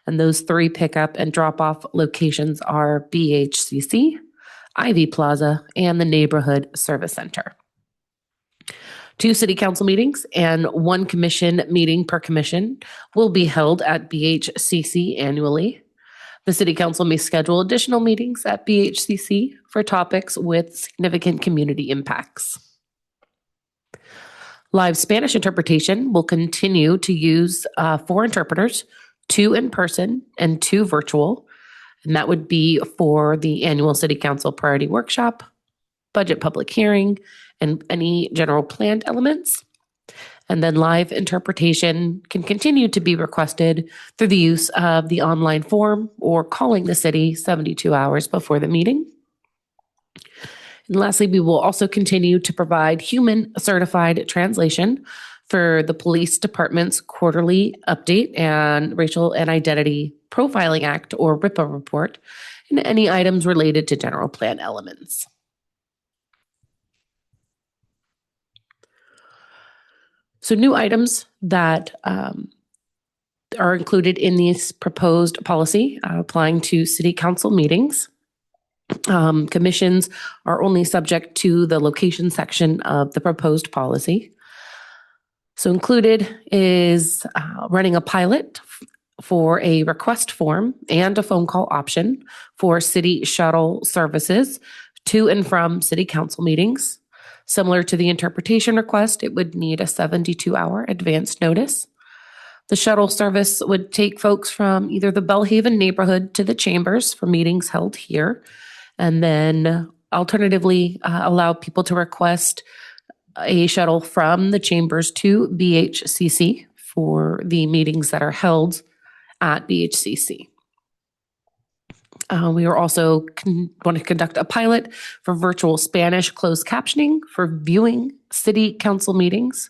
And those 3 pickup and drop-off locations are BHCC, Ivy Plaza, and the Neighborhood Service Center. 2 city council meetings and 1 commission meeting per commission will be held at BHCC annually. The city council may schedule additional meetings at BHCC for topics with significant community impacts. Live Spanish interpretation will continue to use 4 interpreters, 2 in person and 2 virtual. And that would be for the annual city council priority workshop, budget public hearing, and any general planned elements. And then live interpretation can continue to be requested through the use of the online form or calling the city 72 hours before the meeting. And lastly, we will also continue to provide human certified translation for the police department's quarterly update and Racial and Identity Profiling Act or RIPA report, and any items related to general plan elements. So new items that are included in this proposed policy applying to city council meetings. Commissions are only subject to the location section of the proposed policy. So included is running a pilot for a request form and a phone call option for city shuttle services to and from city council meetings, Similar to the interpretation request, it would need a 72-hour advance notice. The shuttle service would take folks from either the Belle Haven neighborhood to the chambers for meetings held here, and then alternatively allow people to request a shuttle from the chambers to BHCC for the meetings that are held at BHCC. We are also want to conduct a pilot for virtual Spanish closed captioning for viewing city council meetings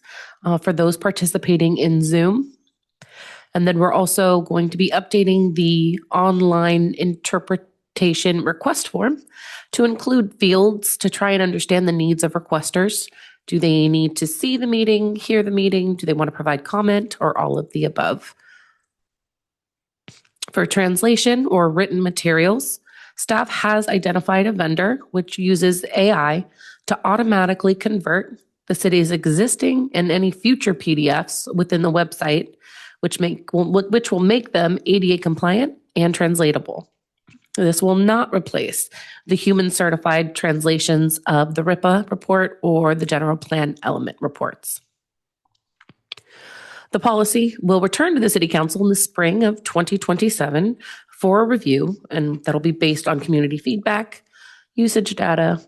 for those participating in Zoom. And then we're also going to be updating the online interpretation request form to include fields to try and understand the needs of requesters. Do they need to see the meeting, hear the meeting? Do they want to provide comment, or all of the above? For translation or written materials, staff has identified a vendor which uses AI to automatically convert the city's existing and any future PDFs within the website, which will make them ADA compliant and translatable. This will not replace the human certified translations of the RIPA report or the general plan element reports. The policy will return to the City Council in the spring of 2027 for a review, and that'll be based on community feedback, usage data,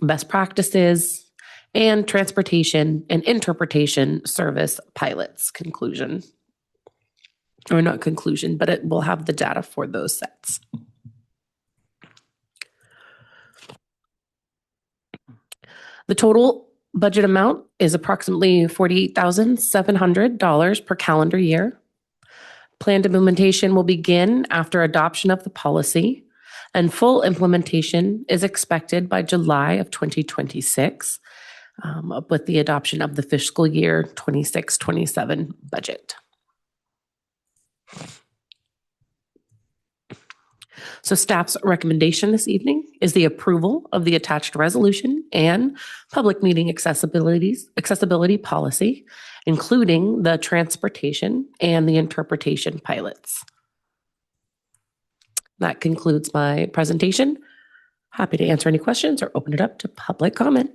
best practices, and transportation and interpretation service pilots conclusion. Or not conclusion, but it will have the data for those sets. The total budget amount is approximately $48,700 per calendar year. Planned implementation will begin after adoption of the policy, and full implementation is expected by July of 2026 with the adoption of the fiscal year 26-27 budget. So staff's recommendation this evening is the approval of the attached resolution and public meeting accessibility policy, including the transportation and the interpretation pilots. That concludes my presentation. Happy to answer any questions or open it up to public comment.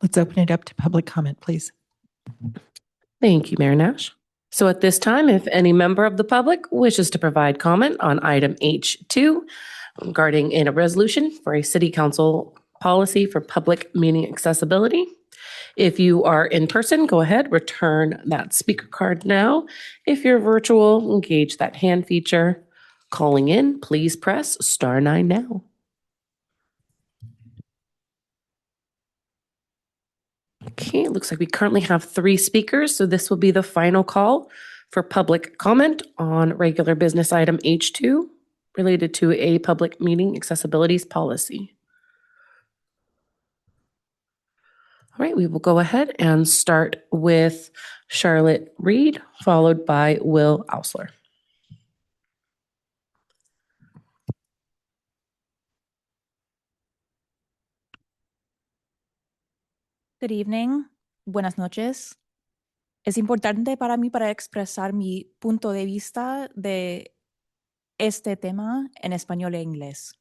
Let's open it up to public comment, please. Thank you, Mayor Nash. So at this time, if any member of the public wishes to provide comment on item H2 regarding a resolution for a city council policy for public meeting accessibility, if you are in person, go ahead, return that speaker card now. If you're virtual, engage that hand feature. Calling in, please press *9 now. Okay, it looks like we currently have 3 speakers, so this will be the final call for public comment on regular business item H2 related to a public meeting accessibilities policy. All right, we will go ahead and start with Charlotte Reed, followed by Will Ausler. Good evening. Buenas noches. Es importante para mí para expresar mi punto de vista de este tema en español e inglés.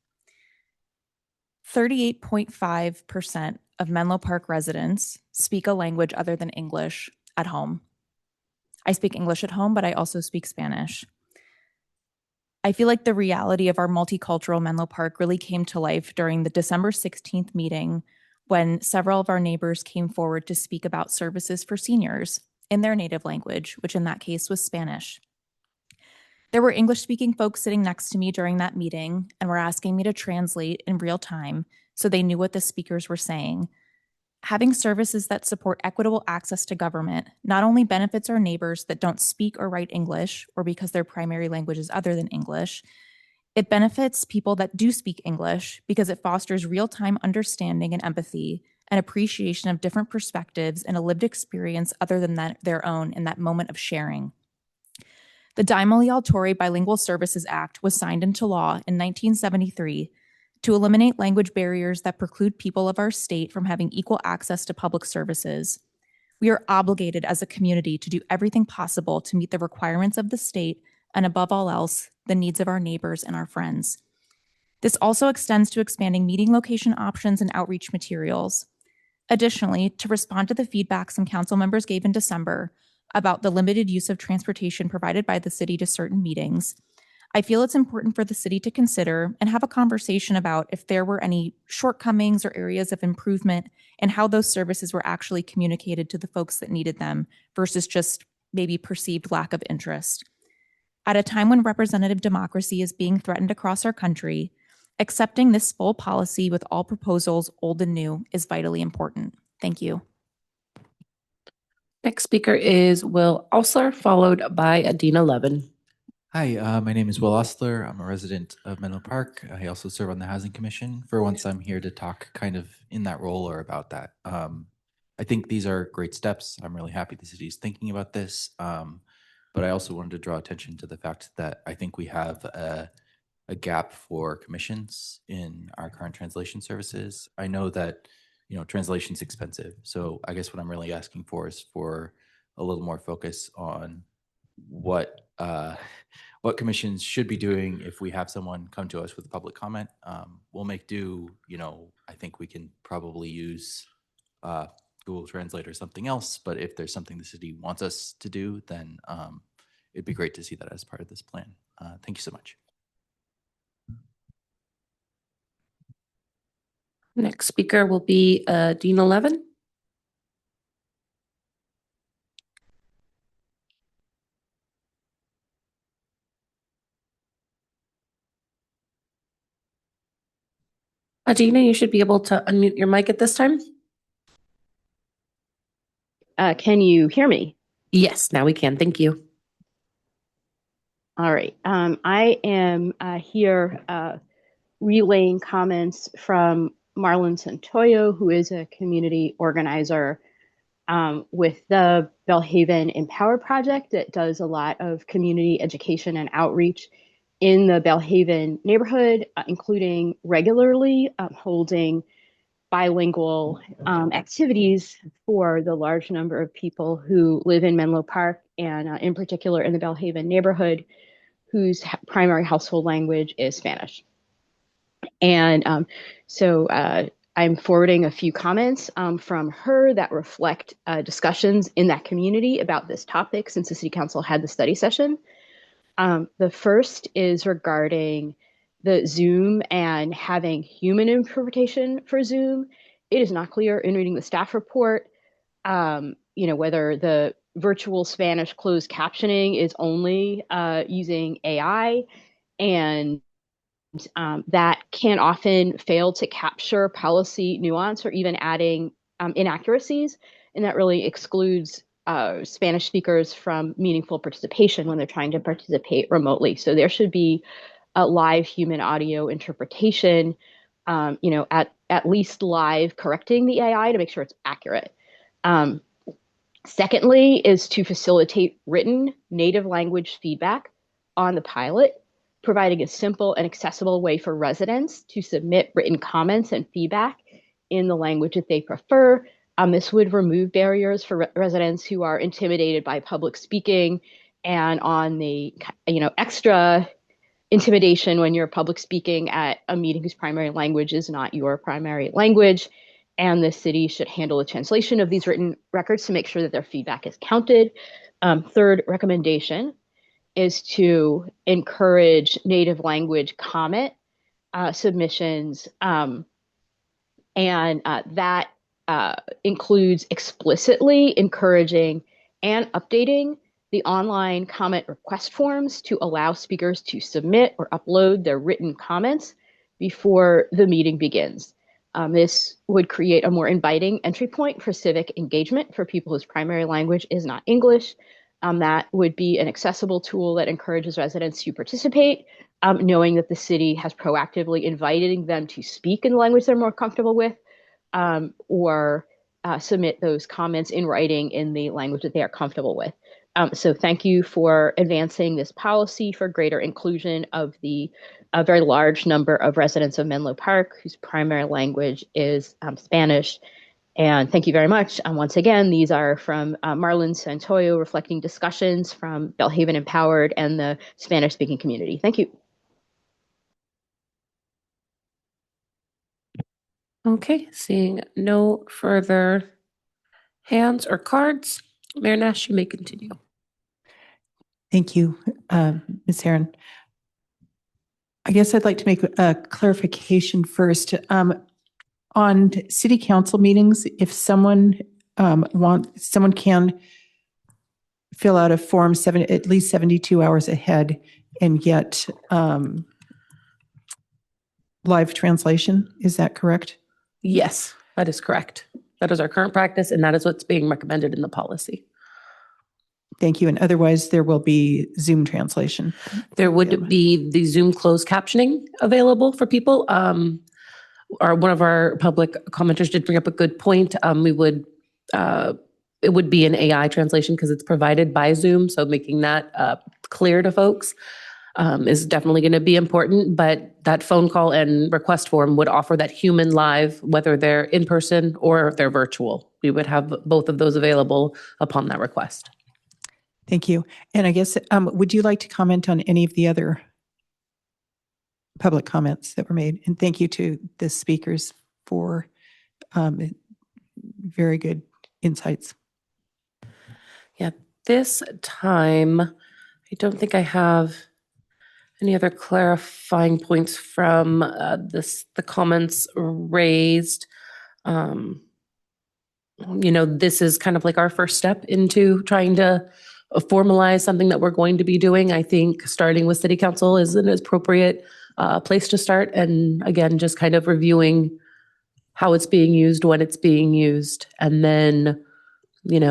38.5% of Menlo Park residents speak a language other than English at home. I speak English at home, but I also speak Spanish. I feel like the reality of our multicultural Menlo Park really came to life during the December 16th meeting when several of our neighbors came forward to speak about services for seniors in their native language, which in that case was Spanish. There were English-speaking folks sitting next to me during that meeting and were asking me to translate in real time so they knew what the speakers were saying. Having services that support equitable access to government not only benefits our neighbors that don't speak or write English or because their primary language is other than English, it benefits people that do speak English because it fosters real-time understanding and empathy and appreciation of different perspectives and a lived experience other than their own in that moment of sharing. The Daimali Altori Bilingual Services Act was signed into law in 1973 to eliminate language barriers that preclude people of our state from having equal access to public services. We are obligated as a community to do everything possible to meet the requirements of the state and above all else, the needs of our neighbors and our friends. This also extends to expanding meeting location options and outreach materials. Additionally, to respond to the feedback some council members gave in December about the limited use of transportation provided by the city to certain meetings, I feel it's important for the city to consider and have a conversation about if there were any shortcomings or areas of improvement and how those services were actually communicated to the folks that needed them versus just maybe perceived lack of interest. At a time when representative democracy is being threatened across our country, accepting this full policy with all proposals, old and new, is vitally important. Thank you. Next speaker is Will Osler, followed by Adina Levin. Hi, my name is Will Osler. I'm a resident of Menlo Park. I also serve on the Housing Commission. For once, I'm here to talk kind of in that role or about that. I think these are great steps. I'm really happy the city is thinking about this. But I also wanted to draw attention to the fact that I think we have a gap for commissions in our current translation services. I know that, translation's expensive. So I guess what I'm really asking for is for a little more focus on what commissions should be doing if we have someone come to us with a public comment. We'll make do, I think we can probably use Google Translate or something else, but if there's something the city wants us to do, then it'd be great to see that as part of this plan. Thank you so much. Next speaker will be Adina Levin. Adina, you should be able to unmute your mic at this time. Can you hear me? Yes, now we can. Thank you. All right. I am here relaying comments from Marlon Santoyo, who is a community organizer with the Belle Haven Empower Project that does a lot of community education and outreach in the Belle Haven neighborhood, including regularly holding bilingual activities for the large number of people who live in Menlo Park and in particular in the Belle Haven neighborhood whose primary household language is Spanish. And so I'm forwarding a few comments from her that reflect discussions in that community about this topic since the City Council had the study session. The first is regarding the Zoom and having human interpretation for Zoom. It is not clear in reading the staff report, whether the virtual Spanish closed captioning is only using AI, and that can often fail to capture policy nuance or even adding inaccuracies, and that really excludes Spanish speakers from meaningful participation when they're trying to participate remotely. So there should be a live human audio interpretation, at least live correcting the AI to make sure it's accurate. Secondly is to facilitate written native language feedback on the pilot, providing a simple and accessible way for residents to submit written comments and feedback in the language that they prefer. This would remove barriers for residents who are intimidated by public speaking and on the, extra intimidation when you're public speaking at a meeting whose primary language is not your primary language. And the city should handle the translation of these written records to make sure that their feedback is counted. Third recommendation is to encourage native language comment submissions. That includes explicitly encouraging and updating the online comment request forms to allow speakers to submit or upload their written comments before the meeting begins. This would create a more inviting entry point for civic engagement for people whose primary language is not English. That would be an accessible tool that encourages residents to participate, knowing that the city has proactively invited them to speak in the language they're more comfortable with, or submit those comments in writing in the language that they are comfortable with. So thank you for advancing this policy for greater inclusion of the very large number of residents of Menlo Park whose primary language is Spanish. And thank you very much. Once again, these are from Marlon Santoyo, reflecting discussions from Belle Haven Empowered and the Spanish-speaking community. Thank you. Okay, seeing no further hands or cards, Mayor Nash, you may continue. Thank you, Ms. Herron. I guess I'd like to make a clarification first. On city council meetings, if someone someone can fill out a form at least 72 hours ahead and get live translation. Is that correct? Yes, that is correct. That is our current practice, and that is what's being recommended in the policy. Thank you. And otherwise, there will be Zoom translation. There would be the Zoom closed captioning available for people. One of our public commenters did bring up a good point. It would be an AI translation because it's provided by Zoom. So making that clear to folks is definitely going to be important. But that phone call and request form would offer that human live, whether they're in person or if they're virtual. We would have both of those available upon that request. Thank you. And I guess, would you like to comment on any of the other public comments that were made? And thank you to the speakers for very good insights. Yeah, this time, I don't think I have any other clarifying points from the comments raised. This is kind of like our first step into trying to formalize something that we're going to be doing. I think starting with City Council is an appropriate place to start. And again, just kind of reviewing how it's being used, when it's being used. And then,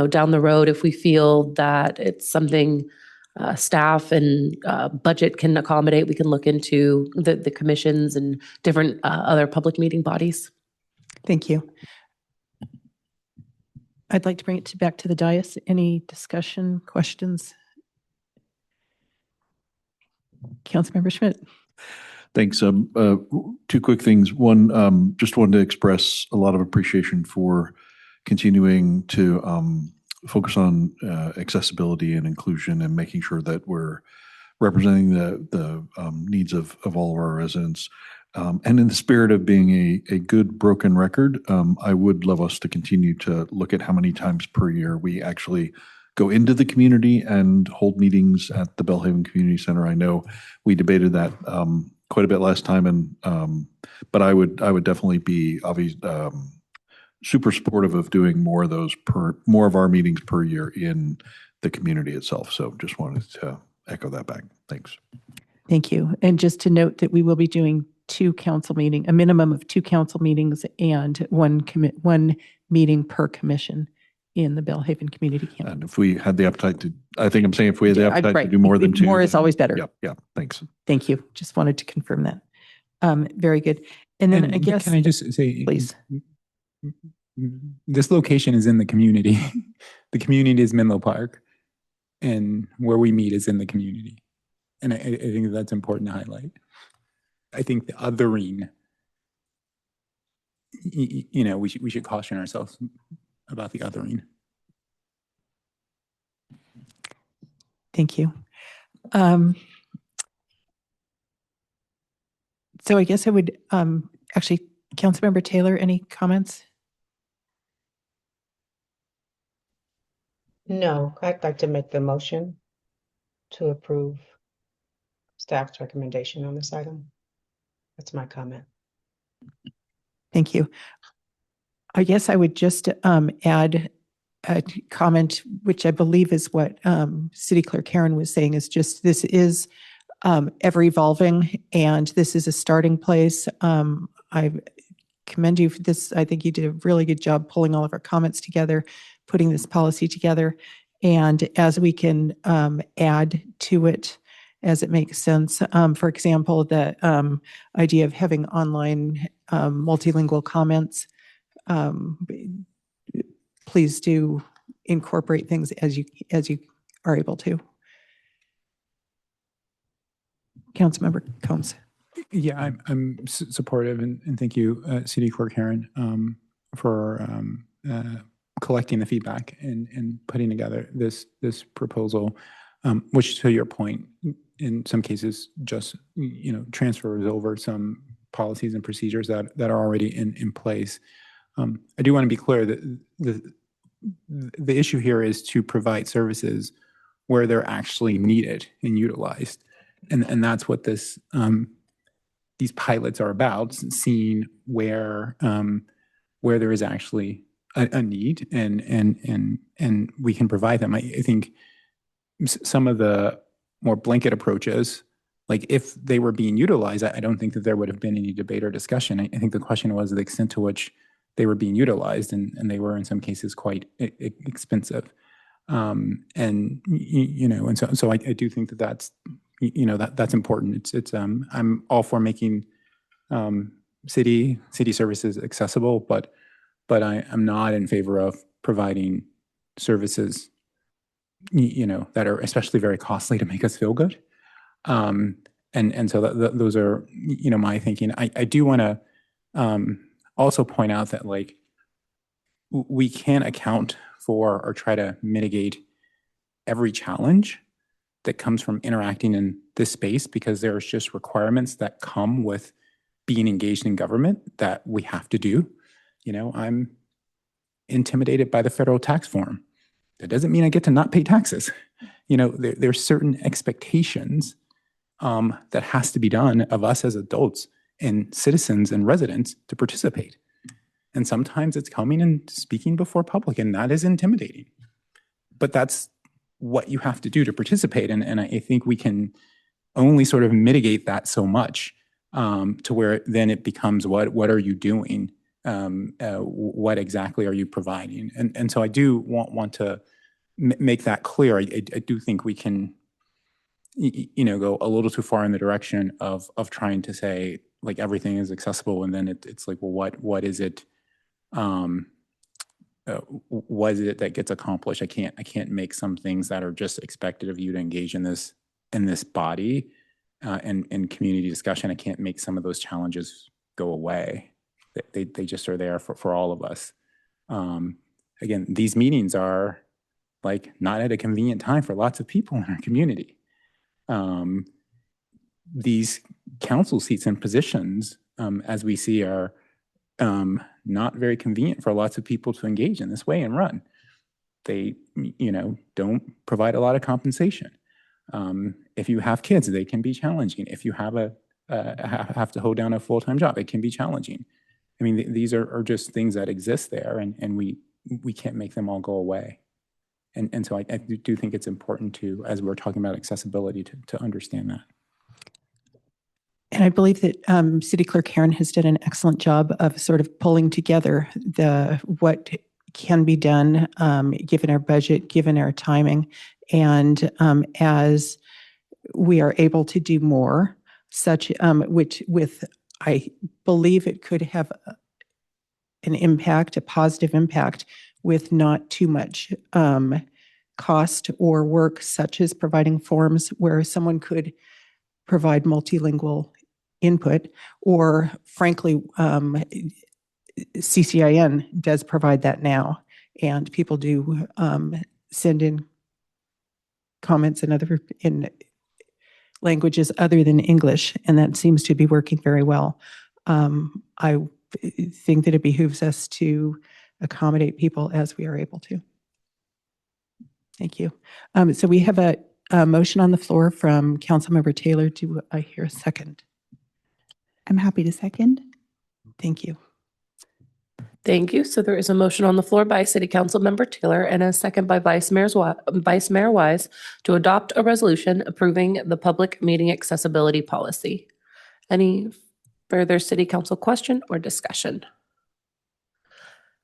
down the road, if we feel that it's something staff and budget can accommodate, we can look into the commissions and different other public meeting bodies. Thank you. I'd like to bring it back to the dais. Any discussion, questions? Councilmember Schmidt. Thanks. Two quick things. One, just wanted to express a lot of appreciation for continuing to focus on accessibility and inclusion and making sure that we're representing the needs of all of our residents. And in the spirit of being a good broken record, I would love us to continue to look at how many times per year we actually go into the community and hold meetings at the Belle Haven Community Center. I know we debated that quite a bit last time, and but I would definitely be super supportive of doing more of our meetings per year in the community itself. So just wanted to echo that back. Thanks. Thank you. And just to note that we will be doing a minimum of 2 council meetings and one meeting per commission in the Belle Haven Community Campus. And if we had the appetite to, I think I'm saying if we had the appetite to do more than 2. More is always better. Yeah, thanks. Thank you. Just wanted to confirm that. Very good. And then I guess. Can I just say, please? This location is in the community. The community is Menlo Park, and where we meet is in the community. And I think that's important to highlight. I think the othering, we should caution ourselves about the othering. Thank you. So I guess I would actually, Councilmember Taylor, any comments? No, I'd like to make the motion to approve staff's recommendation on this item. That's my comment. Thank you. I guess I would just add a comment, which I believe is what City Clerk Herron was saying, is just this is ever evolving, and this is a starting place. I commend you for this. I think you did a really good job pulling all of our comments together, putting this policy together. And as we can add to it as it makes sense, for example, the idea of having online multilingual comments, please do incorporate things as you are able to. Councilmember Combs. Yeah, I'm supportive, and thank you, City Clerk Herron, for collecting the feedback and putting together this proposal, which, to your point, in some cases just transfers over some policies and procedures that are already in place. I do want to be clear that the issue here is to provide services where they're actually needed and utilized. And that's what these pilots are about, seeing where there is actually a need and we can provide them. I think some of the more blanket approaches, like if they were being utilized, I don't think that there would have been any debate or discussion. I think the question was the extent to which they were being utilized, and they were in some cases quite expensive. And so I do think that's that's important. It's I'm all for making city services accessible, but I'm not in favor of providing services that are especially very costly to make us feel good. And so those are my thinking. I do want to also point out that like we can't account for or try to mitigate every challenge that comes from interacting in this space, because there's just requirements that come with being engaged in government that we have to do. I'm intimidated by the federal tax form. That doesn't mean I get to not pay taxes. There's certain expectations that has to be done of us as adults and citizens and residents to participate. And sometimes it's coming and speaking before public, and that is intimidating. But that's what you have to do to participate. And I think we can only sort of mitigate that so much to where then it becomes what are you doing? What exactly are you providing? And so I do want to make that clear. I do think we can go a little too far in the direction of trying to say like everything is accessible, and then it's like, well, what is it? What is it that gets accomplished? I can't make some things that are just expected of you to engage in this body and community discussion. I can't make some of those challenges go away. They just are there for all of us. Again, these meetings are like not at a convenient time for lots of people in our community. These council seats and positions, as we see, are not very convenient for lots of people to engage in this way and run. They, don't provide a lot of compensation. If you have kids, they can be challenging. If you have have to hold down a full-time job, it can be challenging. I mean, these are just things that exist there, and we can't make them all go away. And so I do think it's important to, as we're talking about accessibility, to understand that. And I believe that City Clerk Herron has done an excellent job of sort of pulling together what can be done given our budget, given our timing, and as we are able to do more, such with I believe it could have an impact, a positive impact, with not too much cost or work, such as providing forms where someone could provide multilingual input, or frankly, CCIN does provide that now, and people do send in comments in languages other than English, and that seems to be working very well. I think that it behooves us to accommodate people as we are able to. Thank you. So we have a motion on the floor from Councilmember Taylor. Do I hear a second? I'm happy to second. Thank you. Thank you. So there is a motion on the floor by City Council Member Taylor and a second by Vice Mayor Wise to adopt a resolution approving the public meeting accessibility policy. Any further City Council question or discussion?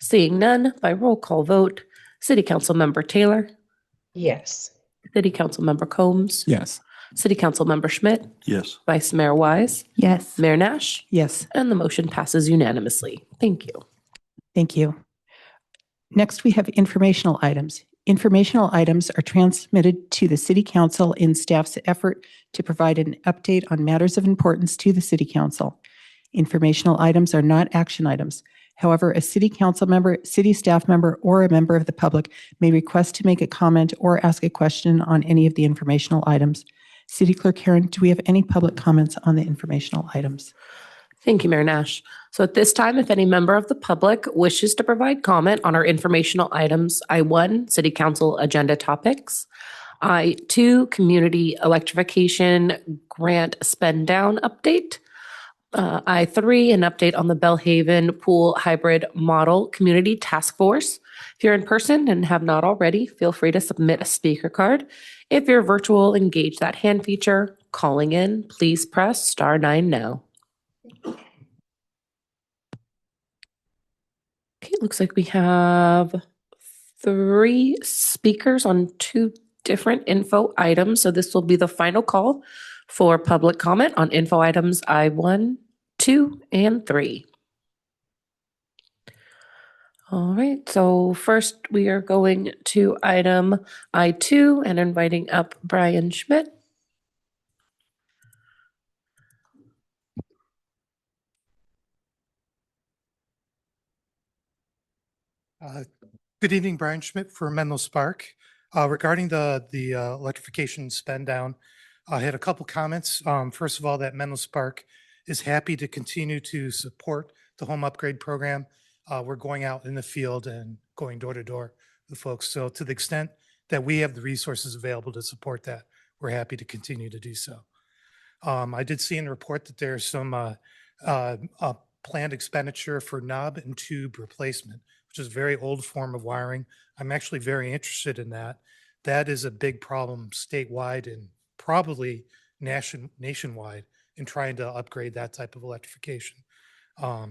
Seeing none, by roll call vote, City Council Member Taylor. Yes. City Council Member Combs. Yes. City Council Member Schmidt. Yes. Vice Mayor Wise. Yes. Mayor Nash. Yes. And the motion passes unanimously. Thank you. Thank you. Next, we have informational items. Informational items are transmitted to the City Council in staff's effort to provide an update on matters of importance to the City Council. Informational items are not action items. However, a City Council member, city staff member, or a member of the public may request to make a comment or ask a question on any of the informational items. City Clerk Herron, do we have any public comments on the informational items? Thank you, Mayor Nash. So at this time, if any member of the public wishes to provide comment on our informational items, I-1, City Council agenda topics, I-2, Community Electrification Grant Spend Down update, I-3, an update on the Belle Haven Pool Hybrid Model Community Task Force. If you're in person and have not already, feel free to submit a speaker card. If you're virtual, engage that hand feature. Calling in, please press *9 now. Okay, looks like we have 3 speakers on 2 different info items. So this will be the final call for public comment on info items I-1, 2, and 3. All right, so first we are going to item I-2 and inviting up Brian Schmidt. Good evening, Brian Schmidt for Menlo Spark. Regarding the electrification spend down, I had a couple comments. First of all, that Menlo Spark is happy to continue to support the home upgrade program. We're going out in the field and going door to door with folks. So to the extent that we have the resources available to support that, we're happy to continue to do so. I did see in the report that there's some planned expenditure for knob and tube replacement, which is a very old form of wiring. I'm actually very interested in that. That is a big problem statewide and probably nationwide in trying to upgrade that type of electrification.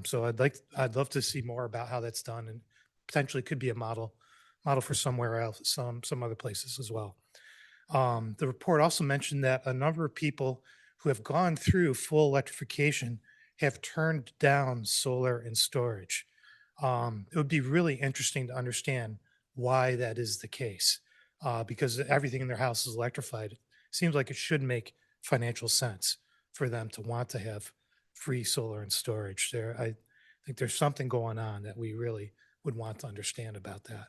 So I'd love to see more about how that's done, and potentially could be a model for somewhere else, some other places as well. The report also mentioned that a number of people who have gone through full electrification have turned down solar and storage. It would be really interesting to understand why that is the case, because everything in their house is electrified. It seems like it should make financial sense for them to want to have free solar and storage. I think there's something going on that we really would want to understand about that.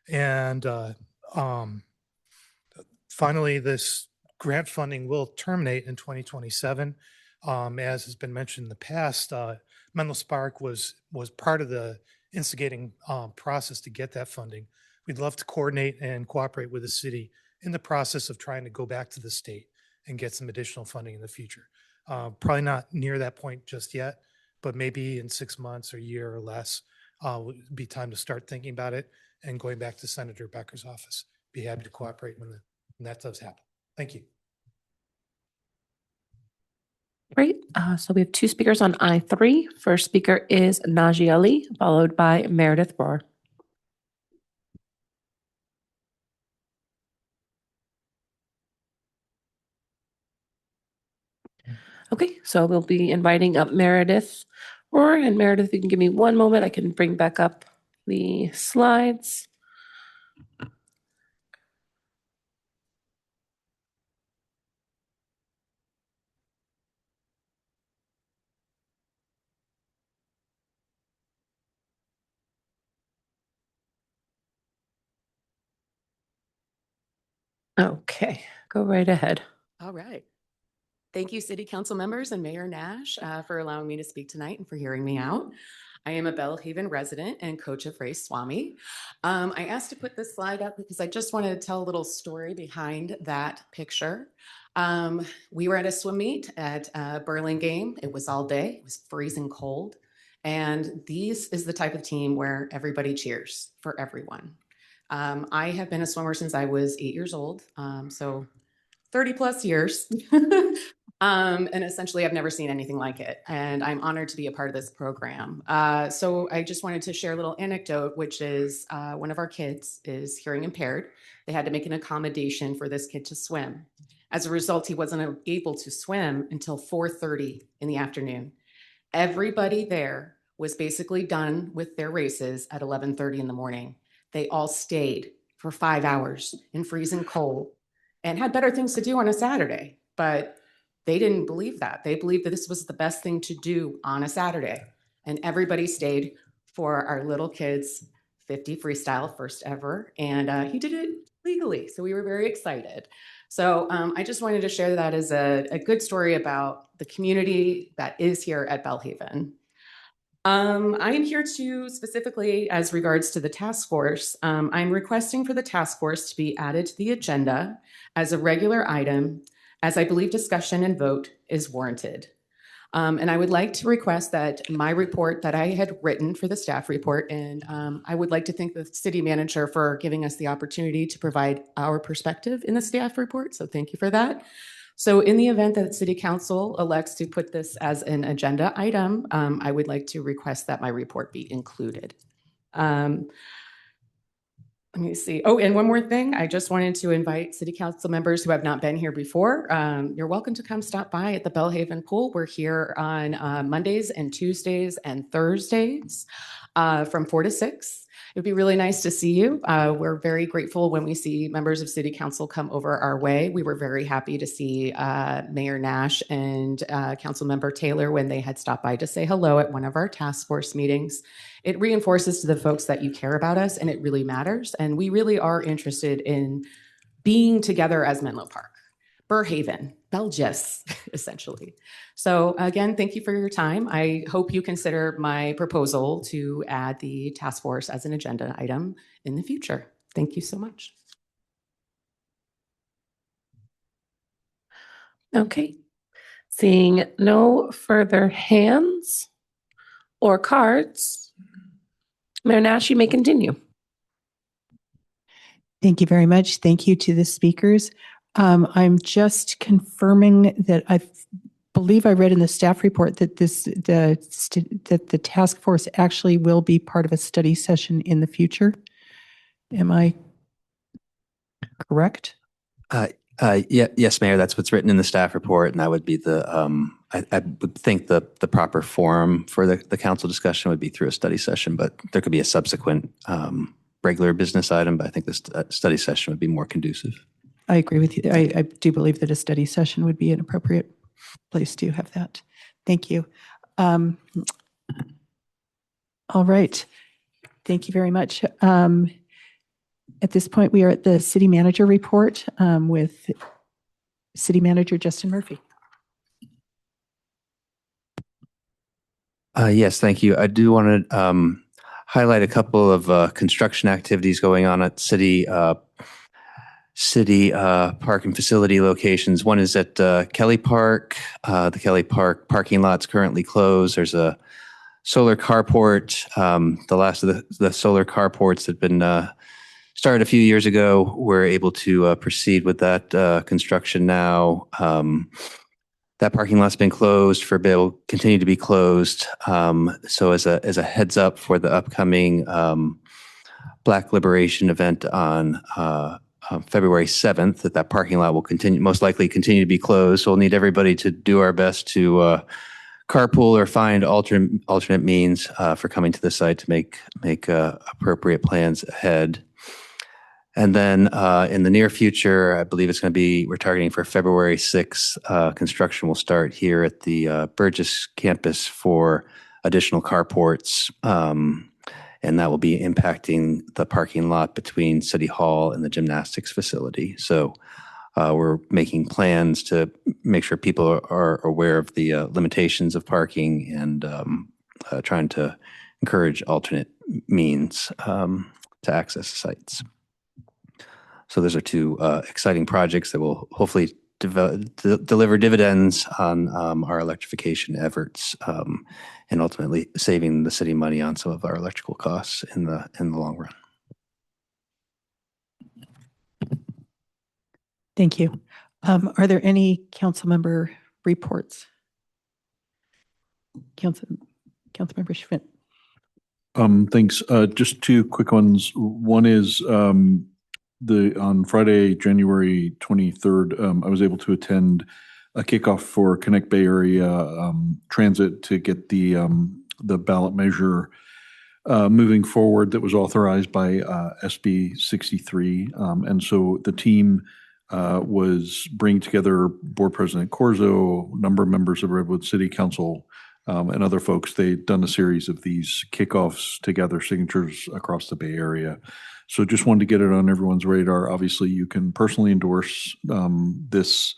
And finally, this grant funding will terminate in 2027. As has been mentioned in the past, Menlo Spark was part of the instigating process to get that funding. We'd love to coordinate and cooperate with the city in the process of trying to go back to the state and get some additional funding in the future. Probably not near that point just yet, but maybe in 6 months or a year or less, would be time to start thinking about it and going back to Senator Becker's office. Be happy to cooperate when that does happen. Thank you. Great. So we have 2 speakers on I-3. First speaker is Najee Ali, followed by Meredith Rohr. Okay, so we'll be inviting up Meredith Rohr. And Meredith, if you can give me one moment, I can bring back up the slides. Okay, go right ahead. All right. Thank you, City Council members and Mayor Nash, for allowing me to speak tonight and for hearing me out. I am a Belle Haven resident and coach of Ray Swami. I asked to put this slide up because I just wanted to tell a little story behind that picture. We were at a swim meet at Burlingame. It was all day. It was freezing cold. And this is the type of team where everybody cheers for everyone. I have been a swimmer since I was 8 years old, so 30 plus years. And essentially, I've never seen anything like it. And I'm honored to be a part of this program. So I just wanted to share a little anecdote, which is one of our kids is hearing impaired. They had to make an accommodation for this kid to swim. As a result, he wasn't able to swim until 4:30 in the afternoon. Everybody there was basically done with their races at 11:30 in the morning. They all stayed for 5 hours in freezing cold and had better things to do on a Saturday, but they didn't believe that. They believed that this was the best thing to do on a Saturday. And everybody stayed for our little kid's 50 freestyle, first ever. And he did it legally. So we were very excited. So I just wanted to share that as a good story about the community that is here at Belle Haven. I am here to specifically as regards to the task force. I'm requesting for the task force to be added to the agenda as a regular item, as I believe discussion and vote is warranted. And I would like to request that my report that I had written for the staff report, and I would like to thank the city manager for giving us the opportunity to provide our perspective in the staff report. So thank you for that. So in the event that City Council elects to put this as an agenda item, I would like to request that my report be included. Let me see. Oh, and one more thing. I just wanted to invite City Council members who have not been here before. You're welcome to come stop by at the Belle Haven Pool. We're here on Mondays and Tuesdays and Thursdays from 4 to 6. It'd be really nice to see you. We're very grateful when we see members of City Council come over our way. We were very happy to see Mayor Nash and Councilmember Taylor when they had stopped by to say hello at one of our task force meetings. It reinforces to the folks that you care about us and it really matters. And we really are interested in being together as Menlo Park, Belle Haven, Belgis, essentially. So again, thank you for your time. I hope you consider my proposal to add the task force as an agenda item in the future. Thank you so much. Okay. Seeing no further hands or cards, Mayor Nash, you may continue. Thank you very much. Thank you to the speakers. I'm just confirming that I believe I read in the staff report that that the task force actually will be part of a study session in the future. Am I correct? Yes, Mayor, that's what's written in the staff report, and that would be the, I would think the proper forum for the council discussion would be through a study session, but there could be a subsequent regular business item, but I think this study session would be more conducive. I agree with you. I do believe that a study session would be an appropriate place to have that. Thank you. All right. Thank you very much. At this point, we are at the city manager report with City Manager Justin Murphy. Yes, thank you. I do want to highlight a couple of construction activities going on at city park and facility locations. One is at Kelly Park. The Kelly Park parking lot's currently closed. There's a solar carport. The last of the solar carports had been started a few years ago. We're able to proceed with that construction now. That parking lot's been closed for a bit, will continue to be closed. So as a heads up for the upcoming Black Liberation event on February 7th, that parking lot will most likely continue to be closed. So we'll need everybody to do our best to carpool or find alternate means for coming to the site to make appropriate plans ahead. And then in the near future, I believe we're targeting for February 6th. Construction will start here at the Burgess campus for additional carports. And that will be impacting the parking lot between City Hall and the gymnastics facility. So we're making plans to make sure people are aware of the limitations of parking and trying to encourage alternate means to access sites. So those are two exciting projects that will hopefully deliver dividends on our electrification efforts and ultimately saving the city money on some of our electrical costs in the long run. Thank you. Are there any council member reports? Councilmember Schmidt. Thanks. Just two quick ones. One is on Friday, January 23rd, I was able to attend a kickoff for Connect Bay Area Transit to get the ballot measure moving forward that was authorized by SB 63. And so the team was bringing together Board President Corzo, a number of members of Redwood City Council, and other folks. They've done a series of these kickoffs to gather signatures across the Bay Area. So just wanted to get it on everyone's radar. Obviously, you can personally endorse this,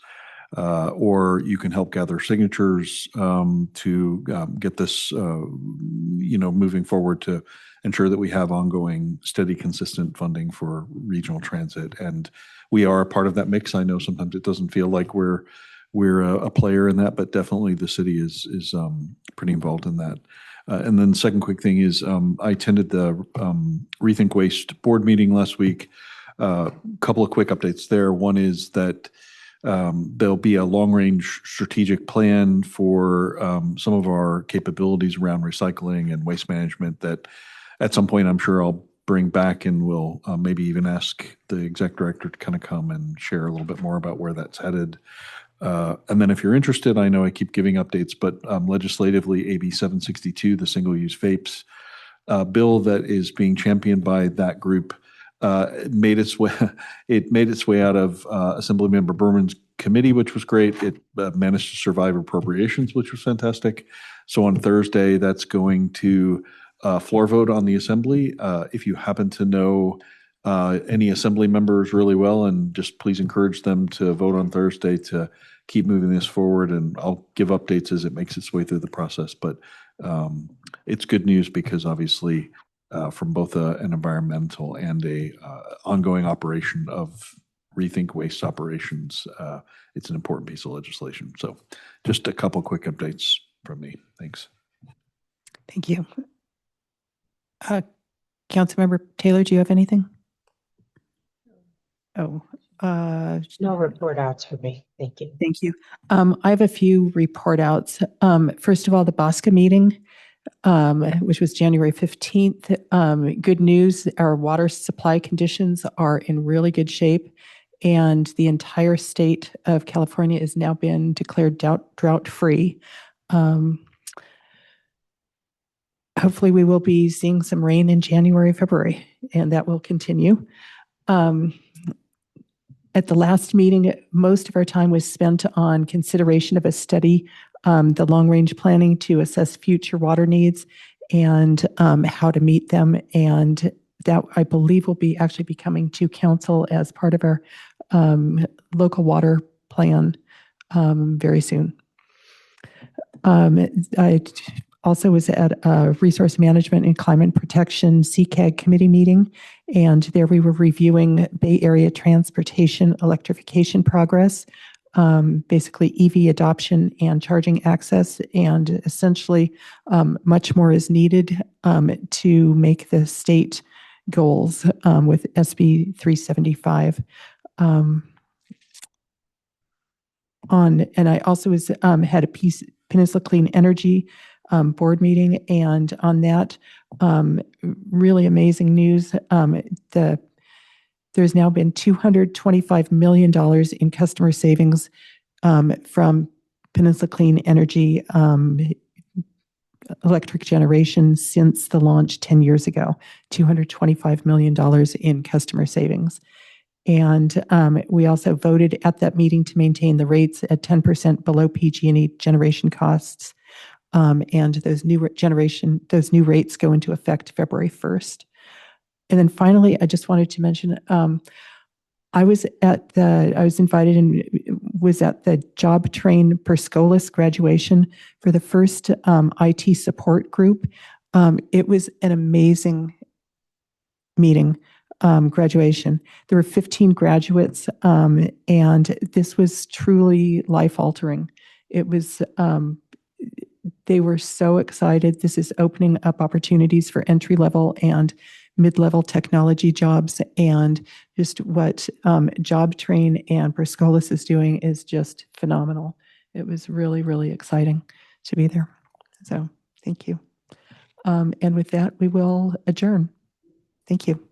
or you can help gather signatures to get this, moving forward to ensure that we have ongoing, steady, consistent funding for regional transit. And we are a part of that mix. I know sometimes it doesn't feel like we're a player in that, but definitely the city is pretty involved in that. And then the second quick thing is I attended the Rethink Waste board meeting last week. A couple of quick updates there. One is that there'll be a long-range strategic plan for some of our capabilities around recycling and waste management that at some point I'm sure I'll bring back, and we'll maybe even ask the exec director to kind of come and share a little bit more about where that's headed. And then if you're interested, I know I keep giving updates, but legislatively, AB 762, the single-use vapes bill that is being championed by that group, made its way out of Assemblymember Berman's committee, which was great. It managed to survive appropriations, which was fantastic. So on Thursday, that's going to floor vote on the Assembly. If you happen to know any Assembly members really well, and just please encourage them to vote on Thursday to keep moving this forward. And I'll give updates as it makes its way through the process. But it's good news because obviously from both an environmental and a ongoing operation of Rethink Waste operations, it's an important piece of legislation. So just a couple quick updates from me. Thanks. Thank you. Councilmember Taylor, do you have anything? Oh, no report outs for me. Thank you. Thank you. I have a few report outs. First of all, the BOSCA meeting, which was January 15th. Good news, our water supply conditions are in really good shape, and the entire state of California has now been declared drought-free. Hopefully we will be seeing some rain in January, February, and that will continue. At the last meeting, most of our time was spent on consideration of a study, the long-range planning to assess future water needs and how to meet them. And that, I believe, will actually be coming to council as part of our local water plan very soon. I also was at a Resource Management and Climate Protection CCAG committee meeting, and there we were reviewing Bay Area transportation electrification progress, basically EV adoption and charging access, and essentially much more is needed to make the state goals with SB 375. And I also had a Peninsula Clean Energy board meeting, and on that, really amazing news. There's now been $225 million in customer savings from Peninsula Clean Energy electric generation since the launch 10 years ago. $225 million in customer savings. And we also voted at that meeting to maintain the rates at 10% below PG&E generation costs. And those new rates go into effect February 1st. And then finally, I just wanted to mention, I was invited and was at the Job Train Perscolis graduation for the first IT support group. It was an amazing meeting, graduation. There were 15 graduates, and this was truly life-altering. It was, they were so excited. This is opening up opportunities for entry-level and mid-level technology jobs, and just what Job Train and Perscolis is doing is just phenomenal. It was really, really exciting to be there. So thank you. And with that, we will adjourn. Thank you.